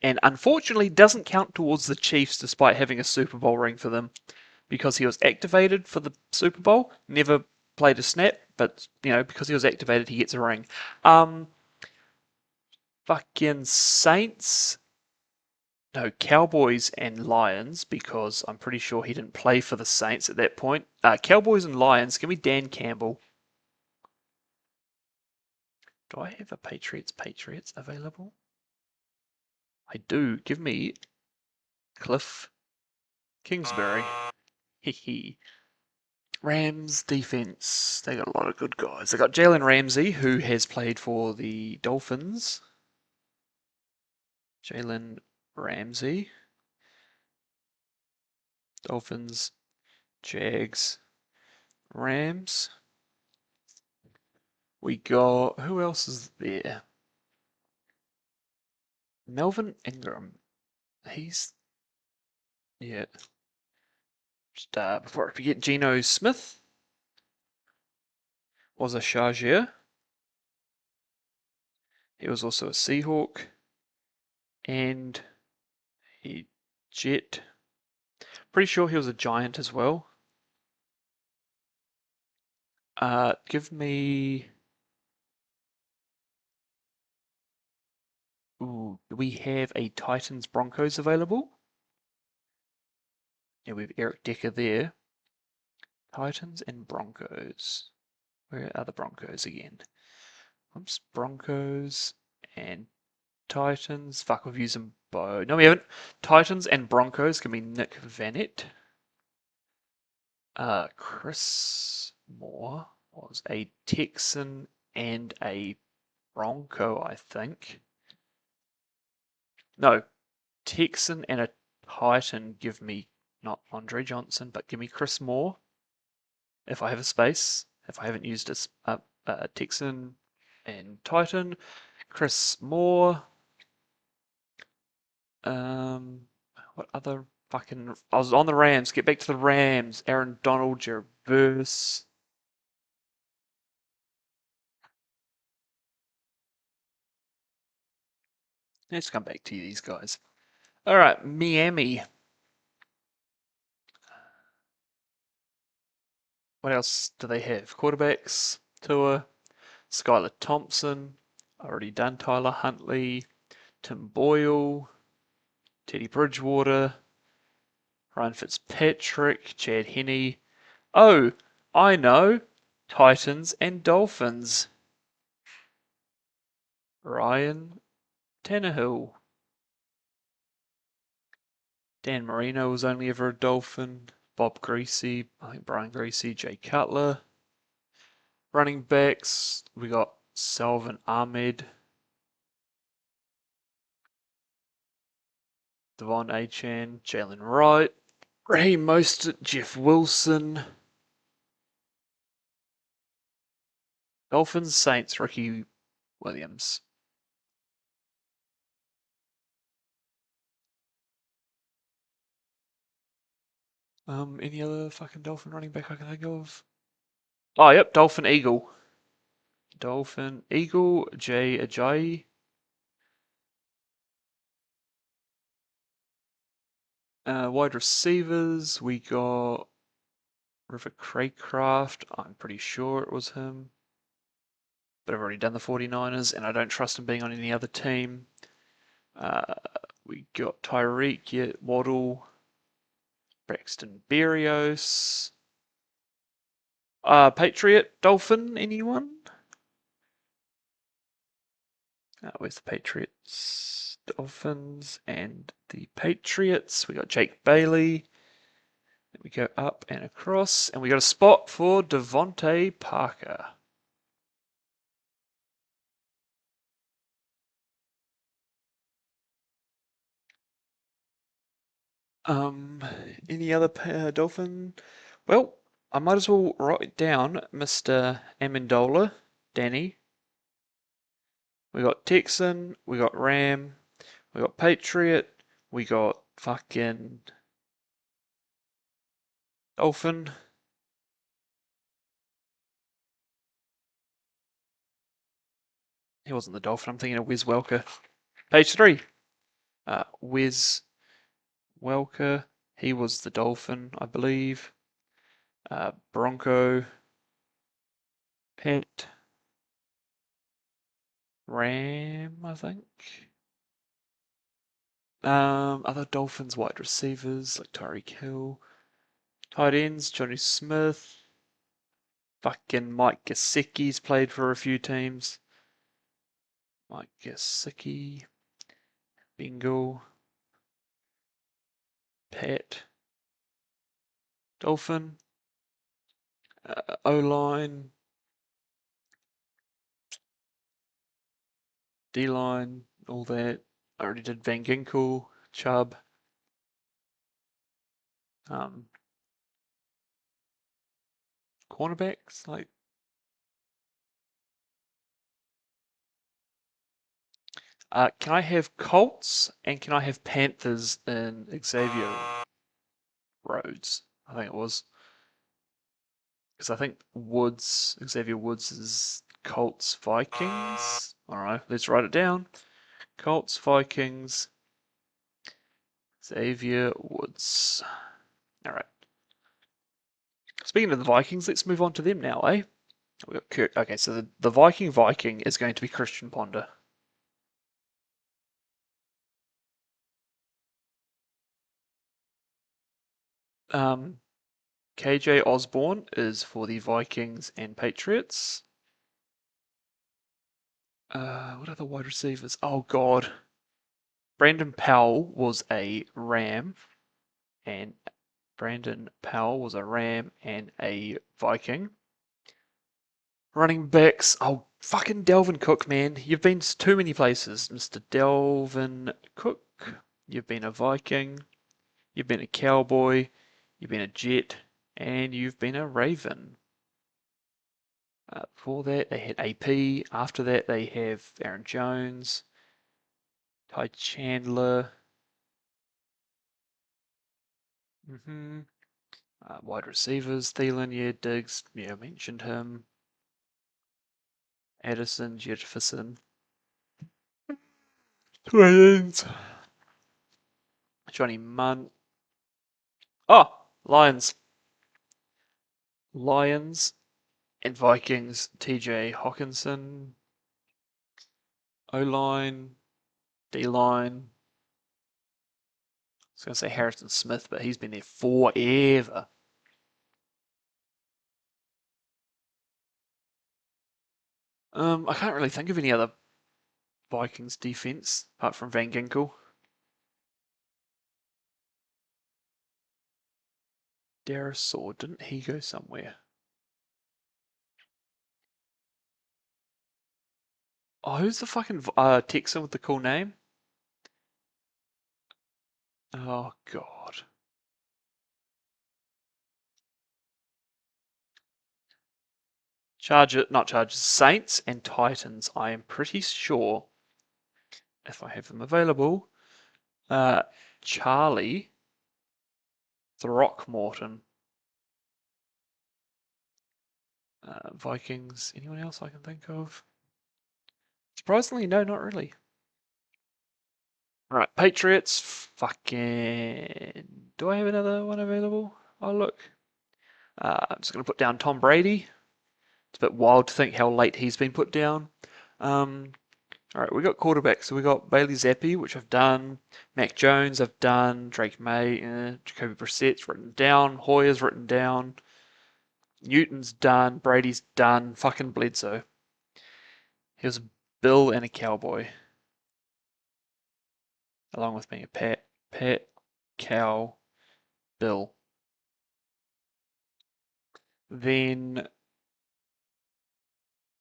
And unfortunately doesn't count towards the Chiefs despite having a Super Bowl ring for them because he was activated for the Super Bowl, never played a snap, but because he was activated he gets a ring. Fucking Saints. No, Cowboys and Lions because I'm pretty sure he didn't play for the Saints at that point. Cowboys and Lions, give me Dan Campbell. Do I have a Patriots available? I do. Give me Cliff Kingsbury. Hehe. Rams defense. They got a lot of good guys. They got Jalen Ramsey, who has played for the Dolphins. Jalen Ramsey. Dolphins, Jags, Rams. We got, who else is there? Melvin Ingram. Yeah. Just before I forget, Geno Smith was a Charger. He was also a Seahawk and a Jet. Pretty sure he was a Giant as well. Give me. Ooh, do we have a Titans Broncos available? Yeah, we have Eric Decker there. Titans and Broncos. Where are the Broncos again? Oops, Broncos and Titans. Fuck, we've used them both. No, we haven't. Titans and Broncos can be Nick Vanett. Chris Moore was a Texan and a Bronco, I think. No, Texan and a Titan give me not Andre Johnson, but give me Chris Moore if I have a space. If I haven't used a Texan and Titan, Chris Moore. What other fucking? I was on the Rams. Get back to the Rams. Aaron Donald, Jared Verse. Let's come back to these guys. All right, Miami. What else do they have? Quarterbacks, Tua, Skylar Thompson. Already done Tyler Huntley, Tim Boyle, Teddy Bridgewater, Ryan Fitzpatrick, Chad Henne. Oh, I know. Titans and Dolphins. Ryan Tannehill. Dan Marino was only ever a Dolphin. Bob Greasy, I think Brian Greasy, Jay Cutler. Running backs, we got Salvin Ahmed, Devon Achan, Jalen Wright, Raheem Mostert, Jeff Wilson. Dolphins, Saints, Ricky Williams. Any other fucking Dolphin running back I can think of? Oh, yep, Dolphin Eagle. Dolphin Eagle, Jay Ajayi. Wide receivers, we got River Craycraft. I'm pretty sure it was him. But I've already done the 49ers, and I don't trust him being on any other team. We got Tyreek, Waddle, Braxton Berrios. Patriot, Dolphin, anyone? Where's the Patriots? Dolphins and the Patriots. We got Jake Bailey. Then we go up and across, and we got a spot for Devontae Parker. Any other Dolphin? Well, I might as well write down Mr. Amendola, Danny. We got Texan, we got Ram, we got Patriot, we got fucking Dolphin. He wasn't the Dolphin, I'm thinking of Wes Welker. Page 3. Wes Welker, he was the Dolphin, I believe. Bronco, Pet, Ram, I think. Other Dolphins wide receivers like Tyreek Hill. Tight ends, Johnny Smith. Fucking Mike Gesicki's played for a few teams. Mike Gesicki. Bingo. Pat. Dolphin. O-line. D-line. All that. I already did Van Ginkel. Chubb. Cornerbacks. Can I have Colts and can I have Panthers in Xavier Rhodes? I think it was. Because I think Xavier Woods is Colts Vikings. Alright, let's write it down. Colts Vikings, Xavier Woods. Alright. Speaking of the Vikings, let's move on to them now, eh? We got Kurt. Okay, so the Viking is going to be Christian Ponder. KJ Osborne is for the Vikings and Patriots. What are the wide receivers? Oh God. Brandon Powell was a Ram and a Viking. Running backs. Oh, fucking Delvin Cook, man. You've been to too many places, Mr. Delvin Cook. You've been a Viking. You've been a Cowboy. You've been a Jet. And you've been a Raven. Before that, they had AP. After that, they have Aaron Jones, Ty Chandler. Wide receivers, Thielen, yeah, Diggs, yeah, I mentioned him. Addison, Jefferson. Twins. Johnny Munn. Oh, Lions. Lions and Vikings, TJ Hawkinson. O-line, D-line. I was going to say Harrison Smith, but he's been there forever. I can't really think of any other Vikings defense apart from Van Ginkel. Darisaw, didn't he go somewhere? Oh, who's the fucking Texan with the cool name? Oh God. Not Chargers, Saints and Titans. I am pretty sure, if I have them available, Charlie Throckmorton. Vikings. Anyone else I can think of? Surprisingly, no, not really. Right, Patriots. Fucking. Do I have another one available? Oh, look. I'm just going to put down Tom Brady. It's a bit wild to think how late he's been put down. All right, we got quarterbacks. So we got Bailey Zappi, which I've done. Mac Jones, I've done. Drake May, Jacoby Brissett's written down. Hoyer's written down. Newton's done. Brady's done. Fucking Bledsoe. He was a Bill and a Cowboy, along with being a Pat, Cow, Bill. Then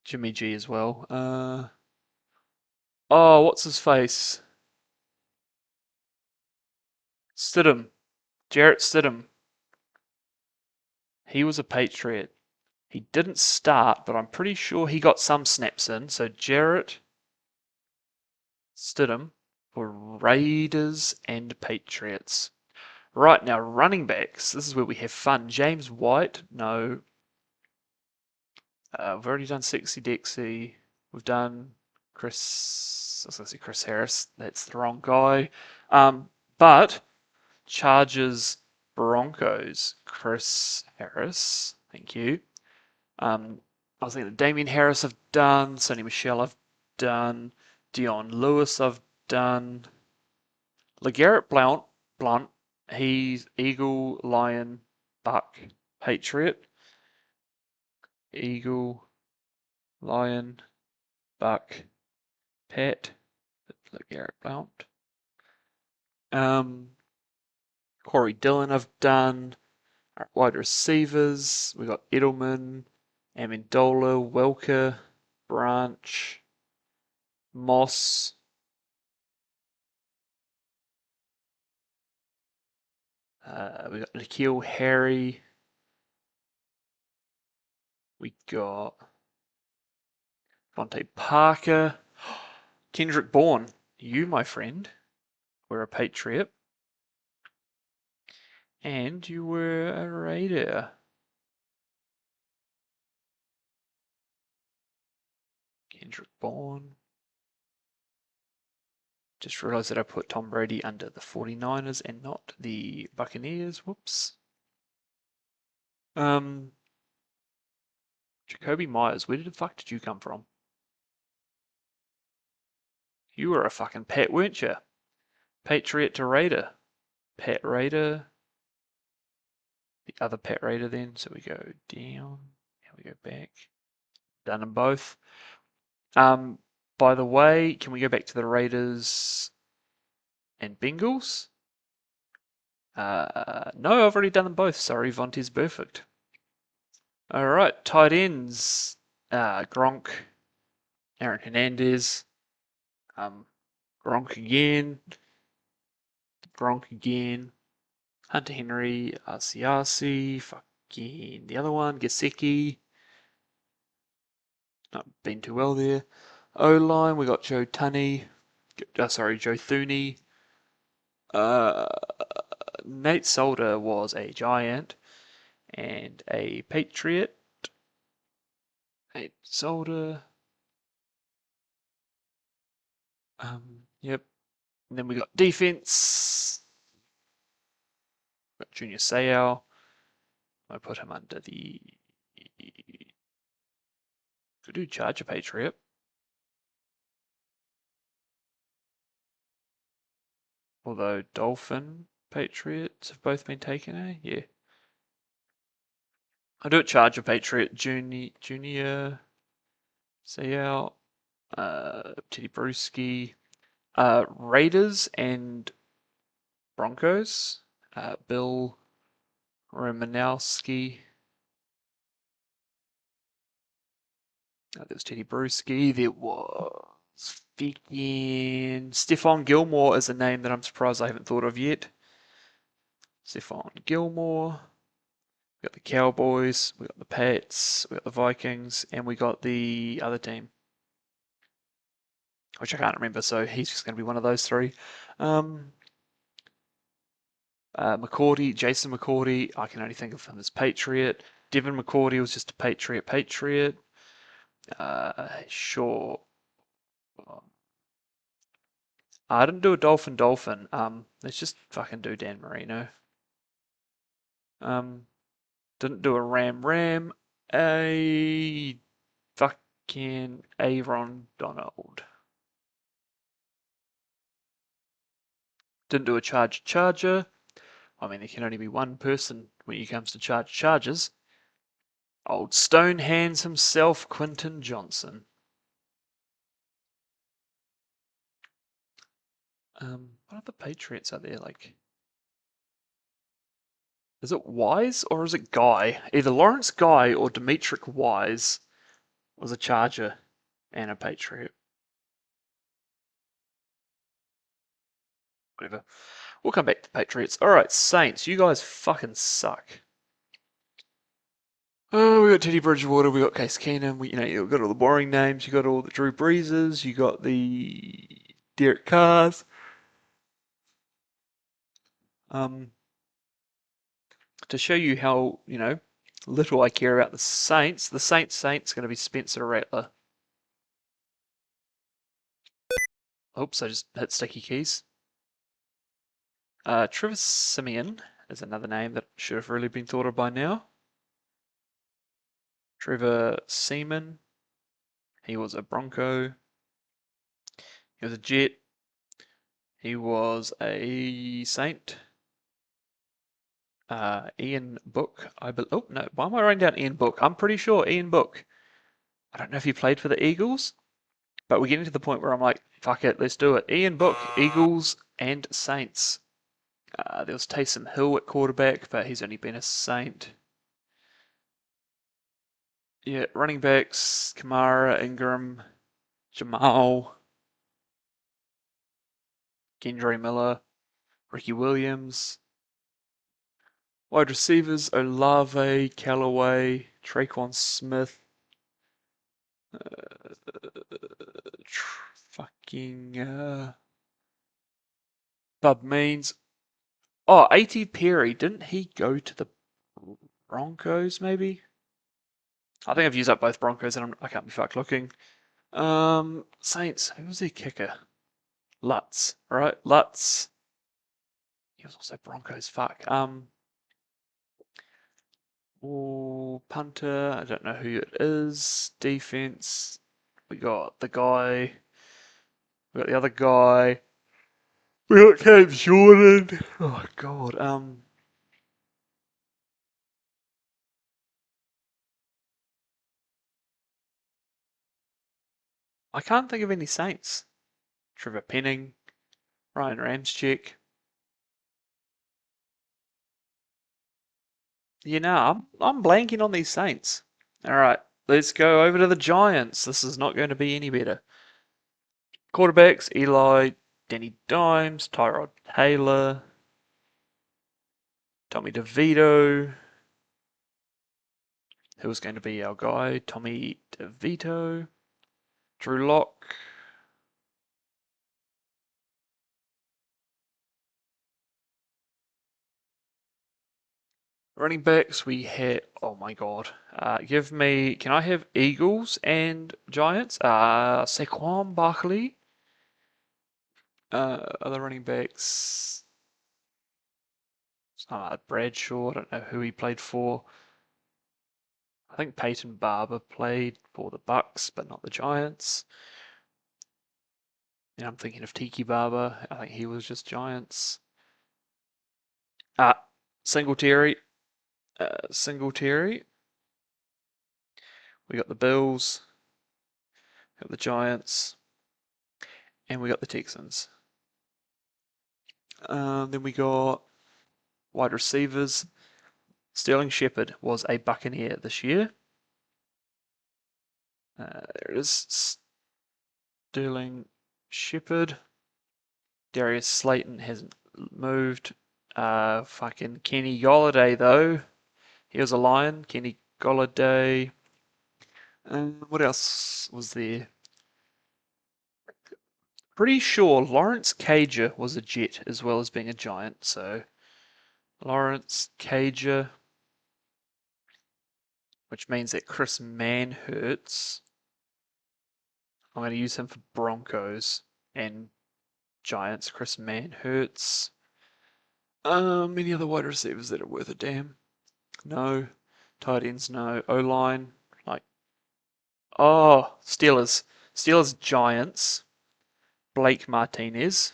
Jimmy G as well. Oh, what's his face? Stidham. Jarrett Stidham. He was a Patriot. He didn't start, but I'm pretty sure he got some snaps in. So Jarrett Stidham for Raiders and Patriots. Right now, running backs. This is where we have fun. James White, no. We've already done Sexy Dexy. We've done Chris. I was going to say Chris Harris. That's the wrong guy. But Chargers Broncos. Chris Harris. Thank you. I was thinking Damien Harris I've done. Sonny Michelle I've done. Dion Lewis I've done. LeGarrette Blount. He's Eagle, Lion, Buck, Patriot. Eagle, Lion, Buck, Pat, LeGarrette Blount. Corey Dillon I've done. Our wide receivers, we got Edelman, Amendola, Welker, Branch, Moss. We got Nikhil Harry. We got Vontae Parker. Kendrick Bourne. You, my friend, were a Patriot. And you were a Raider. Kendrick Bourne. Just realized that I put Tom Brady under the 49ers and not the Buccaneers. Whoops. Jacoby Myers, where the fuck did you come from? You were a fucking Pat, weren't you? Patriot to Raider. Pat Raider. the other Pat Raider then. So we go down and we go back. Done them both. By the way, can we go back to the Raiders and Bengals? No, I've already done them both. Sorry, Vontae's perfect. All right, tight ends. Gronk, Aaron Hernandez, Gronk again, Hunter Henry, RCRC, fucking the other one, Gesicki. Not been too well there. O-line, we got Joe Thuney. Joe Thuney. Nate Solder was a Giant and a Patriot. Nate Solder. Yep. And then we got defense. Got Junior Seau. I put him under the. Could do Charger Patriot. Although Dolphin Patriots have both been taken, eh? Yeah. I'll do it Charger Patriot Junior Seau. Teddy Bruschi. Raiders and Broncos. Bill Romanowski. There was Teddy Bruschi. There was freaking Stephon Gilmore is a name that I'm surprised I haven't thought of yet. Stephon Gilmore. We got the Cowboys. We got the Pats. We got the Vikings, and we got the other team, which I can't remember. So he's just going to be one of those three. McCourty, Jason McCourty, I can only think of him as Patriot. Devin McCourty was just a Patriot. Sure. I didn't do a Dolphin. Let's just fucking do Dan Marino. Didn't do a Ram. A fucking Aaron Donald. Didn't do a Charger. I mean, there can only be one person when it comes to charges. Old Stone Hands himself, Quinton Johnson. What other Patriots are there? Like, is it Wise or is it Guy? Either Lawrence Guy or Demetric Wise was a Charger and a Patriot. Whatever. We'll come back to Patriots. Alright, Saints, you guys fucking suck. Oh, we got Teddy Bridgewater, we got Case Keenum, you've got all the boring names, you got all the Drew Breeses, you got the Derek Carrs. To show you how, little I care about the Saints going to be Spencer Rattler. Oops, I just hit sticky keys. Trevor Siemian is another name that should have really been thought of by now. Trevor Seaman. He was a Bronco. He was a Jet. He was a Saint. Ian Book. Oh, no. Why am I writing down Ian Book? I'm pretty sure Ian Book. I don't know if he played for the Eagles, but we're getting to the point where I'm like, fuck it, let's do it. Ian Book, Eagles and Saints. There was Taysom Hill at quarterback, but he's only been a Saint. Yeah, running backs, Kamara, Ingram, Jamal, Kendre Miller, Ricky Williams. Wide receivers, Olave, Callaway, Traquan Smith, Bub Means. Oh, A.T. Perry, didn't he go to the Broncos, maybe? I think I've used up both Broncos and I can't be fucked looking. Saints, who was their kicker? Lutz, right? Lutz. He was also Broncos, fuck. Punter, I don't know who it is. Defense, we got the guy. We got the other guy. We got Cam Jordan. Oh god. I can't think of any Saints. Trevor Penning, Ryan Ramczyk. You know, I'm blanking on these Saints. All right, let's go over to the Giants. This is not going to be any better. Quarterbacks: Eli, Danny Dimes, Tyrod Taylor, Tommy DeVito. Who was going to be our guy? Tommy DeVito, Drew Lock. Running backs, we had, oh my god. Can I have Eagles and Giants? Saquon Barkley. Other running backs, Bradshaw, I don't know who he played for. I think Peyton Barber played for the Bucks, but not the Giants. Yeah, I'm thinking of Tiki Barber. I think he was just Giants. Uh, Singletary. Singletary. We got the Bills, got the Giants, and we got the Texans. Then we got wide receivers. Sterling Shepard was a Buccaneer this year. There it is. Sterling Shepard. Darius Slayton hasn't moved. Fucking Kenny Golladay though. He was a Lion. Kenny Golladay. What else was there? Pretty sure Lawrence Cager was a Jet as well as being a Giant. So Lawrence Cager, which means that Chris Manhertz. I'm going to use him for Broncos and Giants. Chris Manhertz. Any other wide receivers that are worth a damn? No. Tight ends, no. O-line, like, oh, Steelers. Steelers, Giants. Blake Martinez.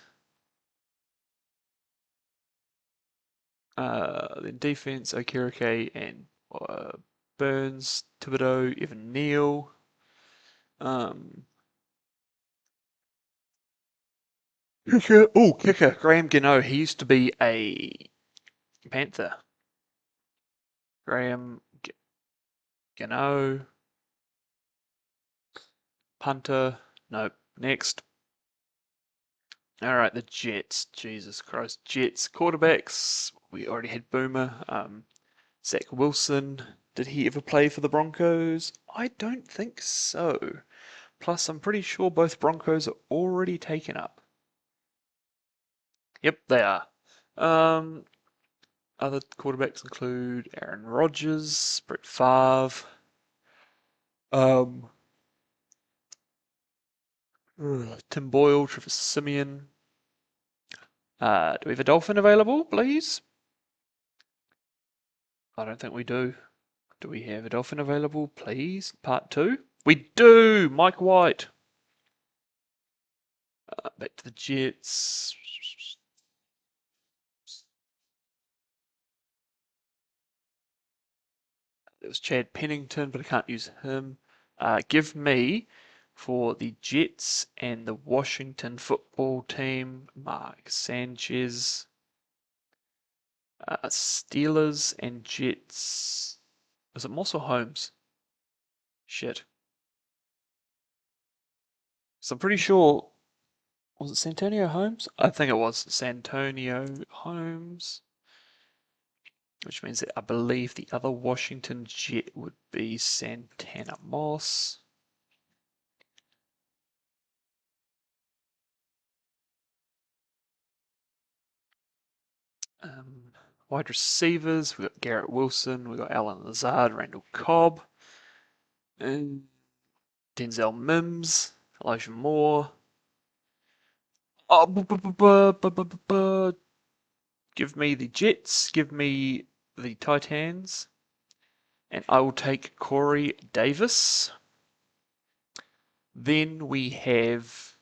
Then defense, Okereke and Burns, Thibodeau, Evan Neal. Kicker, Graham Gano. He used to be a Panther. Graham Gano. Punter. Nope. Next. All right, the Jets. Jesus Christ. Jets. Quarterbacks. We already had Boomer. Zach Wilson. Did he ever play for the Broncos? I don't think so. Plus, I'm pretty sure both Broncos are already taken up. Yep, they are. Other quarterbacks include Aaron Rodgers, Brett Favre, um, Tim Boyle, Travis Simeon. Do we have a Dolphin available, please? I don't think we do. Do we have a Dolphin available, please? Part 2? We do! Mike White. Back to the Jets. It was Chad Pennington, but I can't use him. Give me, for the Jets and the Washington football team, Mark Sanchez. Steelers and Jets. Was it Moss or Holmes? Shit. So I'm pretty sure. Was it Santonio Holmes? I think it was Santonio Holmes. Which means that I believe the other Washington Jet would be Santana Moss. Wide receivers, we've got Garrett Wilson, we've got Alan Lazard, Randall Cobb, and Denzel Mims, Elijah Moore. Oh, give me the Jets, give me the Titans, and I will take Corey Davis. Then we have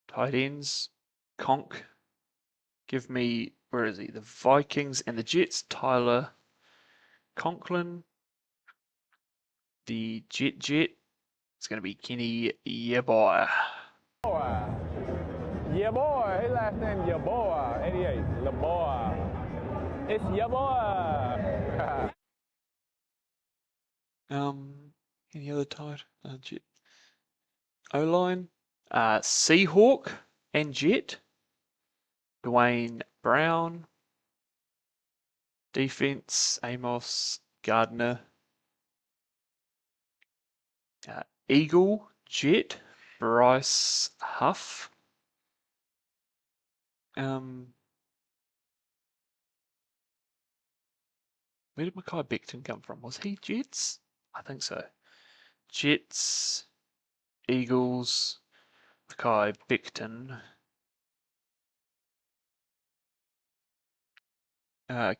tight ends, Conk. Give me, where is he? The Vikings and the Jets, Tyler Conklin. The Jet, It's going to be Kenny, yeah boy. Yeah, boy. His last name, yeah, boy. 88, the boy. It's yeah, boy. Any other tight? O-line? Seahawk and Jet. Dwayne Brown. Defense, Amos Gardner. Eagle, Jet, Bryce Huff. Where did Mackay Becton come from? Was he Jets? I think so. Jets, Eagles, Mackay Becton.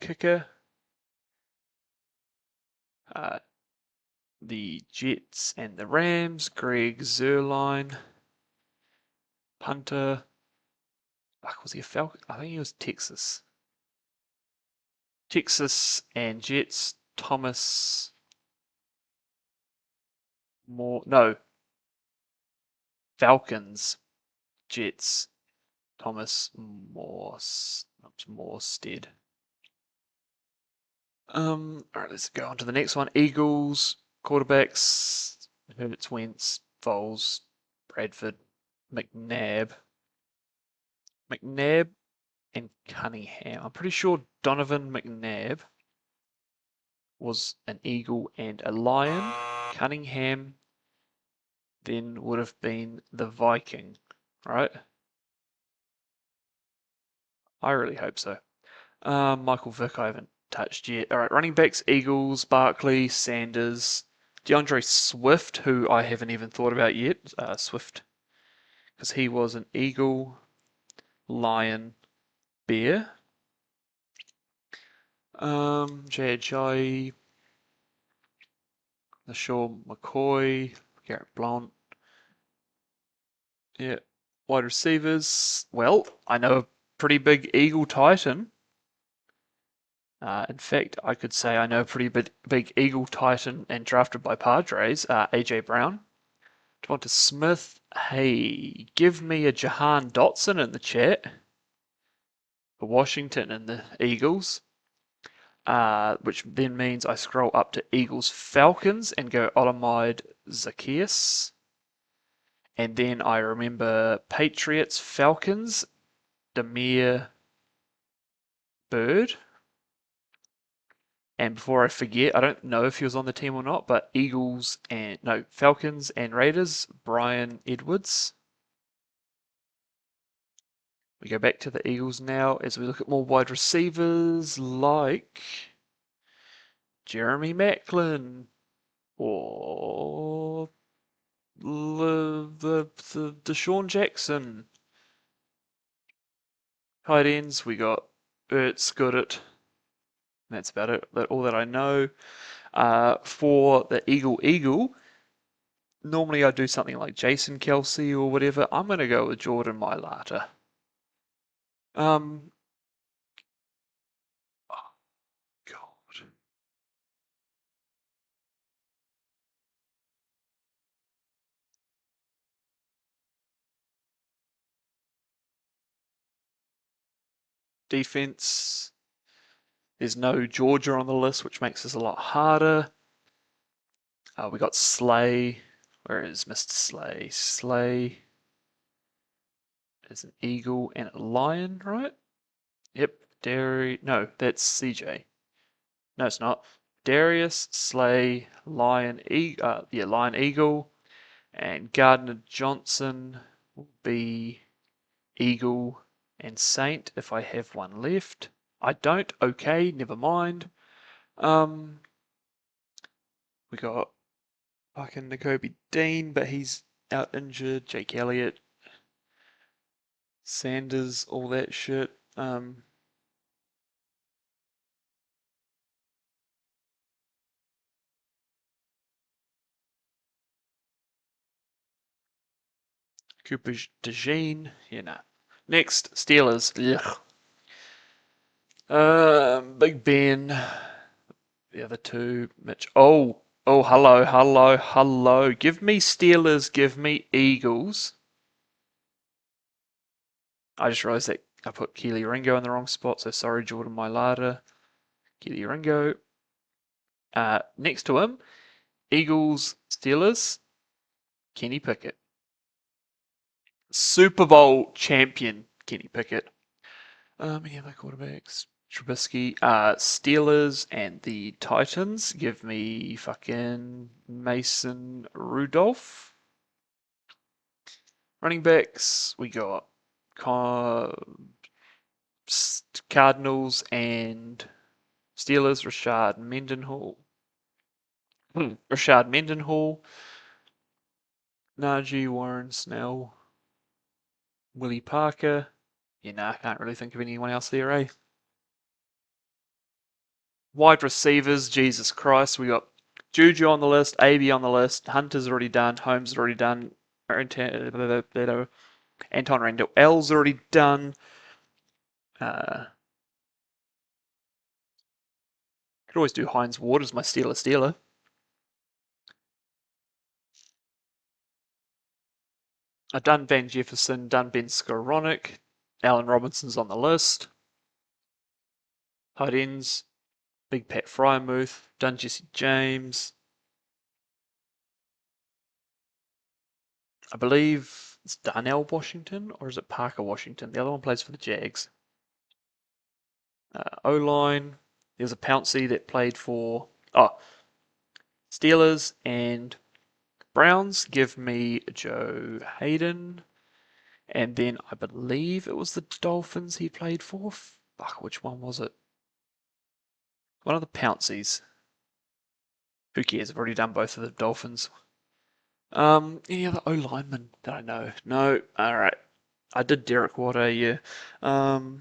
Kicker, the Jets and the Rams, Greg Zerline. Punter, was he a Falcon? I think he was Texas. Texas and Jets, Thomas More, no, Falcons, Jets, Thomas Morstead. All right, let's go on to the next one. Eagles, quarterbacks, Hurts, Wentz, Foles, Bradford, McNabb and Cunningham. I'm pretty sure Donovan McNabb was an Eagle and a Lion. Cunningham then would have been the Viking, right? I really hope so. Michael Vick, I haven't touched yet. All right, running backs, Eagles, Barkley, Sanders, DeAndre Swift, who I haven't even thought about yet. Swift, because he was an Eagle, Lion, Bear. J.H.I., LaShawn McCoy, Garrett Blount. Yeah. Wide receivers. Well, I know a pretty big Eagle Titan. In fact, I could say I know a pretty big Eagle Titan and drafted by Padres, AJ Brown. Devonta Smith. Hey, give me a Jahan Dotson in the chat for Washington and the Eagles. Which then means I scroll up to Eagles Falcons and go Olamide Zacchaeus. And then I remember Patriots Falcons, Demir Bird. And before I forget, I don't know if he was on the team or not, but Falcons and Raiders, Brian Edwards. We go back to the Eagles now as we look at more wide receivers like Jeremy Maclin or the Deshaun Jackson. Tight ends, we got Ertz, Goodett. That's about it. That's all that I know. For the Eagle, normally I do something like Jason Kelsey or whatever. I'm going to go with Jordan Mailata. Oh, God. Defense. There's no Georgia on the list, which makes this a lot harder. We got Slay. Where is Mr. Slay? Slay is an Eagle and a Lion, right? Yep. No, that's CJ. No, it's not. Darius, Slay, Lion, Lion Eagle, and Gardner Johnson will be Eagle and Saint if I have one left. I don't. Okay, never mind. We got fucking Nakobe Dean, but he's out injured. Jake Elliott, Sanders, all that shit. Cooper DeJean, Next, Steelers. Big Ben. The other two, Mitch. Oh, Oh, hello, hello, hello. Give me Steelers, give me Eagles. I just realised that I put Keely Ringo in the wrong spot, so sorry, Jordan Mailata. Keely Ringo. Next to him, Eagles, Steelers, Kenny Pickett. Super Bowl champion, Kenny Pickett. Any other quarterbacks? Trubisky. Steelers and the Titans. Give me fucking Mason Rudolph. Running backs, we got Cardinals and Steelers. Rashad Mendenhall. Rashad Mendenhall. Najee Warren Snell. Willie Parker. I can't really think of anyone else there, eh? Wide receivers, Jesus Christ, we got Juju on the list, AB on the list, Hunter's already done, Holmes already done, Anton Randall L's already done. Could always do Heinz Ward as my Steeler. I've done Van Jefferson, done Ben Skowronek, Allen Robinson's on the list. Tight ends, Big Pat Fryermuth, done Jesse James. I believe it's Darnell Washington, or is it Parker Washington? The other one plays for the Jags. O-line, there's a Pouncey that played for Steelers and Browns. Give me Joe Hayden. And then I believe it was the Dolphins he played for. Fuck, which one was it? One of the Pounceys. Who cares? I've already done both of the Dolphins. Any other O-linemen that I know? No. Alright. I did Derek Water, yeah. TJ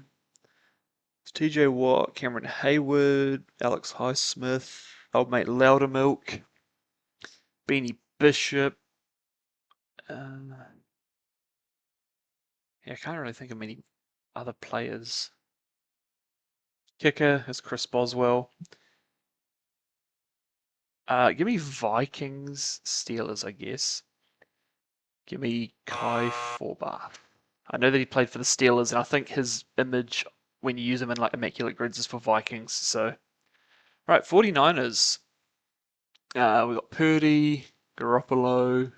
Watt, Cameron Hayward, Alex Highsmith, old mate Loudermilk, Beanie Bishop. Yeah, I can't really think of many other players. Kicker is Chris Boswell. Give me Vikings, Steelers, I guess. Give me Kai Forbath. I know that he played for the Steelers, and I think his image when you use him in like Immaculate Grids is for Vikings. So, right, 49ers. We got Purdy, Garoppolo,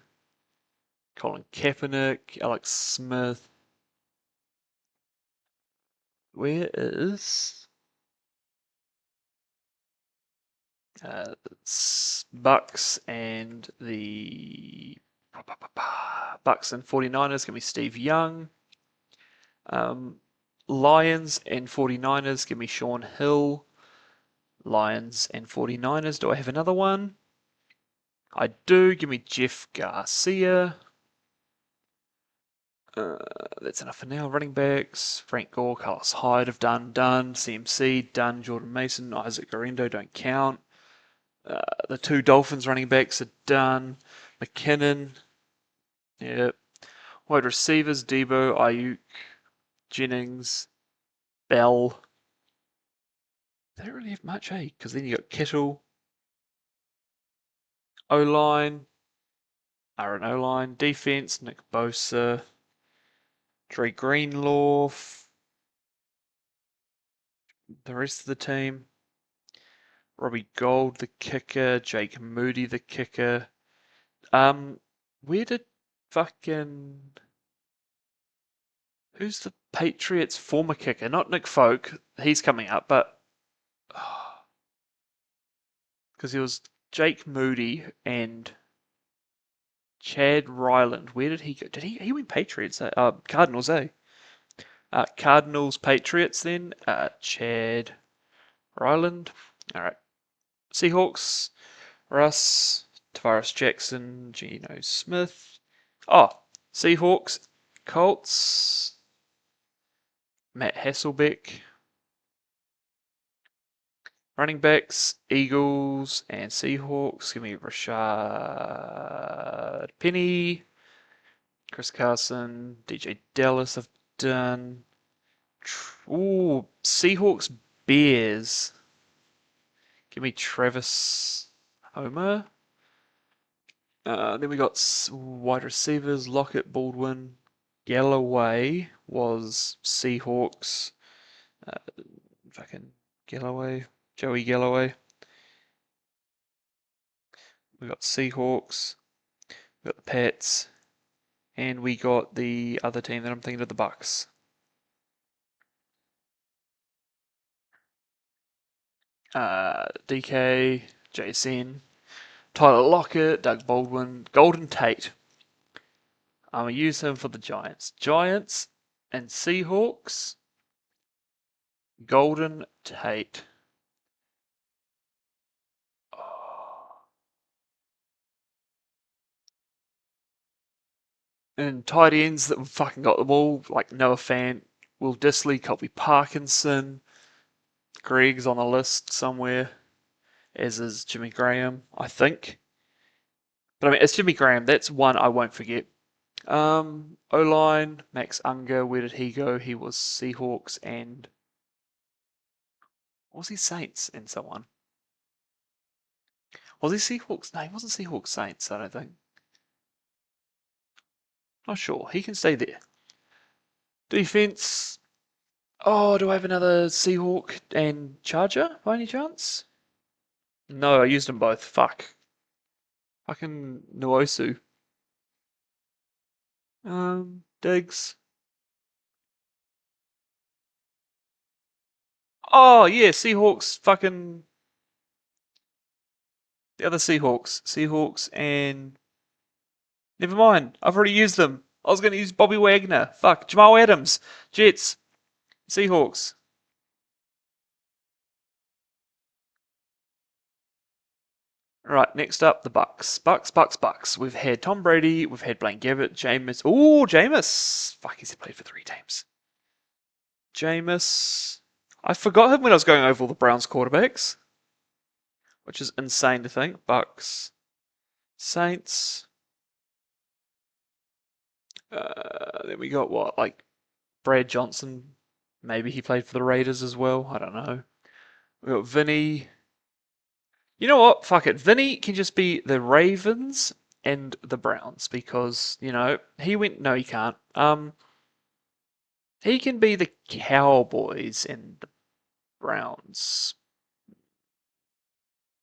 Colin Kaepernick, Alex Smith. Where is Bucks and the Bucks and 49ers? Give me Steve Young. Lions and 49ers. Give me Sean Hill. Lions and 49ers. Do I have another one? I do. Give me Jeff Garcia. That's enough for now. Running backs, Frank Gore, Carlos Hyde have done. CMC, done. Jordan Mason, Isaac Garendo don't count. The two Dolphins running backs are done. McKinnon, yep. Wide receivers, Debo, Ayuk, Jennings, Bell. They don't really have much, eh? Because then you got Kittle. O-line, Aaron O-line. Defense, Nick Bosa, Dre Greenlaw. The rest of the team. Robbie Gold, the kicker. Jake Moody, the kicker. Where did fucking... Who's the Patriots former kicker? Not Nick Folk. He's coming up, but... Because he was Jake Moody and Chad Ryland. Where did he go? Did he went Patriots? Cardinals, eh? Cardinals, Patriots then. Chad Ryland. Alright. Seahawks, Russ, Tavares Jackson, Geno Smith. Seahawks, Colts, Matt Hasselbeck. Running backs, Eagles and Seahawks. Give me Rashad Penny, Chris Carson, DJ Dallas have done. Ooh, Seahawks, Bears. Give me Travis Homer. Then we got wide receivers, Lockett, Baldwin. Galloway was Seahawks. Uh, fucking Galloway. Joey Galloway. We got Seahawks. We got the Pats. And we got the other team that I'm thinking of, the Bucks. DK, JSN, Tyler Lockett, Doug Baldwin, Golden Tate. I'm going to use him for the Giants. Giants and Seahawks. Golden Tate. Oh. And tight ends that fucking got them all, like Noah Fant, Will Disley, Colby Parkinson, Greg's on the list somewhere, as is Jimmy Graham, I think. But I mean, it's Jimmy Graham. That's one I won't forget. O-line, Max Unger, where did he go? He was Seahawks and... Was he Saints and someone? Was he Seahawks? No, he wasn't Seahawks Saints, I don't think. Not sure. He can stay there. Defense. Oh, do I have another Seahawk and Charger by any chance? No, I used them both. Fuck. Fucking Nuosu. Diggs. Oh, yeah, Seahawks. Fucking. The other Seahawks. Seahawks and. Never mind. I've already used them. I was going to use Bobby Wagner. Fuck. Jamal Adams. Jets. Seahawks. Right, next up, the Bucks. Bucks. We've had Tom Brady, we've had Blaine Gabbert, Jameis. Oh, Jameis! Fuck, he's played for 3 teams. Jameis. I forgot him when I was going over all the Browns quarterbacks, which is insane to think. Bucks. Saints. Then we got what? Like Brad Johnson. Maybe he played for the Raiders as well. I don't know. We got Vinny. You know what? Fuck it. Vinny can just be the Ravens and the Browns because, he went. No, he can't. He can be the Cowboys and the Browns.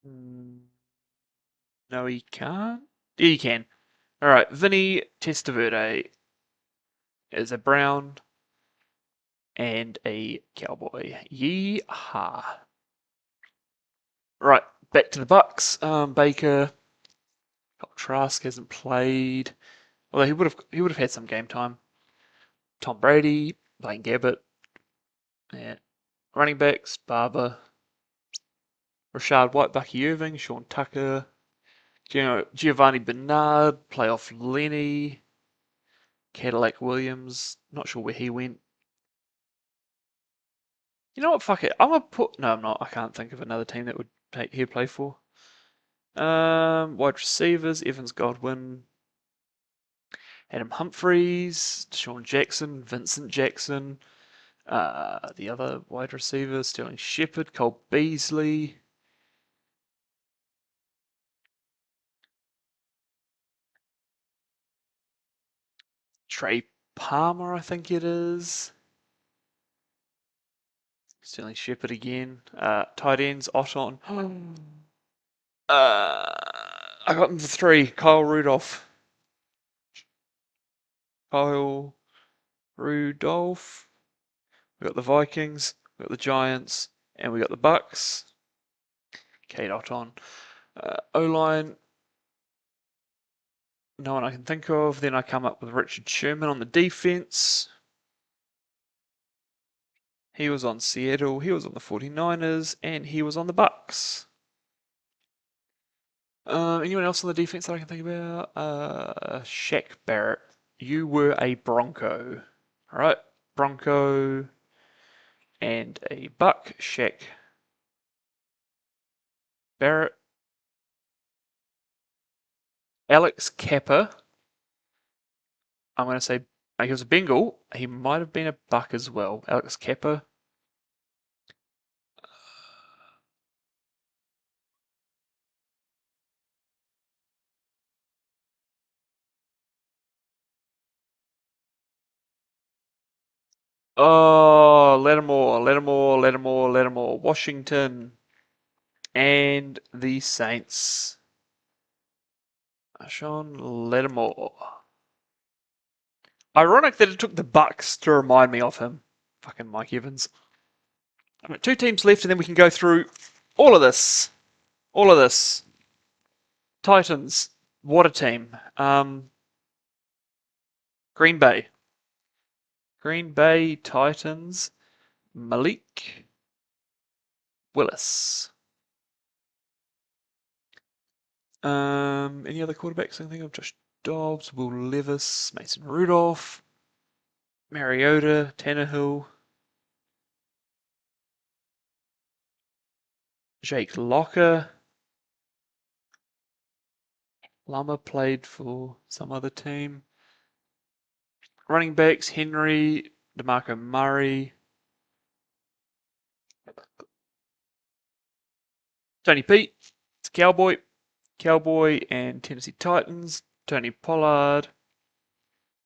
No, he can't. Yeah, he can. All right, Vinny Testaverde is a Brown and a Cowboy. Yeehaw! Right, back to the Bucks. Baker, Trask hasn't played. Although he would have had some game time. Tom Brady, Blaine Gabbert, yeah. Running backs, Barber, Rashad White, Bucky Irving, Sean Tucker, Giovanni Bernard, playoff Lenny, Cadillac Williams. Not sure where he went. You know what? Fuck it. I'm gonna put. No, I'm not. I can't think of another team that he'd play for. Wide receivers: Evans, Godwin, Adam Humphries, Deshaun Jackson, Vincent Jackson. The other wide receivers: Sterling Shepard, Cole Beasley. Trey Palmer, I think it is. Sterling Shepard again. Tight ends, Otton. I got them for 3. Kyle Rudolph. Kyle Rudolph. We got the Vikings. We got the Giants. And we got the Bucks. Kate Otton. O-line. No one I can think of. Then I come up with Richard Sherman on the defense. He was on Seattle. He was on the 49ers. And he was on the Bucks. Anyone else on the defense that I can think about? Shaq Barrett. You were a Bronco. Alright, Bronco and a Buck. Shaq Barrett. Alex Kappa. I'm going to say he was a Bengal. He might have been a Buck as well. Alex Kappa. Oh, Lattimore, Lattimore, Lattimore, Lattimore, Washington, and the Saints. Sean Lattimore. Ironic that it took the Bucks to remind me of him. Fucking Mike Evans. I've got two teams left, and then we can go through all of this. All of this. Titans. What a team. Green Bay. Green Bay Titans. Malik Willis. Any other quarterbacks I can think of? Josh Dobbs, Will Levis, Mason Rudolph, Mariota, Tannehill, Jake Locker. Lama played for some other team. Running backs, Henry, DeMarco Murray, Tony Pete, it's Cowboy and Tennessee Titans, Tony Pollard.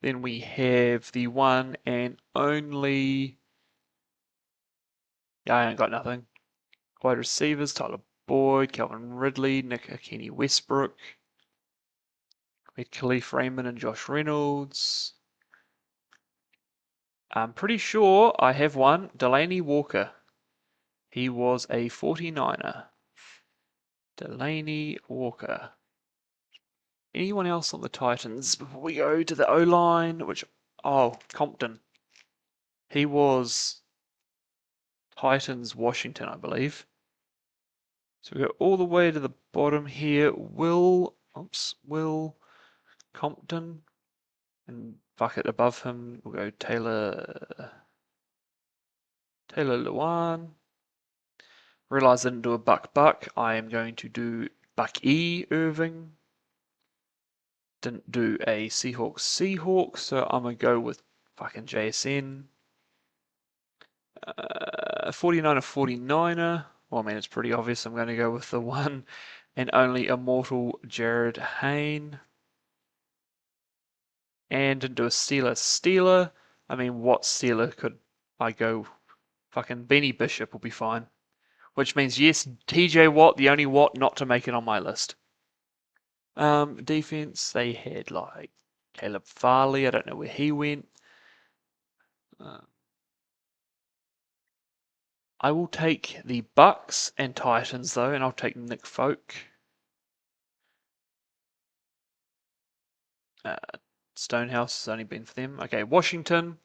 Then we have the one and only. Yeah, I ain't got nothing. Wide receivers, Tyler Boyd, Calvin Ridley, Nick Kenny Westbrook. We had Khalif Raymond and Josh Reynolds. I'm pretty sure I have one, Delaney Walker. He was a 49er. Delaney Walker. Anyone else on the Titans before we go to the O-line, Compton. He was Titans Washington, I believe. So we go all the way to the bottom here. Will Compton, and bucket above him we'll go Taylor Lewan. Realize I didn't do a Buck. I am going to do Buck E. Irving. Didn't do a Seahawks, so I'm gonna go with fucking JSN. 49er. Well, I mean, it's pretty obvious. I'm going to go with the one and only immortal Jared Hayne. And didn't do a Steeler. I mean, what Steeler could I go? Fucking Beanie Bishop will be fine. Which means, yes, TJ Watt, the only Watt not to make it on my list. Defense, they had like Caleb Farley. I don't know where he went. I will take the Bucks and Titans though, and I'll take Nick Folk. Stonehouse has only been for them. Okay, Washington.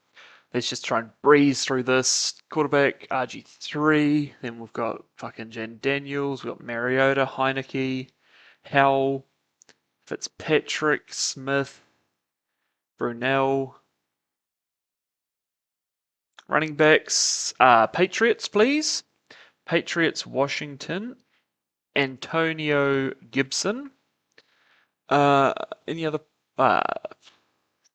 Let's just try and breeze through this. Quarterback, RG3. Then we've got fucking Jen Daniels. We've got Mariota, Heineke, Howell, Fitzpatrick, Smith, Brunell. Running backs, Patriots, please. Patriots, Washington, Antonio Gibson. Any other?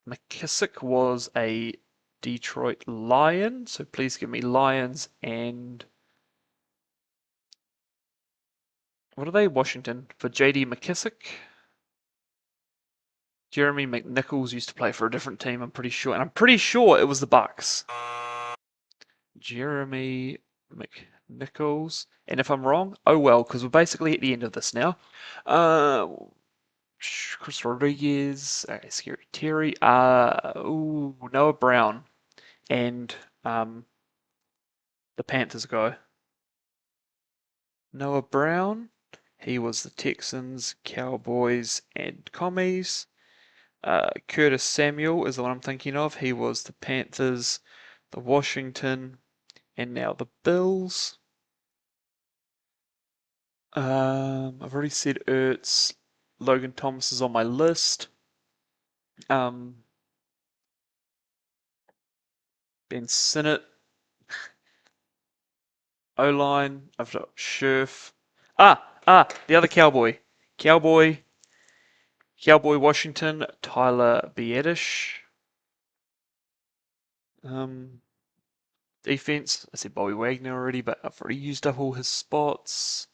McKissick was a Detroit Lion, so please give me Lions and what are they? Washington for JD McKissick. Jeremy McNichols used to play for a different team, I'm pretty sure, and I'm pretty sure it was the Bucks. Jeremy McNichols, and if I'm wrong, oh well, because we're basically at the end of this now. Chris Rodriguez, Scary Terry, Noah Brown, and the Panthers guy. Noah Brown, he was the Texans, Cowboys, and Commies. Curtis Samuel is the one I'm thinking of. He was the Panthers, the Washington, and now the Bills. I've already said Ertz. Logan Thomas is on my list. Ben Sinnott. O-line. I've got Scherf. The other Cowboy. Cowboy Washington. Tyler Biedish. Defense. I said Bobby Wagner already, but I've already used up all his spots.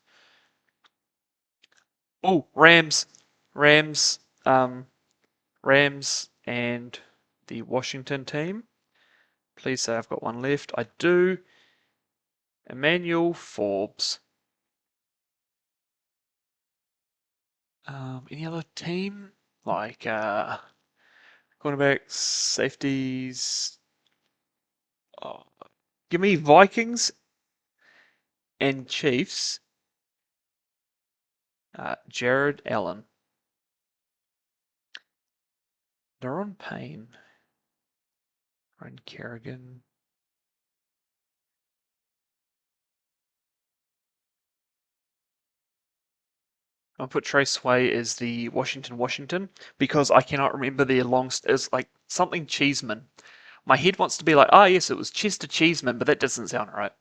Oh, Rams. Rams and the Washington team. Please say I've got one left. I do. Emmanuel Forbes. Any other team? Like cornerbacks, safeties. Oh, give me Vikings and Chiefs. Jared Allen. Daron Payne. Ryan Kerrigan. I'll put Trace Way as the Washington because I cannot remember their long. It's like something Cheeseman. My head wants to be like, ah, yes, it was Chester Cheeseman, but that doesn't sound right.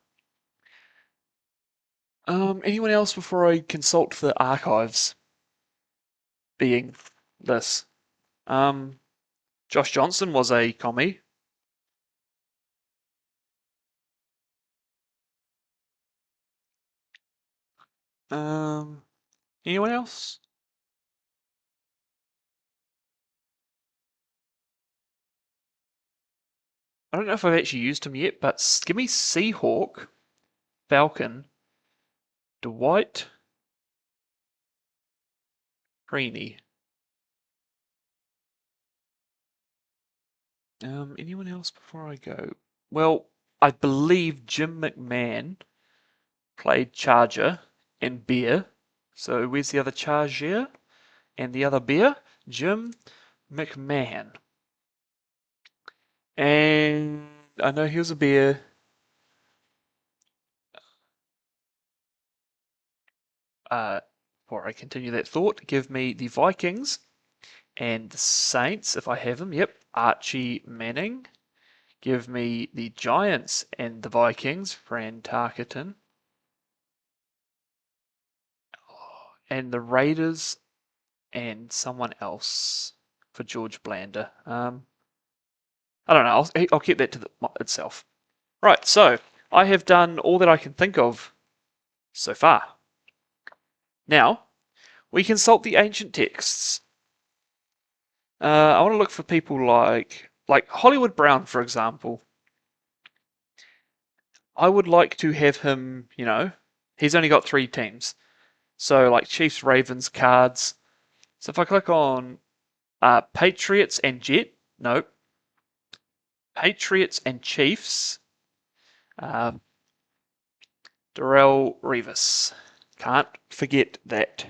Anyone else before I consult the archives? Being this. Josh Johnson was a commie. Um, Anyone else? I don't know if I've actually used him yet, but give me Seahawk, Falcon, Dwight, Freeney. Anyone else before I go? Well, I believe Jim McMahon played Charger and Bear. So where's the other Charger and the other Bear? Jim McMahon. And I know he was a Bear. Before I continue that thought, give me the Vikings and the Saints if I have them. Yep, Archie Manning. Give me the Giants and the Vikings, Fran Tarkenton. And the Raiders and someone else for George Blander. I don't know. I'll keep that to itself. Right, so I have done all that I can think of so far. Now, we consult the ancient texts. I want to look for people like Hollywood Brown, for example. I would like to have him, he's only got 3 teams. So like Chiefs, Ravens, Cards. So if I click on Patriots and Jet, no, Patriots and Chiefs, uh, Darrell Revis. Can't forget that.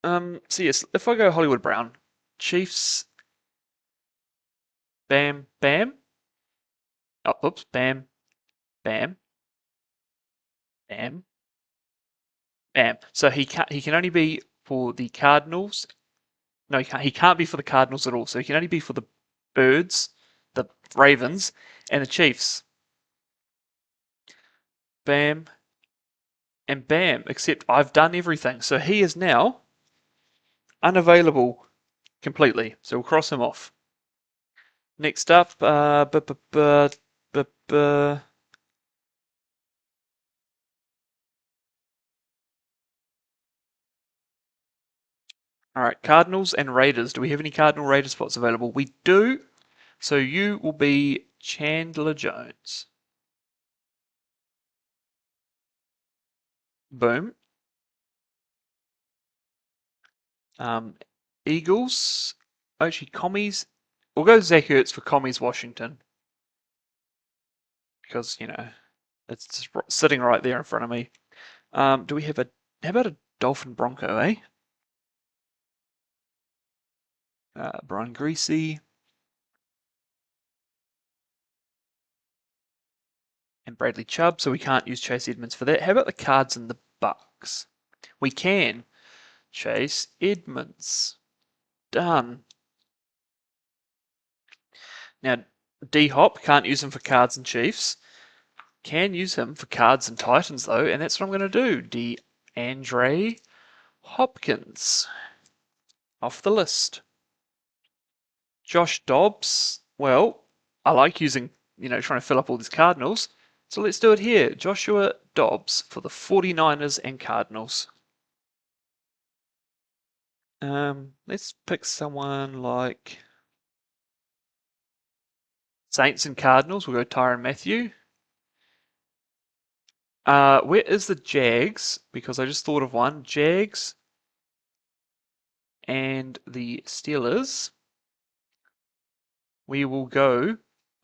So yes, if I go Hollywood Brown, Chiefs, bam, bam. Oh, oops, bam, bam, bam, bam. So he can only be for the Cardinals. No, he can't be for the Cardinals at all. So he can only be for the Birds, the Ravens, and the Chiefs. Bam, and bam. Except I've done everything. So he is now unavailable completely. So we'll cross him off. Next up, all right, Cardinals and Raiders. Do we have any Cardinal Raider spots available? We do. So you will be Chandler Jones. Boom. Eagles. Actually, Commies. We'll go Zach Ertz for Commies Washington. Because, it's just sitting right there in front of me. Do we have how about a Dolphin Bronco, eh? Brian Greasy. And Bradley Chubb, so we can't use Chase Edmonds for that. How about the Cards and the Bucks? We can. Chase Edmonds. Done. Now, D-Hop, can't use him for Cards and Chiefs. Can use him for Cards and Titans, though, and that's what I'm going to do. DeAndre Hopkins. Off the list. Josh Dobbs. Well, I like using, trying to fill up all these Cardinals. So let's do it here. Joshua Dobbs for the 49ers and Cardinals. Let's pick someone like Saints and Cardinals, we'll go Tyrann Matthew. Where is the Jags? Because I just thought of one. Jags and the Steelers. We will go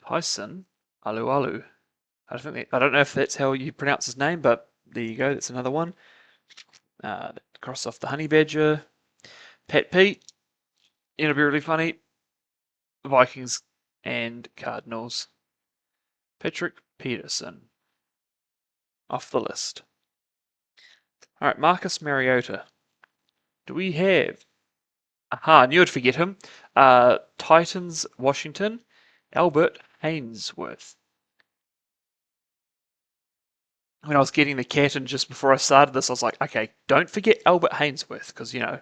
Tyson Alualu. I don't know if that's how you pronounce his name, but there you go. That's another one. Cross off the Honey Badger. Pat Pete. It'll be really funny. Vikings and Cardinals. Patrick Peterson. Off the list. All right, Marcus Mariota. Do we have? Aha, I knew I'd forget him. Titans, Washington. Albert Hainsworth. When I was getting the cat and just before I started this, I was like, okay, don't forget Albert Hainsworth, because, you know,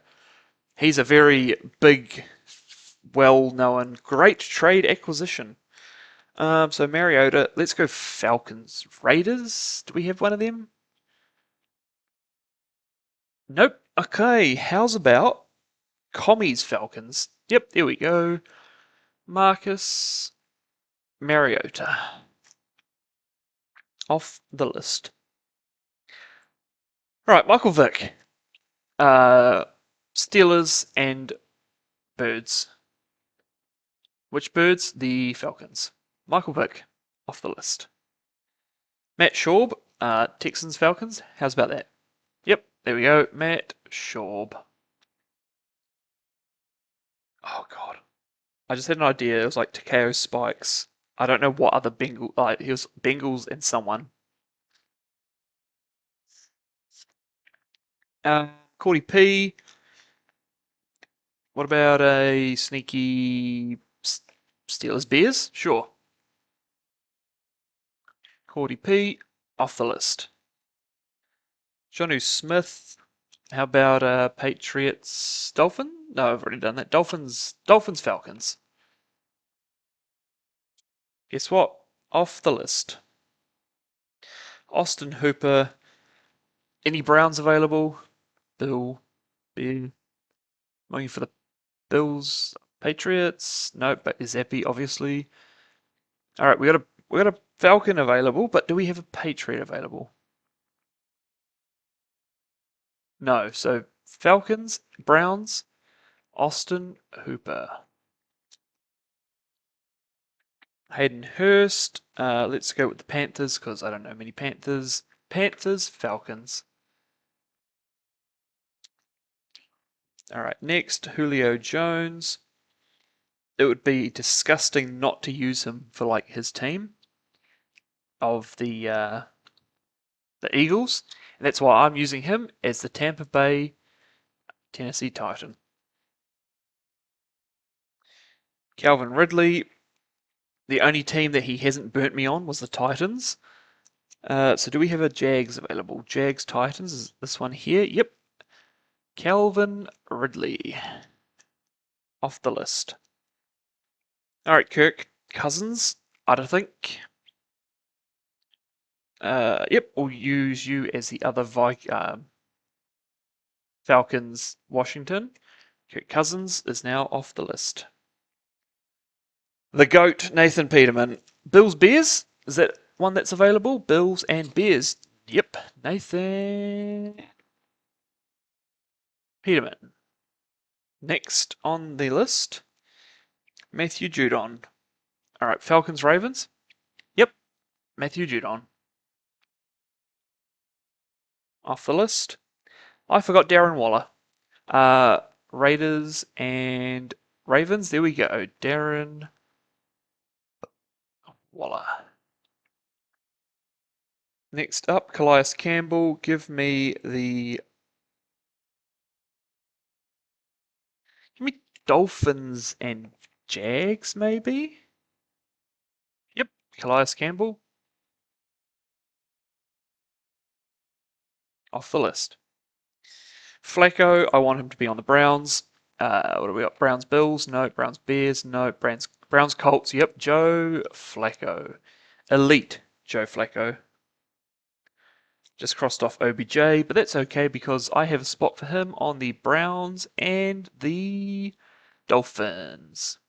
he's a very big, well-known, great trade acquisition. So Mariota, let's go Falcons. Raiders, do we have one of them? Nope. Okay, how's about Commies Falcons? Yep, there we go. Marcus Mariota. Off the list. Right, Michael Vick. Steelers and Birds. Which birds? The Falcons. Michael Vick. Off the list. Matt Schaub. Texans Falcons. How's about that? Yep, there we go. Matt Schaub. Oh god. I just had an idea. It was like Takeo Spikes. I don't know what other Bengal. He was Bengals and someone. Cordy P. What about a sneaky Steelers Bears? Sure. Cordy P. Off the list. Jonnu Smith. How about Patriots Dolphin? No, I've already done that. Dolphins Falcons. Guess what? Off the list. Austin Hooper. Any Browns available? Bill. Bear. Looking for the Bills. Patriots. Nope, but Zappy, obviously. Alright, we got a Falcon available, but do we have a Patriot available? No. So Falcons, Browns, Austin Hooper. Hayden Hurst. Let's go with the Panthers because I don't know many Panthers. Panthers, Falcons. All right, next, Julio Jones. It would be disgusting not to use him for like his team of the Eagles, and that's why I'm using him as the Tampa Bay Tennessee Titan. Calvin Ridley. The only team that he hasn't burnt me on was the Titans. So do we have a Jags available? Jags Titans is this one here. Yep. Calvin Ridley. Off the list. Alright, Kirk Cousins, I don't think. Yep, we'll use you as the other Falcons Washington. Kirk Cousins is now off the list. The GOAT, Nathan Peterman. Bills Bears? Is that one that's available? Bills and Bears. Yep, Nathan Peterman. Next on the list, Matthew Judon. Alright, Falcons Ravens. Yep, Matthew Judon. Off the list. I forgot Darren Waller. Raiders and Ravens. There we go. Darren Waller. Next up, Calais Campbell. Give me Dolphins and Jags, maybe? Yep, Calais Campbell. Off the list. Flacco, I want him to be on the Browns. What do we got? Browns Bills? No. Browns Bears? No. Browns Colts? Yep. Joe Flacco. Elite Joe Flacco. Just crossed off OBJ, but that's okay because I have a spot for him on the Browns and the Dolphins.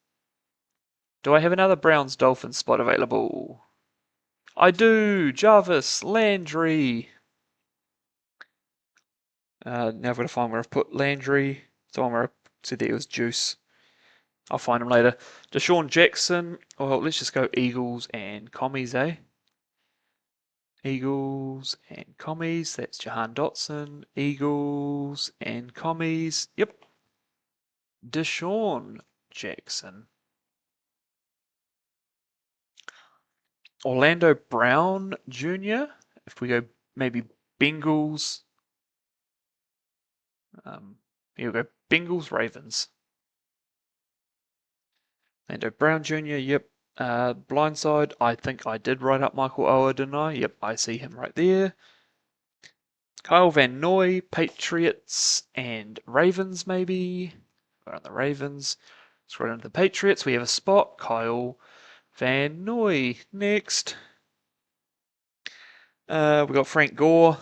Do I have another Browns Dolphins spot available? I do! Jarvis Landry! Now I've got to find where I've put Landry. The one where I said that it was Juice. I'll find him later. Deshaun Jackson. Well, let's just go Eagles and Commies, eh? Eagles and Commies. That's Jahan Dotson. Eagles and Commies. Yep. Deshaun Jackson. Orlando Brown Jr. If we go maybe Bengals. Here we go. Bengals Ravens. Orlando Brown Jr. Yep. Blindside. I think I did write up Michael Oher, didn't I? Yep, I see him right there. Kyle Van Noy, Patriots and Ravens, maybe. We're on the Ravens. Scroll into the Patriots. We have a spot. Kyle Van Noy next. We got Frank Gore.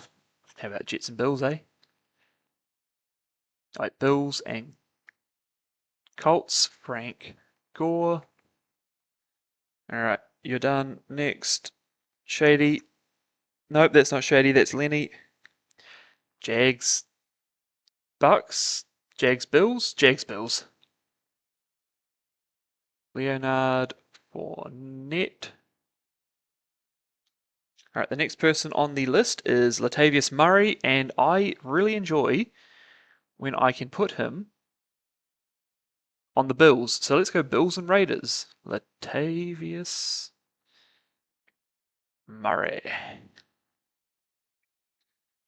How about Jets and Bills, eh? Alright, Bills and Colts. Frank Gore. Alright, you're done. Next. Shady. Nope, that's not Shady. That's Lenny. Jags. Bucks. Jags Bills. Jags Bills. Leonard Fournette. Alright, the next person on the list is Latavius Murray, and I really enjoy when I can put him on the Bills. So let's go Bills and Raiders. Latavius Murray.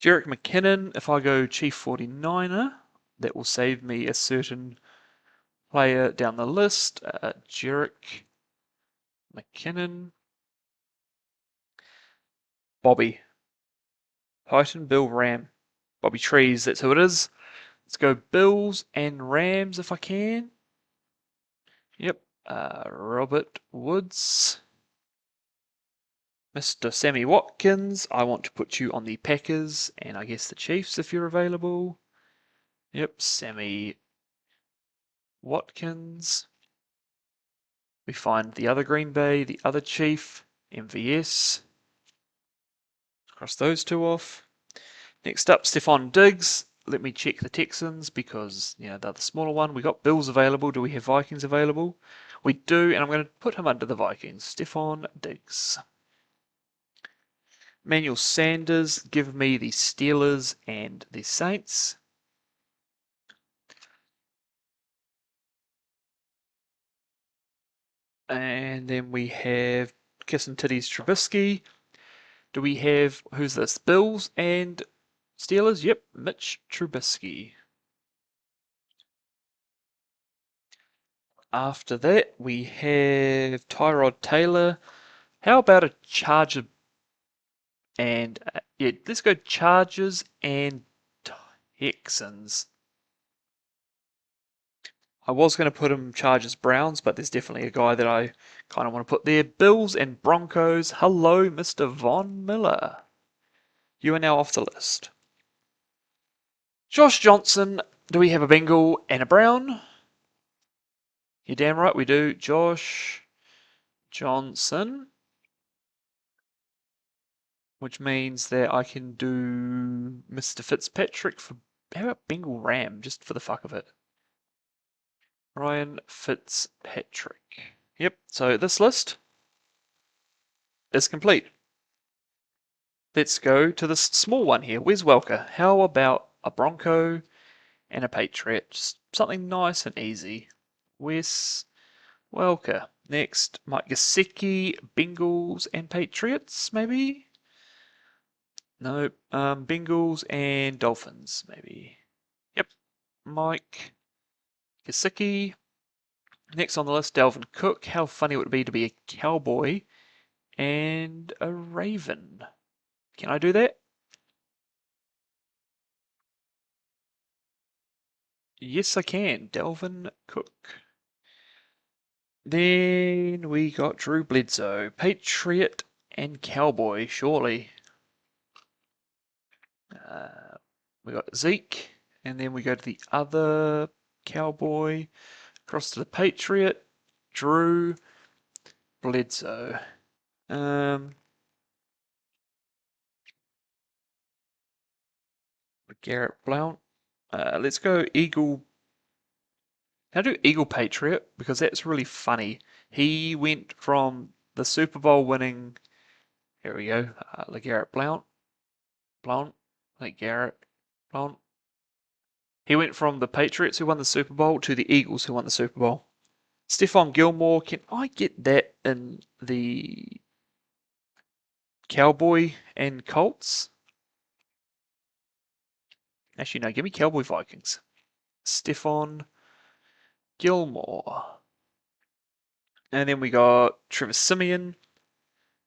Jerick McKinnon, if I go Chief 49er, that will save me a certain player down the list. Jerick McKinnon. Bobby. Python Bill Ram. Bobby Trees, that's who it is. Let's go Bills and Rams if I can. Yep. Robert Woods. Mr. Sammy Watkins. I want to put you on the Packers and I guess the Chiefs if you're available. Yep, Sammy Watkins. We find the other Green Bay, the other Chief, MVS. Cross those two off. Next up, Stephon Diggs. Let me check the Texans because, they're the smaller one. We got Bills available. Do we have Vikings available? We do, and I'm going to put him under the Vikings. Stephon Diggs. Manuel Sanders. Give me the Steelers and the Saints. And then we have Kiss and Titties Trubisky. Do we have, who's this? Bills and Steelers? Yep, Mitch Trubisky. After that, we have Tyrod Taylor. How about a Charger and, let's go Chargers and Texans. I was going to put him Chargers Browns, but there's definitely a guy that I kind of want to put there. Bills and Broncos. Hello, Mr. Von Miller. You are now off the list. Josh Johnson. Do we have a Bengal and a Brown? You're damn right we do. Josh Johnson. Which means that I can do Mr. Fitzpatrick for, how about Bengal Ram, just for the fuck of it. Ryan Fitzpatrick. Yep, so this list is complete. Let's go to this small one here. Where's Welker? How about a Bronco and a Patriot? Just something nice and easy. Wes Welker. Next, Mike Gesicki, Bengals and Patriots, maybe? No, Bengals and Dolphins, maybe. Yep, Mike Gesicki. Next on the list, Dalvin Cook. How funny would it be to be a Cowboy and a Raven? Can I do that? Yes, I can. Dalvin Cook. Then we got Drew Bledsoe. Patriot and Cowboy, surely. We got Zeke. And then we go to the other Cowboy. Across to the Patriot. Drew. Bledsoe. Um, Garrett Blount. Let's go Eagle. Can I do Eagle Patriot? Because that's really funny. He went from the Super Bowl winning. Here we go. LeGarrette Blount. Blount. LeGarrette Blount. He went from the Patriots who won the Super Bowl to the Eagles who won the Super Bowl. Stephon Gilmore. Can I get that in the Cowboy and Colts? Actually, no. Give me Cowboy Vikings. Stephon Gilmore. And then we got Trevor Simeon.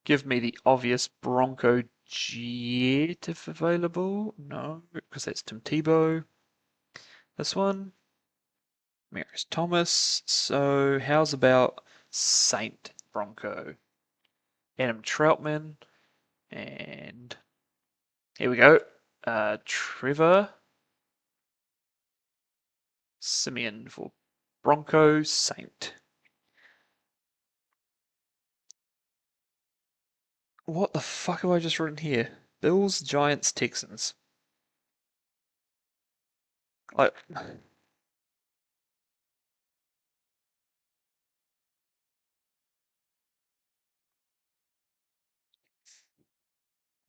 Give me the obvious Bronco Jet if available. No, because that's Tim Tebow. This one, Marius Thomas. So how's about Saint Bronco? Adam Troutman. And here we go. Trevor Simeon for Bronco Saint. What the fuck have I just written here? Bills, Giants, Texans. Like,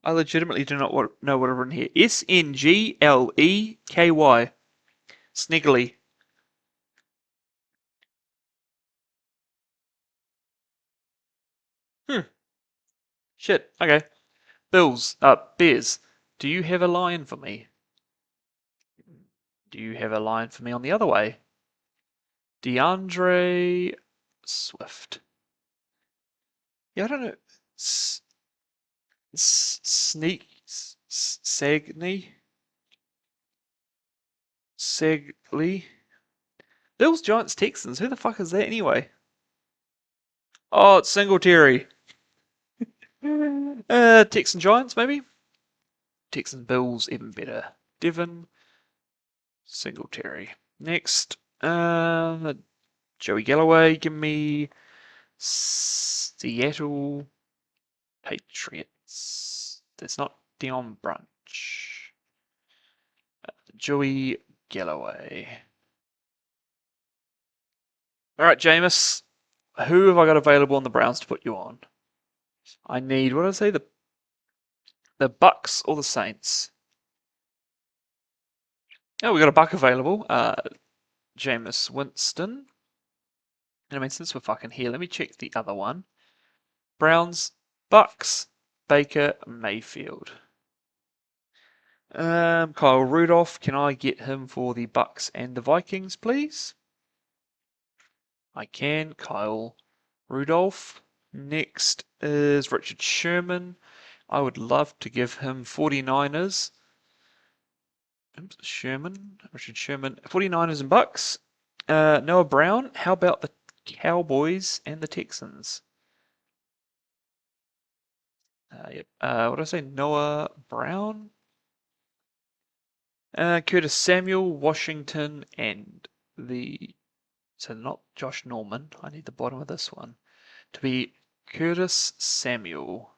I legitimately do not know what I've written here. Sngley. Sniggly. Hmm. Shit. Okay. Bears. Do you have a line for me? Do you have a line for me on the other way? DeAndre Swift. Yeah, I don't know. Sagney? Segley? Bills, Giants, Texans. Who the fuck is that anyway? Oh, it's Singletary. Texan Giants, maybe? Texans, Bills, even better. Devon, Singletary. Next, Joey Galloway. Give me Seattle Patriots. That's not Dion Brunch. Joey Galloway. All right, Jameis. Who have I got available on the Browns to put you on? I need, what did I say? The Bucks or the Saints? Oh, we got a Buck available. Jameis Winston. And I mean, since we're fucking here, let me check the other one. Browns, Bucks, Baker Mayfield. Kyle Rudolph, can I get him for the Bucks and the Vikings, please? I can. Kyle Rudolph. Next is Richard Sherman. I would love to give him 49ers. Richard Sherman. 49ers and Bucks. Noah Brown. How about the Cowboys and the Texans? Yep. What did I say? Noah Brown? Curtis Samuel, Washington, and the. So not Josh Norman. I need the bottom of this one to be Curtis Samuel.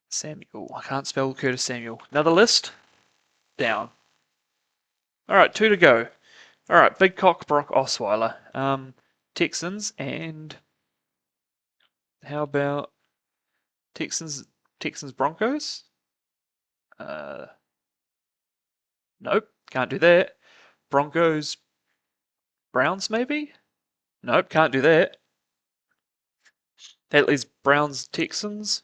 Samuel. I can't spell Curtis Samuel. Another list? Down. Alright, 2 to go. Alright, Big Cock Brock Osweiler. Texans and how about Texans Broncos? Nope, can't do that. Broncos Browns maybe? Nope, can't do that. That leaves Browns Texans.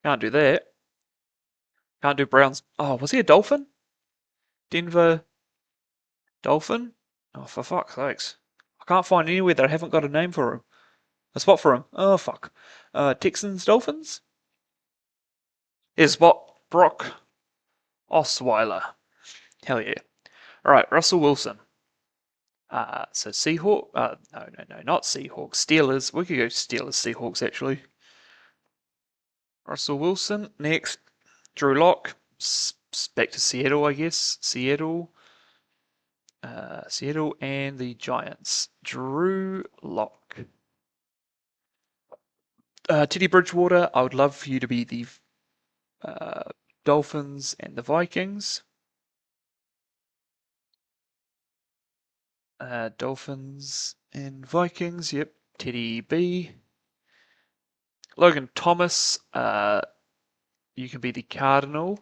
Can't do that. Can't do Browns. Oh, was he a Dolphin? Denver Dolphin? Oh, for fuck's sakes. I can't find anywhere that I haven't got a name for him. A spot for him. Oh, fuck. Texans Dolphins? Is spot Brock Osweiler. Hell yeah. Alright, Russell Wilson. So Seahawks. No, not Seahawks. Steelers. We could go Steelers, Seahawks actually. Russell Wilson. Next, Drew Lock. Back to Seattle, I guess. Seattle. Seattle and the Giants. Drew Lock. Teddy Bridgewater, I would love for you to be the Dolphins and the Vikings. Dolphins and Vikings, yep. Teddy B. Logan Thomas, you can be the Cardinal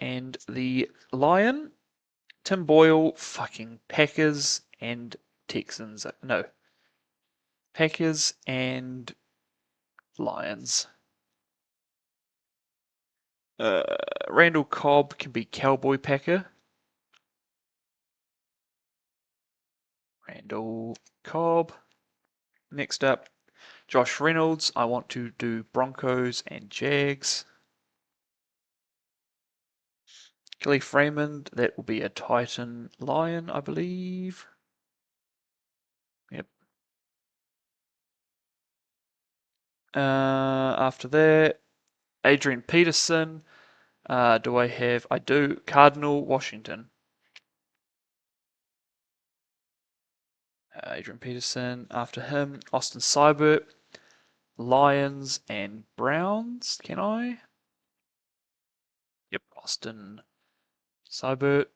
and the Lion. Tim Boyle, fucking Packers and Texans. No. Packers and Lions. Randall Cobb can be Cowboy Packer. Randall Cobb. Next up, Josh Reynolds. I want to do Broncos and Jags. Kelly Freeman, that will be a Titan Lion, I believe. Yep. After that, Adrian Peterson. Do I have? I do. Cardinal Washington. Adrian Peterson. After him, Austin Seibert. Lions and Browns. Can I? Yep, Austin Seibert.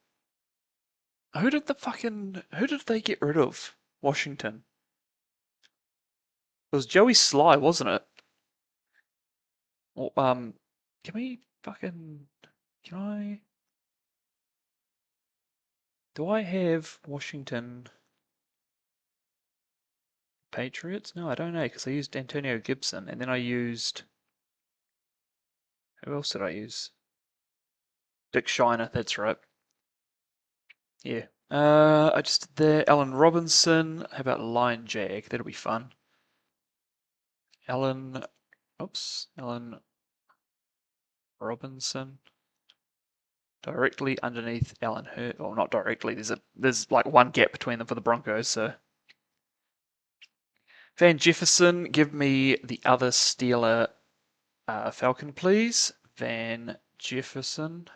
Who did they get rid of? Washington. It was Joey Sly, wasn't it? Or, can we fucking, can I, do I have Washington Patriots? No, I don't know, because I used Antonio Gibson, and then I used, who else did I use? Dick Shiner, that's right. Yeah. I just did there, Allen Robinson. How about Lion Jag? That'll be fun. Allen Robinson. Directly underneath Allen Hurt. Well, not directly. There's like one gap between them for the Broncos. So Van Jefferson, give me the other Steeler Falcon, please. Van Jefferson.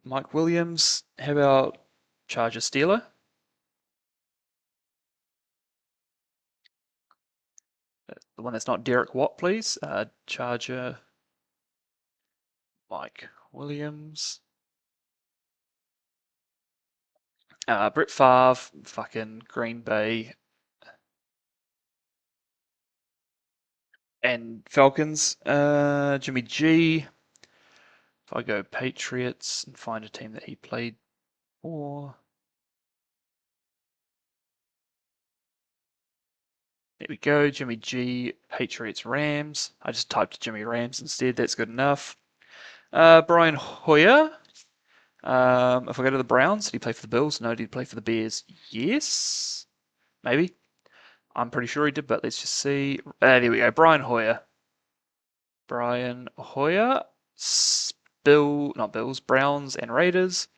Mike Williams. How about Charger Steeler? The one that's not Derek Watt, please. Charger Mike Williams. Brett Favre, fucking Green Bay and Falcons. Jimmy G. If I go Patriots and find a team that he played for. There we go, Jimmy G, Patriots, Rams. I just typed Jimmy Rams instead, that's good enough. Brian Hoyer. If I go to the Browns, did he play for the Bills? No, did he play for the Bears? Yes. Maybe. I'm pretty sure he did, but let's just see. There we go, Brian Hoyer. Brian Hoyer. Not Bills, Browns and Raiders.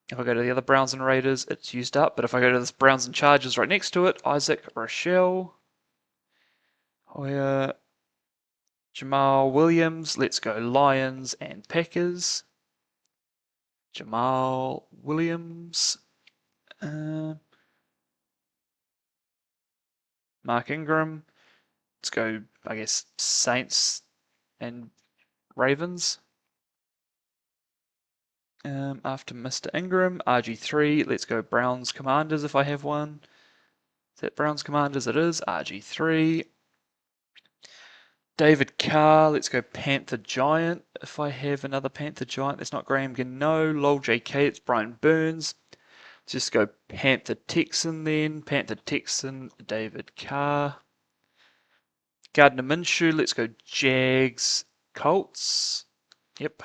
If I go to the other Browns and Raiders, it's used up. But if I go to this Browns and Chargers right next to it, Isaac Rochelle, Hoyer, Jamal Williams. Let's go Lions and Packers. Jamal Williams. Mark Ingram. Let's go, I guess, Saints and Ravens. After Mr. Ingram, RG3. Let's go Browns Commanders if I have one. Is that Browns Commanders? It is. RG3. David Carr. Let's go Panther Giant if I have another Panther Giant. That's not Graham Gano. Lol JK. It's Brian Burns. Let's just go Panther Texan then. Panther Texan, David Carr. Gardner Minshew. Let's go Jags Colts. Yep.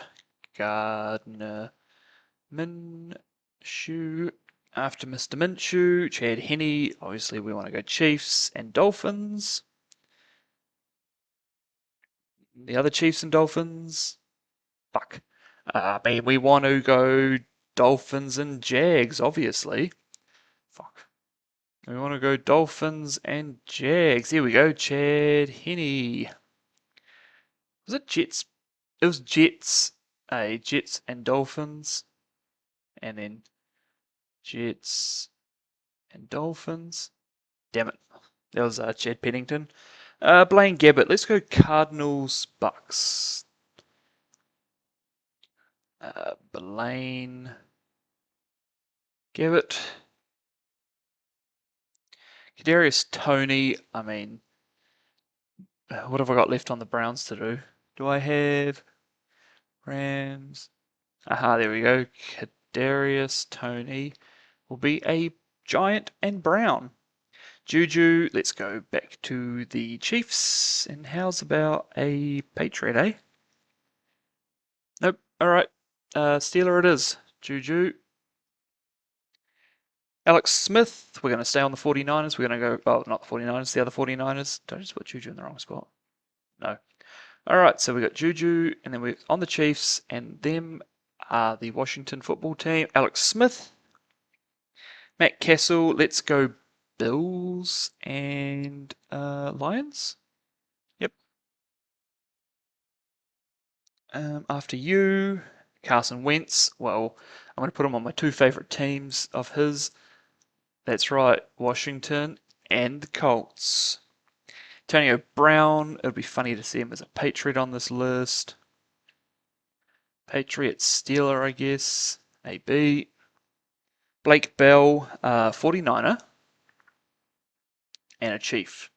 Gardner Minshew. After Mr. Minshew, Chad Henne. Obviously, we want to go Chiefs and Dolphins. The other Chiefs and Dolphins. Fuck. Man, we want to go Dolphins and Jags, obviously. Fuck. We want to go Dolphins and Jags. Here we go, Chad Henne. Was it Jets? It was Jets, a Jets and Dolphins, and then Jets and Dolphins. Damn it. That was Chad Pennington. Blaine Gabbert. Let's go Cardinals, Bucks. Blaine Gabbert. Kadarius Toney. I mean, what have I got left on the Browns to do? Do I have Rams? Aha, there we go. Kadarius Toney will be a Giant and Brown. Juju, let's go back to the Chiefs. And how's about a Patriot, eh? Nope. Alright. Steeler it is. Juju. Alex Smith. We're going to stay on the 49ers. We're going to go... Oh, not the 49ers. The other 49ers. Did I just put Juju in the wrong spot? No. Alright, so we got Juju. And then we're on the Chiefs. And them are the Washington football team. Alex Smith. Matt Castle. Let's go Bills and Lions. Yep. After you, Carson Wentz. Well, I'm going to put him on my two favorite teams of his. That's right, Washington and the Colts. Antonio Brown. It would be funny to see him as a Patriot on this list. Patriot Steeler, I guess. AB. Blake Bell, 49er. And a Chief.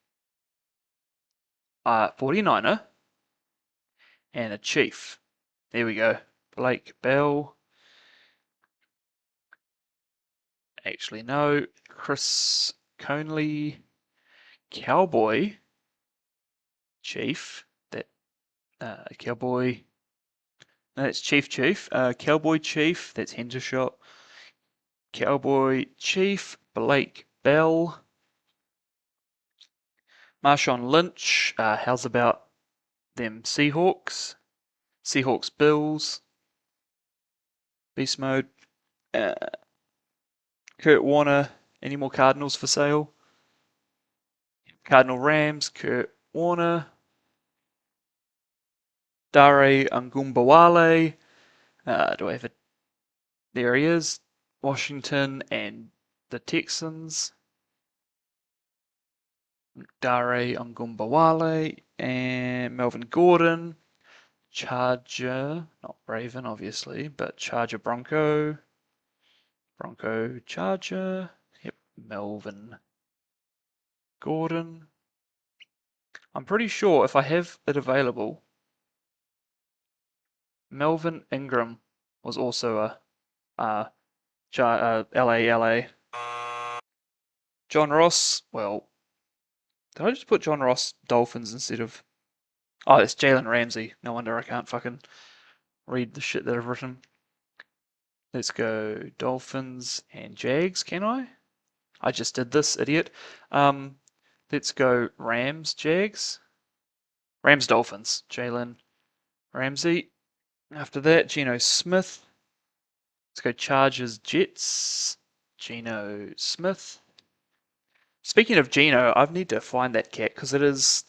49er and a Chief. There we go. Blake Bell. Actually, no. Chris Conley. Cowboy. Chief. That Cowboy. No, that's Chief. Cowboy Chief. That's Hendershot. Cowboy Chief. Blake Bell. Marshawn Lynch. How's about them Seahawks? Seahawks Bills. Beast mode. Kurt Warner. Any more Cardinals for sale? Cardinal Rams. Kurt Warner. Dare Ungumbawale. Do I have it? There he is. Washington and the Texans. Dare Ungumbawale and Melvin Gordon. Charger, not Raven obviously, but Charger Bronco. Bronco Charger. Yep, Melvin Gordon. I'm pretty sure if I have it available, Melvin Ingram was also a LA. John Ross, well, did I just put John Ross Dolphins instead of... Oh, it's Jalen Ramsey. No wonder I can't fucking read the shit that I've written. Let's go Dolphins and Jags, can I? I just did this, idiot. Let's go Rams, Jags. Rams, Dolphins. Jalen Ramsey. After that, Geno Smith. Let's go Chargers, Jets. Geno Smith. Speaking of Geno, I need to find that cat because it is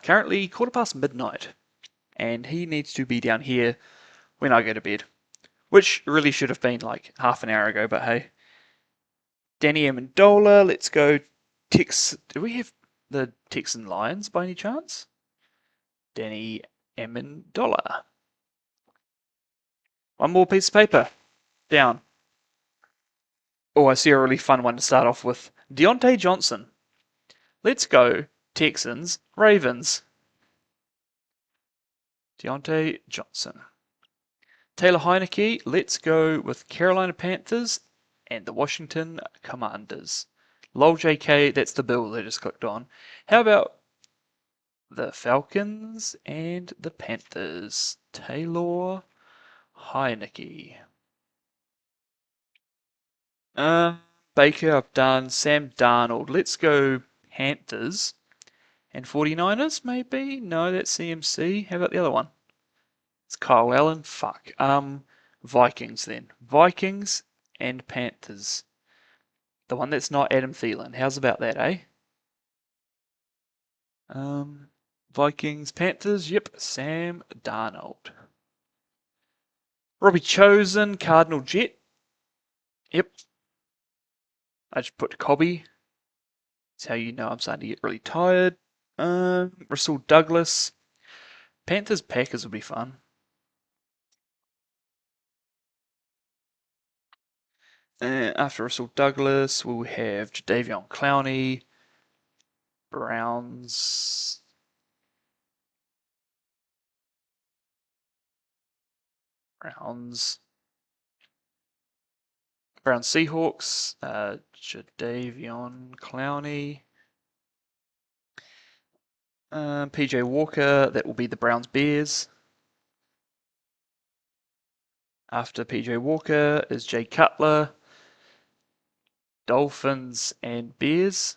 currently midnight. And he needs to be down here when I go to bed. Which really should have been like half an hour ago, but hey. Danny Amendola, let's go Do we have the Texan Lions by any chance? Danny Amendola. One more piece of paper. Down. Oh, I see a really fun one to start off with. Deontay Johnson. Let's go Texans, Ravens. Deontay Johnson. Taylor Heineke, let's go with Carolina Panthers and the Washington Commanders. Lol JK, that's the bill they just clicked on. How about the Falcons and the Panthers? Taylor Heineke. Baker, I've done. Sam Darnold. Let's go Panthers and 49ers, maybe? No, that's CMC. How about the other one? It's Kyle Allen. Fuck. Vikings then. Vikings and Panthers. The one that's not Adam Thielen. How's about that, eh? Vikings, Panthers. Yep. Sam Darnold. Robbie Chosen, Cardinal Jet. Yep. I just put Cobby. That's how you know I'm starting to get really tired. Russell Douglas. Panthers Packers will be fun. After Russell Douglas, we'll have Jadeveon Clowney. Browns. Browns. Browns Seahawks. Jadeveon Clowney. PJ Walker. That will be the Browns Bears. After PJ Walker is Jay Cutler. Dolphins and Bears.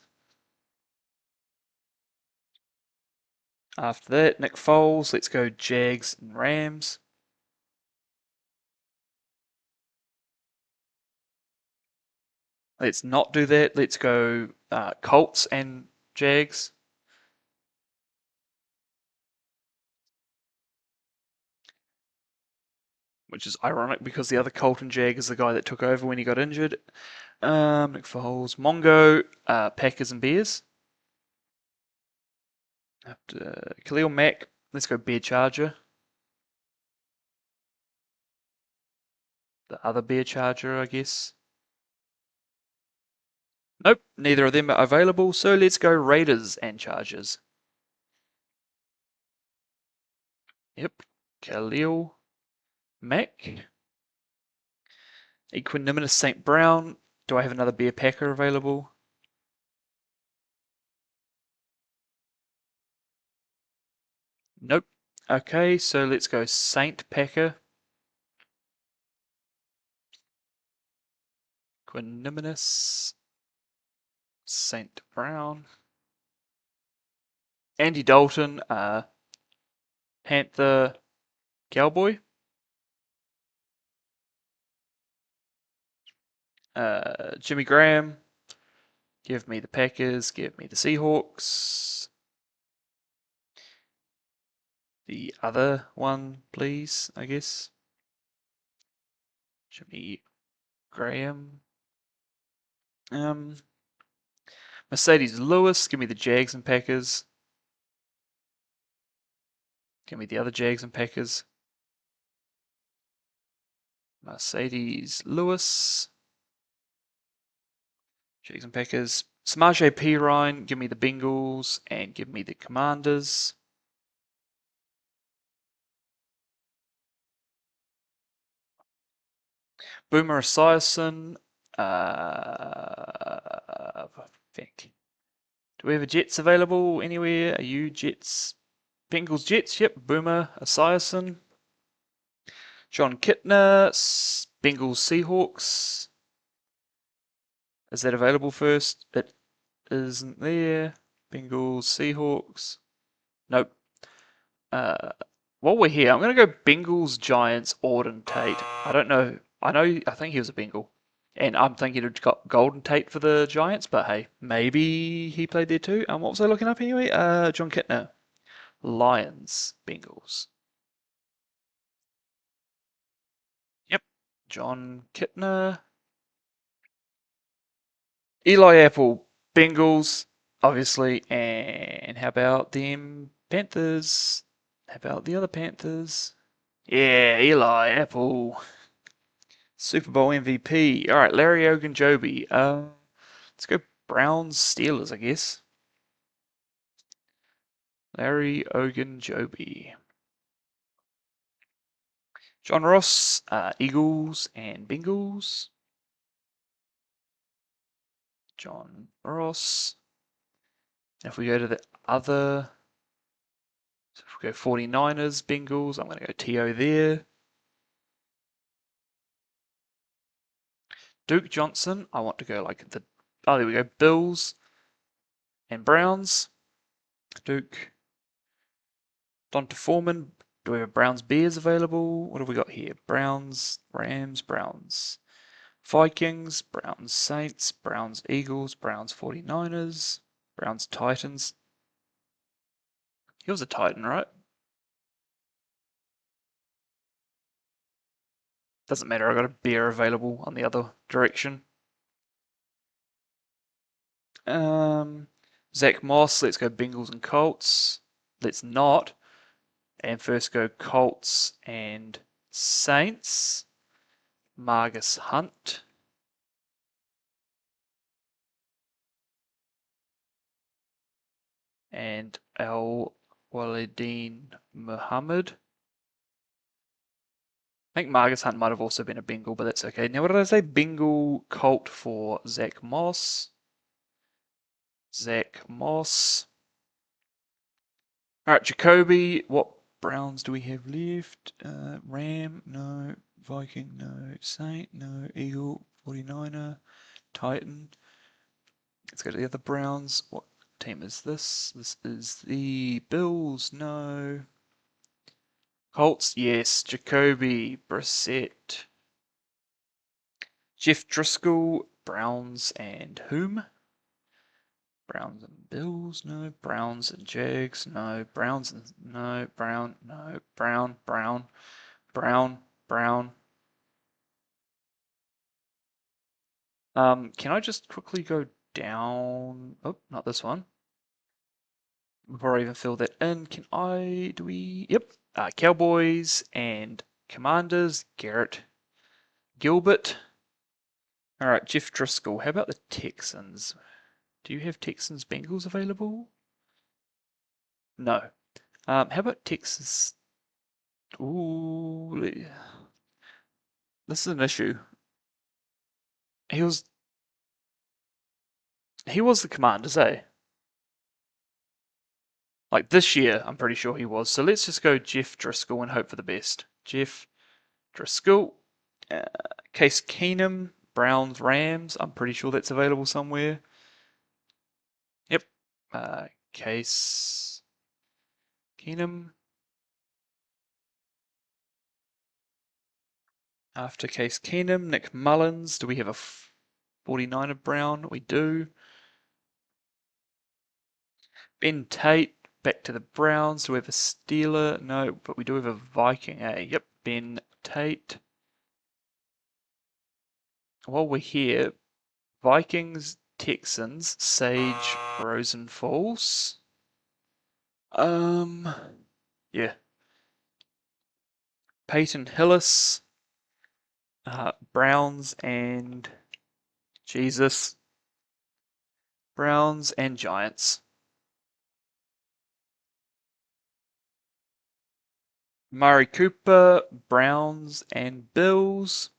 After that, Nick Foles. Let's go Jags and Rams. Let's not do that. Let's go Colts and Jags. Which is ironic because the other Colt and Jag is the guy that took over when he got injured. Nick Foles, Mongo, Packers and Bears. After Khalil Mack, let's go Bear Charger. The other Bear Charger, I guess. Nope, neither of them are available, so let's go Raiders and Chargers. Yep, Khalil Mack. Equanimous St. Brown. Do I have another Bear Packer available? Nope. Okay, so let's go Saint Packer. Equanimous St. Brown. Andy Dalton, Panther Cowboy. Jimmy Graham. Give me the Packers. Give me the Seahawks. The other one, please, I guess. Jimmy Graham. Mercedes Lewis. Give me the Jags and Packers. Give me the other Jags and Packers. Mercedes Lewis. Jags and Packers. Samaje Perine. Give me the Bengals and give me the Commanders. Boomer Esiason. I think. Do we have a Jets available anywhere? Are you Jets? Bengals Jets? Yep. Boomer Esiason. John Kitna. Bengals Seahawks. Is that available first? It isn't there. Bengals Seahawks. Nope. While we're here, I'm going to go Bengals Giants Auden Tate. I don't know. I think he was a Bengal. And I'm thinking it got Golden Tate for the Giants, but hey, maybe he played there too. What was I looking up anyway? John Kitna. Lions, Bengals. Yep. John Kitna. Eli Apple, Bengals, obviously. And how about them Panthers? How about the other Panthers? Yeah, Eli Apple. Super Bowl MVP. All right, Larry Ogunjobi. Let's go Browns Steelers, I guess. Larry Ogunjobi. John Ross, Eagles and Bengals. John Ross. If we go to the other, so if we go 49ers, Bengals, I'm going to go TO there. Duke Johnson, I want to go like the, oh, there we go, Bills and Browns. Duke. Donta Foreman. Do we have Browns Bears available? What have we got here? Browns, Rams, Browns. Vikings, Browns Saints, Browns Eagles, Browns 49ers, Browns Titans. He was a Titan, right? Doesn't matter, I got a bear available on the other direction. Zach Moss, let's go Bengals and Colts. Let's not. And first go Colts and Saints. Margus Hunt. And Al Walideen Muhammad. I think Margus Hunt might have also been a Bengal, but that's okay. Now, what did I say? Bengal Colt for Zach Moss. Zach Moss. All right, Jacoby. What Browns do we have left? Ram, no. Viking, no. Saint, no. Eagle, 49er. Titan. Let's go to the other Browns. What team is this? This is the Bills, no. Colts, yes. Jacoby, Brissett. Jeff Driscoll, Browns and whom? Browns and Bills, no. Browns and Jags, no. Browns and no. Brown, no. Brown, Brown, Brown, Brown. Can I just quickly go down? Oh, not this one. Before I even fill that in, can I? Do we? Yep. Cowboys and Commanders. Garrett Gilbert. All right, Jeff Driscoll. How about the Texans? Do you have Texans Bengals available? No. How about Texas? Ooh, this is an issue. He was the Commanders, eh? Like this year, I'm pretty sure he was. So let's just go Jeff Driscoll and hope for the best. Jeff Driscoll, Case Keenum, Browns Rams. I'm pretty sure that's available somewhere. Yep. Case Keenum. After Case Keenum, Nick Mullins. Do we have a 49er Brown? We do. Ben Tate, back to the Browns. Do we have a Steeler? No, but we do have a Viking, eh? Yep, Ben Tate. While we're here, Vikings, Texans, Sage, Rosenfalls. Yeah. Peyton Hillis, Browns and Jesus. Browns and Giants. Murray Cooper, Browns and Bills.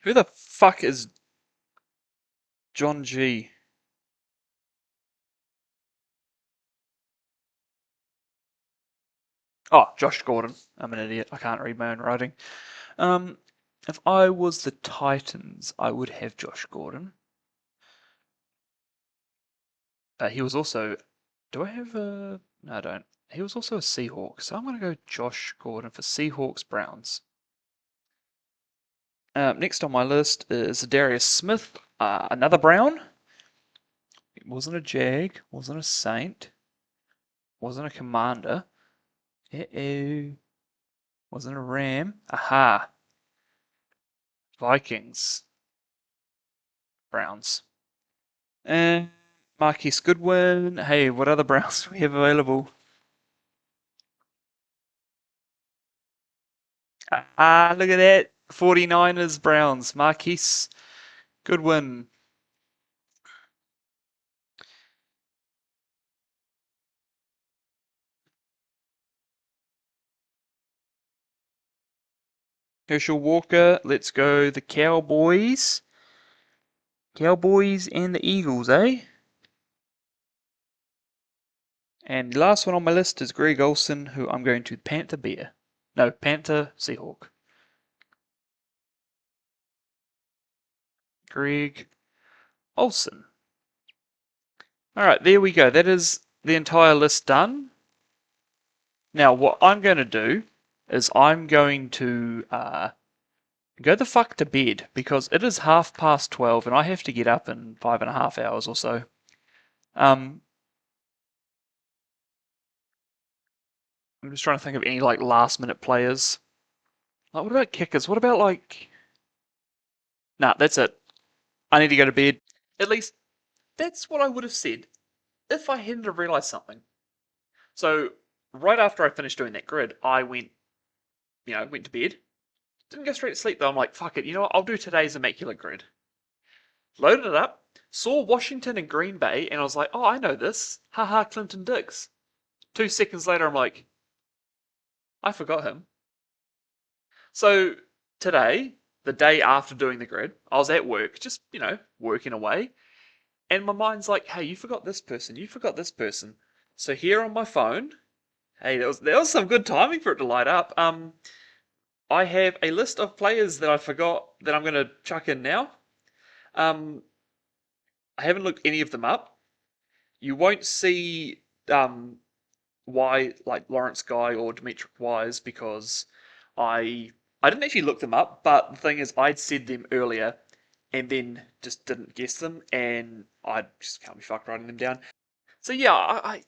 Who the fuck is John G? Oh, Josh Gordon. I'm an idiot. I can't read my own writing. Um, if I was the Titans, I would have Josh Gordon. He was also. Do I have a? No, I don't. He was also a Seahawk, so I'm going to go Josh Gordon for Seahawks Browns. Next on my list is Darius Smith, another Brown. It wasn't a Jag, wasn't a Saint, wasn't a Commander. Uh-oh. Wasn't a Ram. Aha. Vikings. Browns. And Marquise Goodwin. Hey, what other Browns do we have available? Look at that. 49ers Browns. Marquise Goodwin. Herschel Walker. Let's go the Cowboys. Cowboys and the Eagles, eh? And last one on my list is Greg Olson, who I'm going to Panther Bear. No, Panther Seahawk. Greg Olson. Alright, there we go. That is the entire list done. Now, what I'm going to do is I'm going to go the fuck to bed because it is 12:30 and I have to get up in 5.5 hours or so. I'm just trying to think of any like last minute players. Like, what about kickers? What about like? Nah, that's it. I need to go to bed. At least that's what I would have said if I hadn't have realised something. So right after I finished doing that grid, I went to bed. Didn't go straight to sleep though. I'm like, fuck it. You know what? I'll do today's immaculate grid. Loaded it up. Saw Washington and Green Bay, and I was like, oh, I know this. Haha, Clinton Dix. 2 seconds later, I'm like, I forgot him. So today, the day after doing the grid, I was at work, just, working away. And my mind's like, hey, you forgot this person, you forgot this person. So here on my phone, hey, there was some good timing for it to light up. I have a list of players that I forgot that I'm gonna chuck in now. Um, I haven't looked any of them up. You won't see why like Lawrence Guy or Demetric Wise because I didn't actually look them up, but the thing is I'd said them earlier and then just didn't guess them and I just can't be fucked writing them down. So yeah, I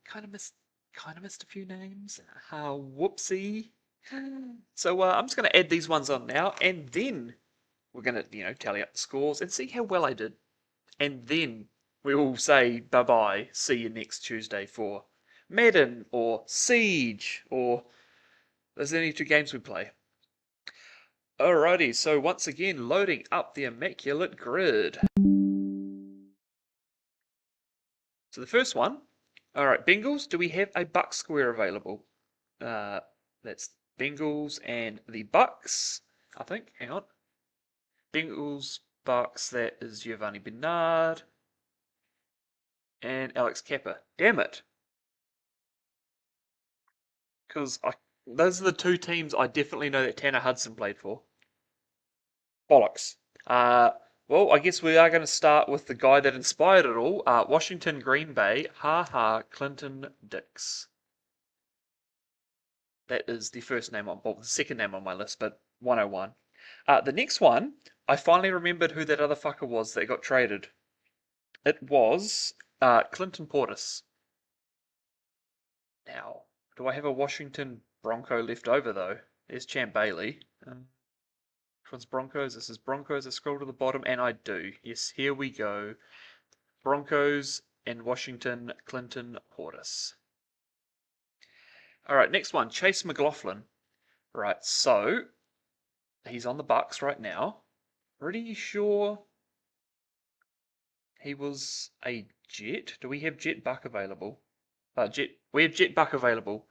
kind of missed a few names. Whoopsie. So I'm just gonna add these ones on now and then we're gonna, tally up the scores and see how well I did. And then we will say bye bye, see you next Tuesday for Madden or Siege or there's only 2 games we play. Alrighty, so once again, loading up the immaculate grid. So the first one, alright, Bengals, do we have a Buck square available? That's Bengals and the Bucks, I think. Hang on. Bengals, Bucks, that is Giovanni Bernard and Alex Kappa. Damn it. Because those are the 2 teams I definitely know that Tanner Hudson played for. Bollocks. Well, I guess we are going to start with the guy that inspired it all. Washington Green Bay. Clinton Dix. That is the the second name on my list, but 101. The next one, I finally remembered who that other fucker was that got traded. It was Clinton Portis. Now, do I have a Washington Bronco left over though? There's Champ Bailey. Which one's Broncos? This is Broncos. I scroll to the bottom, and I do. Yes, here we go. Broncos and Washington, Clinton Portis. All right, next one, Chase McLaughlin. Right, so he's on the Bucks right now. Pretty sure he was a Jet. Do we have Jet Buck available? We have Jet Buck available.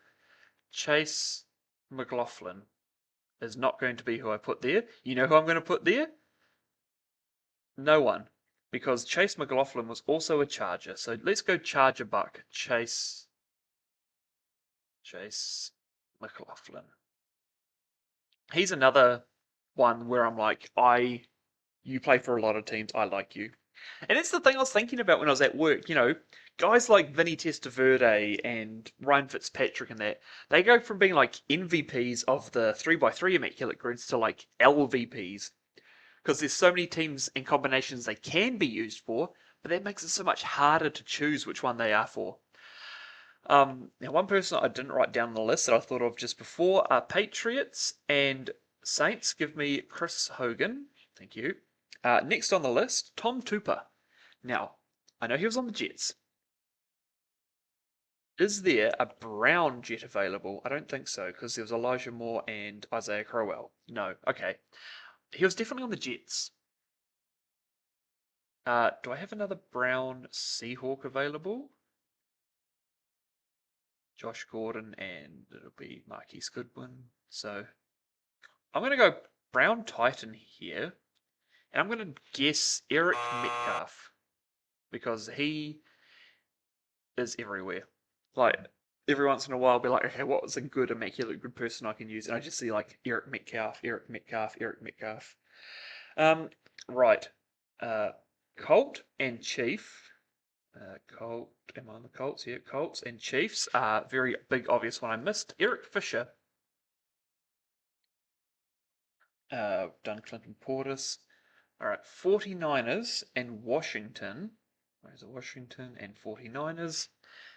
Chase McLaughlin is not going to be who I put there. You know who I'm going to put there? No one. Because Chase McLaughlin was also a Charger. So let's go Charger Buck. Chase McLaughlin. He's another one where I'm like, you play for a lot of teams, I like you. And it's the thing I was thinking about when I was at work, guys like Vinny Testaverde and Ryan Fitzpatrick and that, they go from being like MVPs of the 3x3 Immaculate Grids to like LVPs. Because there's so many teams and combinations they can be used for, but that makes it so much harder to choose which one they are for. Now, one person I didn't write down on the list that I thought of just before are Patriots and Saints. Give me Chris Hogan. Thank you. Next on the list, Tom Tupper. Now, I know he was on the Jets. Is there a brown Jet available? I don't think so, because there was Elijah Moore and Isaiah Crowell. No, okay. He was definitely on the Jets. Do I have another brown Seahawk available? Josh Gordon and it'll be Marquise Goodwin. So I'm going to go brown Titan here. And I'm going to guess Eric Metcalf. Because he is everywhere. Like, every once in a while, I'll be like, okay, what was a good, immaculate, good person I can use? And I just see, like, Eric Metcalf, Eric Metcalf, Eric Metcalf. Right. Colt and Chief. Colt, am I on the Colts? Yeah, Colts and Chiefs. Very big, obvious one I missed. Eric Fisher. Done Clinton Portis. All right, 49ers and Washington. Where's the Washington and 49ers?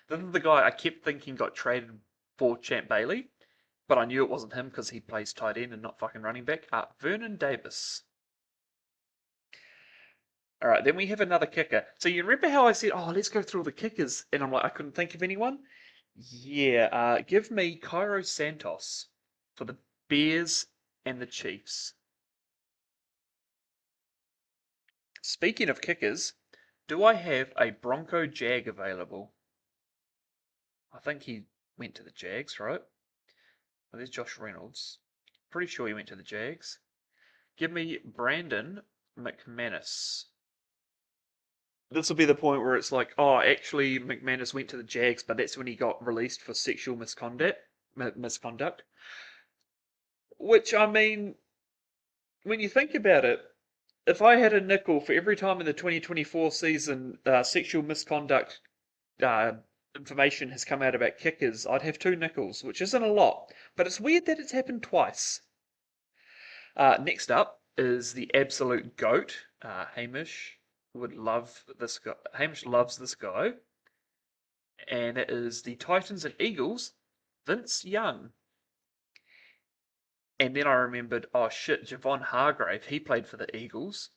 This is the guy I kept thinking got traded for Champ Bailey, but I knew it wasn't him because he plays tight end and not fucking running back. Vernon Davis. All right, then we have another kicker. So you remember how I said, "Oh, let's go through all the kickers," and I'm like, I couldn't think of anyone. Yeah, give me Cairo Santos for the Bears and the Chiefs. Speaking of kickers, do I have a Bronco Jag available? I think he went to the Jags, right? Oh, there's Josh Reynolds. Pretty sure he went to the Jags. Give me Brandon McManus. This will be the point where it's like, oh, actually, McManus went to the Jags, but that's when he got released for sexual misconduct. Which, I mean, when you think about it, if I had a nickel for every time in the 2024 season sexual misconduct uh, information has come out about kickers, I'd have 2 nickels, which isn't a lot. But it's weird that it's happened twice. Next up is the absolute goat. Hamish would love this guy. Hamish loves this guy, and it is the Titans and Eagles, Vince Young. And then I remembered, oh shit, Javon Hargrave, he played for the Eagles.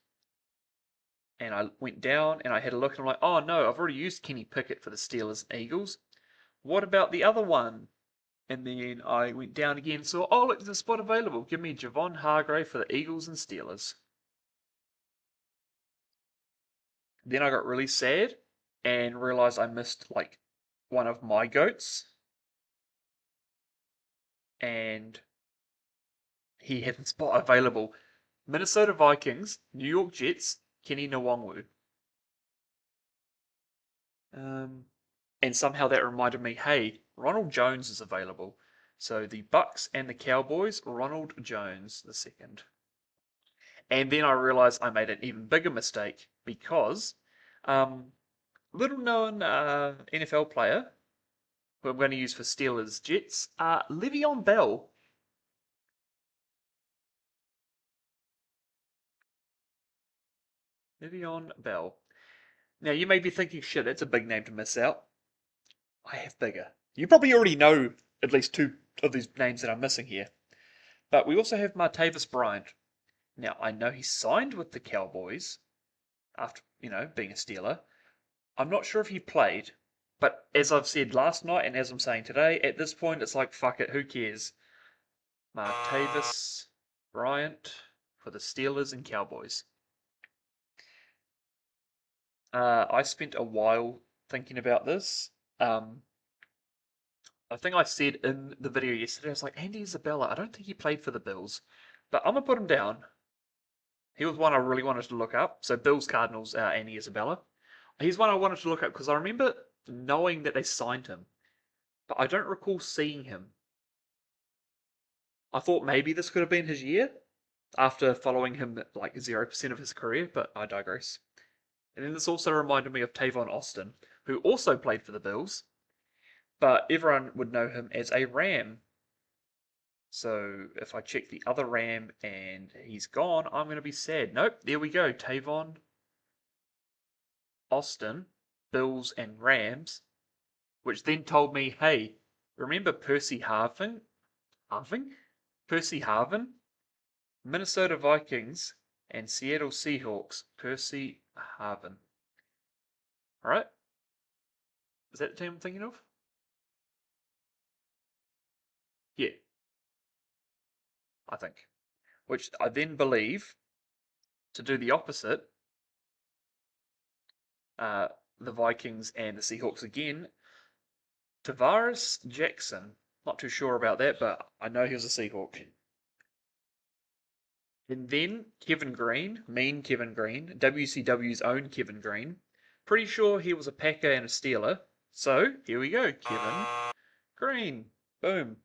And I went down and I had a look and I'm like, oh no, I've already used Kenny Pickett for the Steelers and Eagles. What about the other one? And then I went down again, saw, oh look, there's a spot available. Give me Javon Hargrave for the Eagles and Steelers. Then I got really sad and realized I missed like one of my goats. And he had the spot available. Minnesota Vikings, New York Jets, Kenny Nwangwu. And somehow that reminded me, hey, Ronald Jones is available. So the Bucks and the Cowboys, Ronald Jones the second. And then I realized I made an even bigger mistake because little known NFL player who I'm going to use for Steelers Jets, Le'Veon Bell. Le'Veon Bell. Now you may be thinking, shit, that's a big name to miss out. I have bigger. You probably already know at least 2 of these names that I'm missing here. But we also have Martavis Bryant. Now, I know he signed with the Cowboys after, being a Steeler. I'm not sure if he played, but as I've said last night and as I'm saying today, at this point it's like, fuck it, who cares? Martavis Bryant for the Steelers and Cowboys. I spent a while thinking about this. I think I said in the video yesterday, I was like, Andy Isabella, I don't think he played for the Bills, but I'm going to put him down. He was one I really wanted to look up. So Bills, Cardinals, Andy Isabella. He's one I wanted to look up because I remember knowing that they signed him, but I don't recall seeing him. I thought maybe this could have been his year after following him like 0% of his career, but I digress. And then this also reminded me of Tavon Austin, who also played for the Bills, but everyone would know him as a Ram. So if I check the other Ram and he's gone, I'm going to be sad. Nope, there we go. Tavon Austin, Bills and Rams, which then told me, hey, remember Percy Harvin? Percy Harvin? Minnesota Vikings and Seattle Seahawks, Percy Harvin. Alright? Is that the team I'm thinking of? Yeah, I think. Which I then believe, to do the opposite, the Vikings and the Seahawks again, Tavares Jackson. Not too sure about that, but I know he was a Seahawk. And then Kevin Green, mean Kevin Green, WCW's own Kevin Green. Pretty sure he was a Packer and a Steeler. So, here we go, Kevin Green. Boom.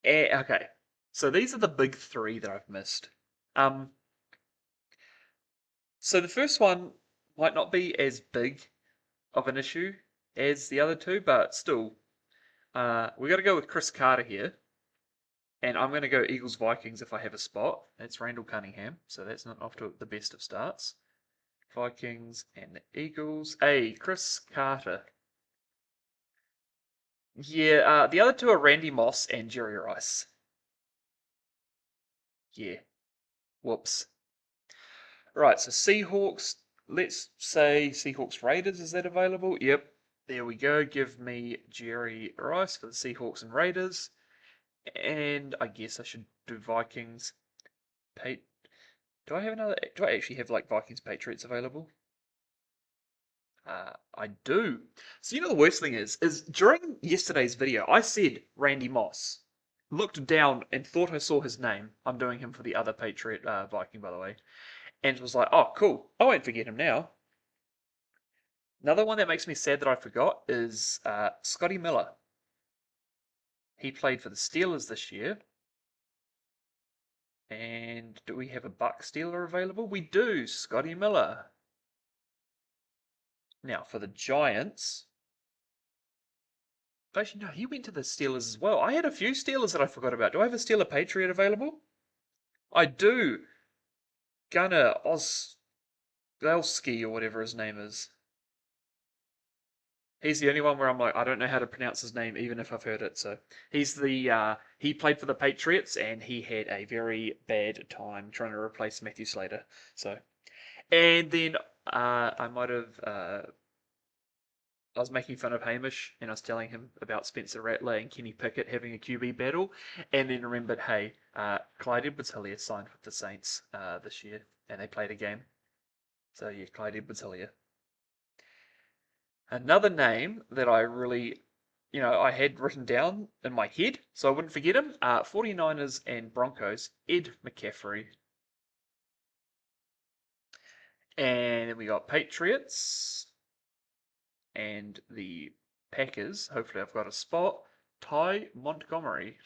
Okay, so these are the big 3 that I've missed. So the first one might not be as big of an issue as the other 2, but still, we got to go with Chris Carter here. And I'm going to go Eagles Vikings if I have a spot. That's Randall Cunningham, so that's not off to the best of starts. Vikings and the Eagles. Hey, Chris Carter. Yeah, the other two are Randy Moss and Jerry Rice. Yeah, whoops. Right, so Seahawks. Let's say Seahawks Raiders. Is that available? Yep. There we go. Give me Jerry Rice for the Seahawks and Raiders. And I guess I should do Vikings. Pate. Do I have another? Do I actually have like Vikings Patriots available? I do. So you know the worst thing is during yesterday's video, I said Randy Moss. Looked down and thought I saw his name. I'm doing him for the other Patriot Viking, by the way. And was like, oh, cool. I won't forget him now. Another one that makes me sad that I forgot is Scotty Miller. He played for the Steelers this year. And do we have a Buck Steeler available? We do, Scotty Miller. Now, for the Giants. Actually, no, he went to the Steelers as well. I had a few Steelers that I forgot about. Do I have a Steeler Patriot available? I do. Gunnar Oslowski or whatever his name is. He's the only one where I'm like, I don't know how to pronounce his name, even if I've heard it. So he's the he played for the Patriots and he had a very bad time trying to replace Matthew Slater. So, and then I might have I was making fun of Hamish and I was telling him about Spencer Rattler and Kenny Pickett having a QB battle, and then remembered, hey, Clyde Edwards-Helaire signed with the Saints this year, and they played a game. So yeah, Clyde Edwards-Helaire. Another name that I really, I had written down in my head so I wouldn't forget him, 49ers and Broncos, Ed McCaffrey. And then we got Patriots and the Packers. Hopefully I've got a spot. Ty Montgomery.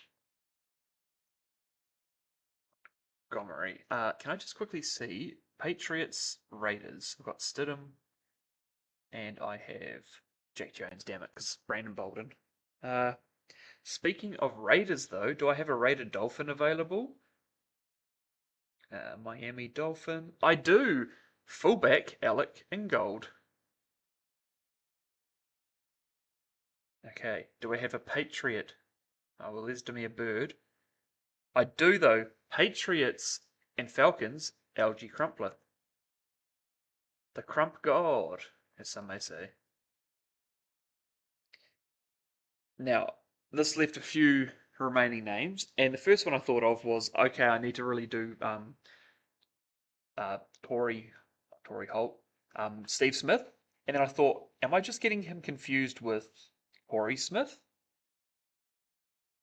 Can I just quickly see Patriots, Raiders? I've got Stidham, and I have Jack Jones. Damn it, because Brandon Bolden. Uh, Speaking of Raiders, though, do I have a Raider Dolphin available? Miami Dolphin. I do. Fullback Alec Ingold. Okay. Do I have a Patriot? Oh well, there's Demir Bird. I do though. Patriots and Falcons. Algie Crumpler. The Crump God, as some may say. Now, this left a few remaining names, and the first one I thought of was, okay, I need to really do Tory Holt, Steve Smith, and then I thought, am I just getting him confused with Torrey Smith?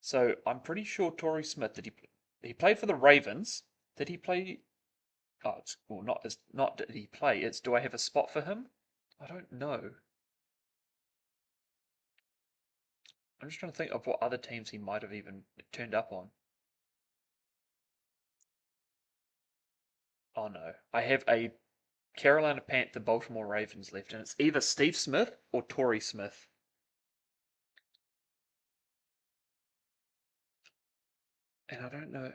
So I'm pretty sure Torrey Smith he played for the Ravens? Did he play? Oh, well, not did he play? It's do I have a spot for him? I don't know. I'm just trying to think of what other teams he might have even turned up on. Oh no, I have a Carolina Panther Baltimore Ravens left, and it's either Steve Smith or Torrey Smith. And I don't know.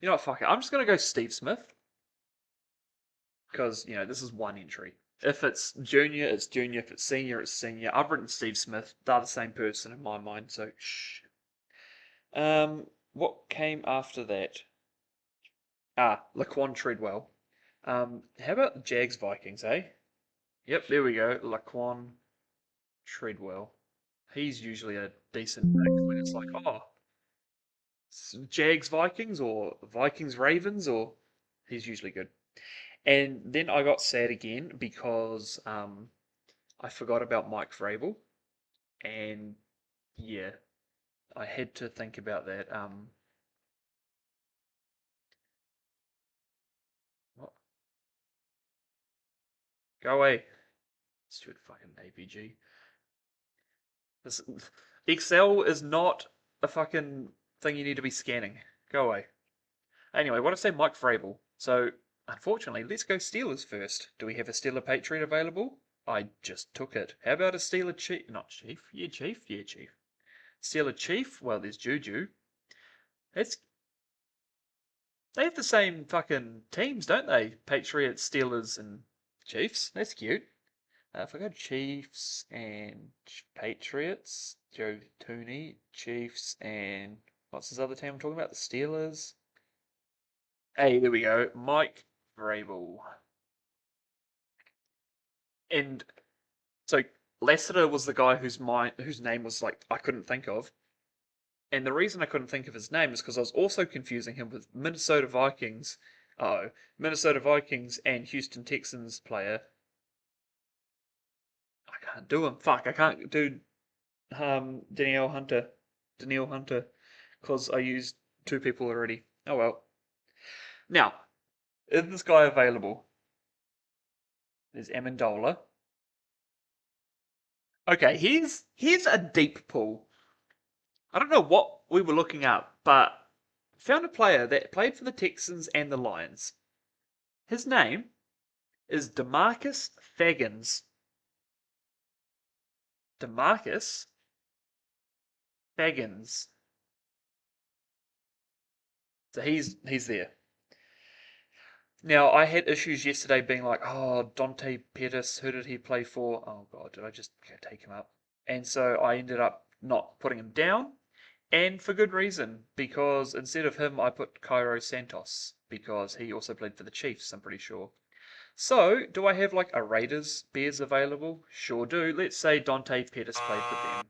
You know what, fuck it. I'm just gonna go Steve Smith. Because, this is one entry. If it's junior, it's junior. If it's senior, it's senior. I've written Steve Smith. They're the same person in my mind, so shh. What came after that? Laquan Treadwell. How about Jags Vikings, eh? Yep, there we go. Laquan Treadwell. He's usually a decent pick when it's like, oh, Jags Vikings or Vikings Ravens, or he's usually good. And then I got sad again because I forgot about Mike Vrabel, and yeah, I had to think about that. What? Go away, stupid fucking APG. This Excel is not a fucking thing you need to be scanning. Go away. Anyway, what I say, Mike Vrabel. So, unfortunately, let's go Steelers first. Do we have a Steeler Patriot available? I just took it. How about a Steeler Chief? Not Chief. Yeah, Chief. Yeah, Chief. Steeler Chief. Well, there's Juju. It's They have the same fucking teams, don't they? Patriots, Steelers, and Chiefs. That's cute. If I go Chiefs and Patriots, Joe Tooney, Chiefs, and what's his other team I'm talking about? The Steelers. Hey, there we go. Mike Vrabel. And so Lassiter was the guy whose name was like I couldn't think of. And the reason I couldn't think of his name is because I was also confusing him with Minnesota Vikings. Oh, Minnesota Vikings and Houston Texans player. I can't do him. Fuck, I can't do Danielle Hunter. Danielle Hunter. Because I used two people already. Oh well. Now, is this guy available? There's Amendola. Okay, here's a deep pool. I don't know what we were looking up, but found a player that played for the Texans and the Lions. His name is DeMarcus Fagans. DeMarcus Fagans. So he's there. Now I had issues yesterday being like, oh, Dante Pettis, who did he play for? Oh god, did I just take him up? And so I ended up not putting him down, and for good reason, because instead of him I put Cairo Santos, because he also played for the Chiefs, I'm pretty sure. So, do I have like a Raiders Bears available? Sure do. Let's say Dante Pettis played for them,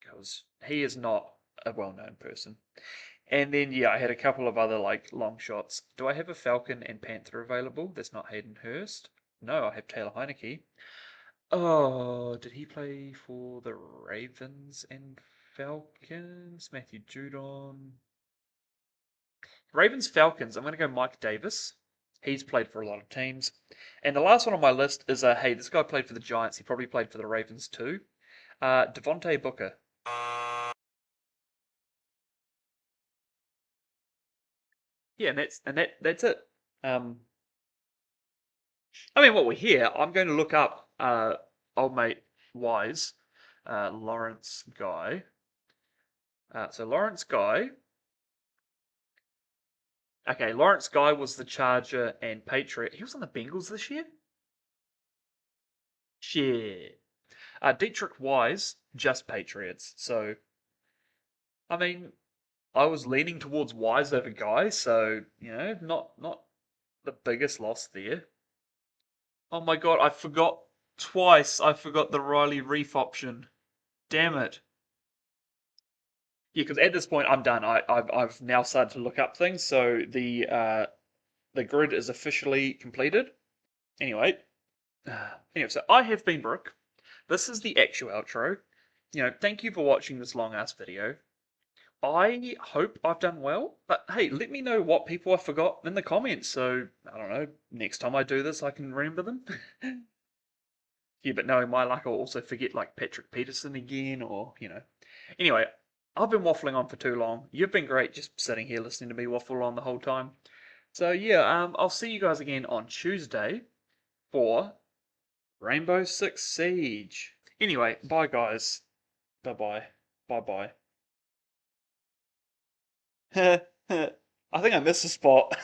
because he is not a well-known person. And then yeah, I had a couple of other like long shots. Do I have a Falcon and Panther available? That's not Hayden Hurst. No, I have Taylor Heineke. Oh, did he play for the Ravens and Falcons? Matthew Judon. Ravens Falcons. I'm going to go Mike Davis. He's played for a lot of teams. And the last one on my list is hey, this guy played for the Giants. He probably played for the Ravens too. Devontae Booker. Yeah, and that's it. Um, I mean, what we're here, I'm going to look up old mate Wise, Lawrence Guy. So Lawrence Guy. Okay, Lawrence Guy was the Charger and Patriot. He was on the Bengals this year. Shit. Dietrich Wise, just Patriots. So, I mean, I was leaning towards Wise over Guy, so not the biggest loss there. Oh my god, I forgot twice. I forgot the Riley Reef option. Damn it. Yeah, because at this point I'm done. I've now started to look up things, so the grid is officially completed. Anyway, so I have been Brooke. This is the actual outro. Thank you for watching this long ass video. I hope I've done well, but hey, let me know what people I forgot in the comments. So I don't know. Next time I do this, I can remember them. Yeah, but knowing my luck, I'll also forget like Patrick Peterson again, or. Anyway, I've been waffling on for too long. You've been great just sitting here listening to me waffle on the whole time. So yeah, I'll see you guys again on Tuesday for Rainbow Six Siege. Anyway, bye guys. Bye bye. Bye bye. I think I missed a spot.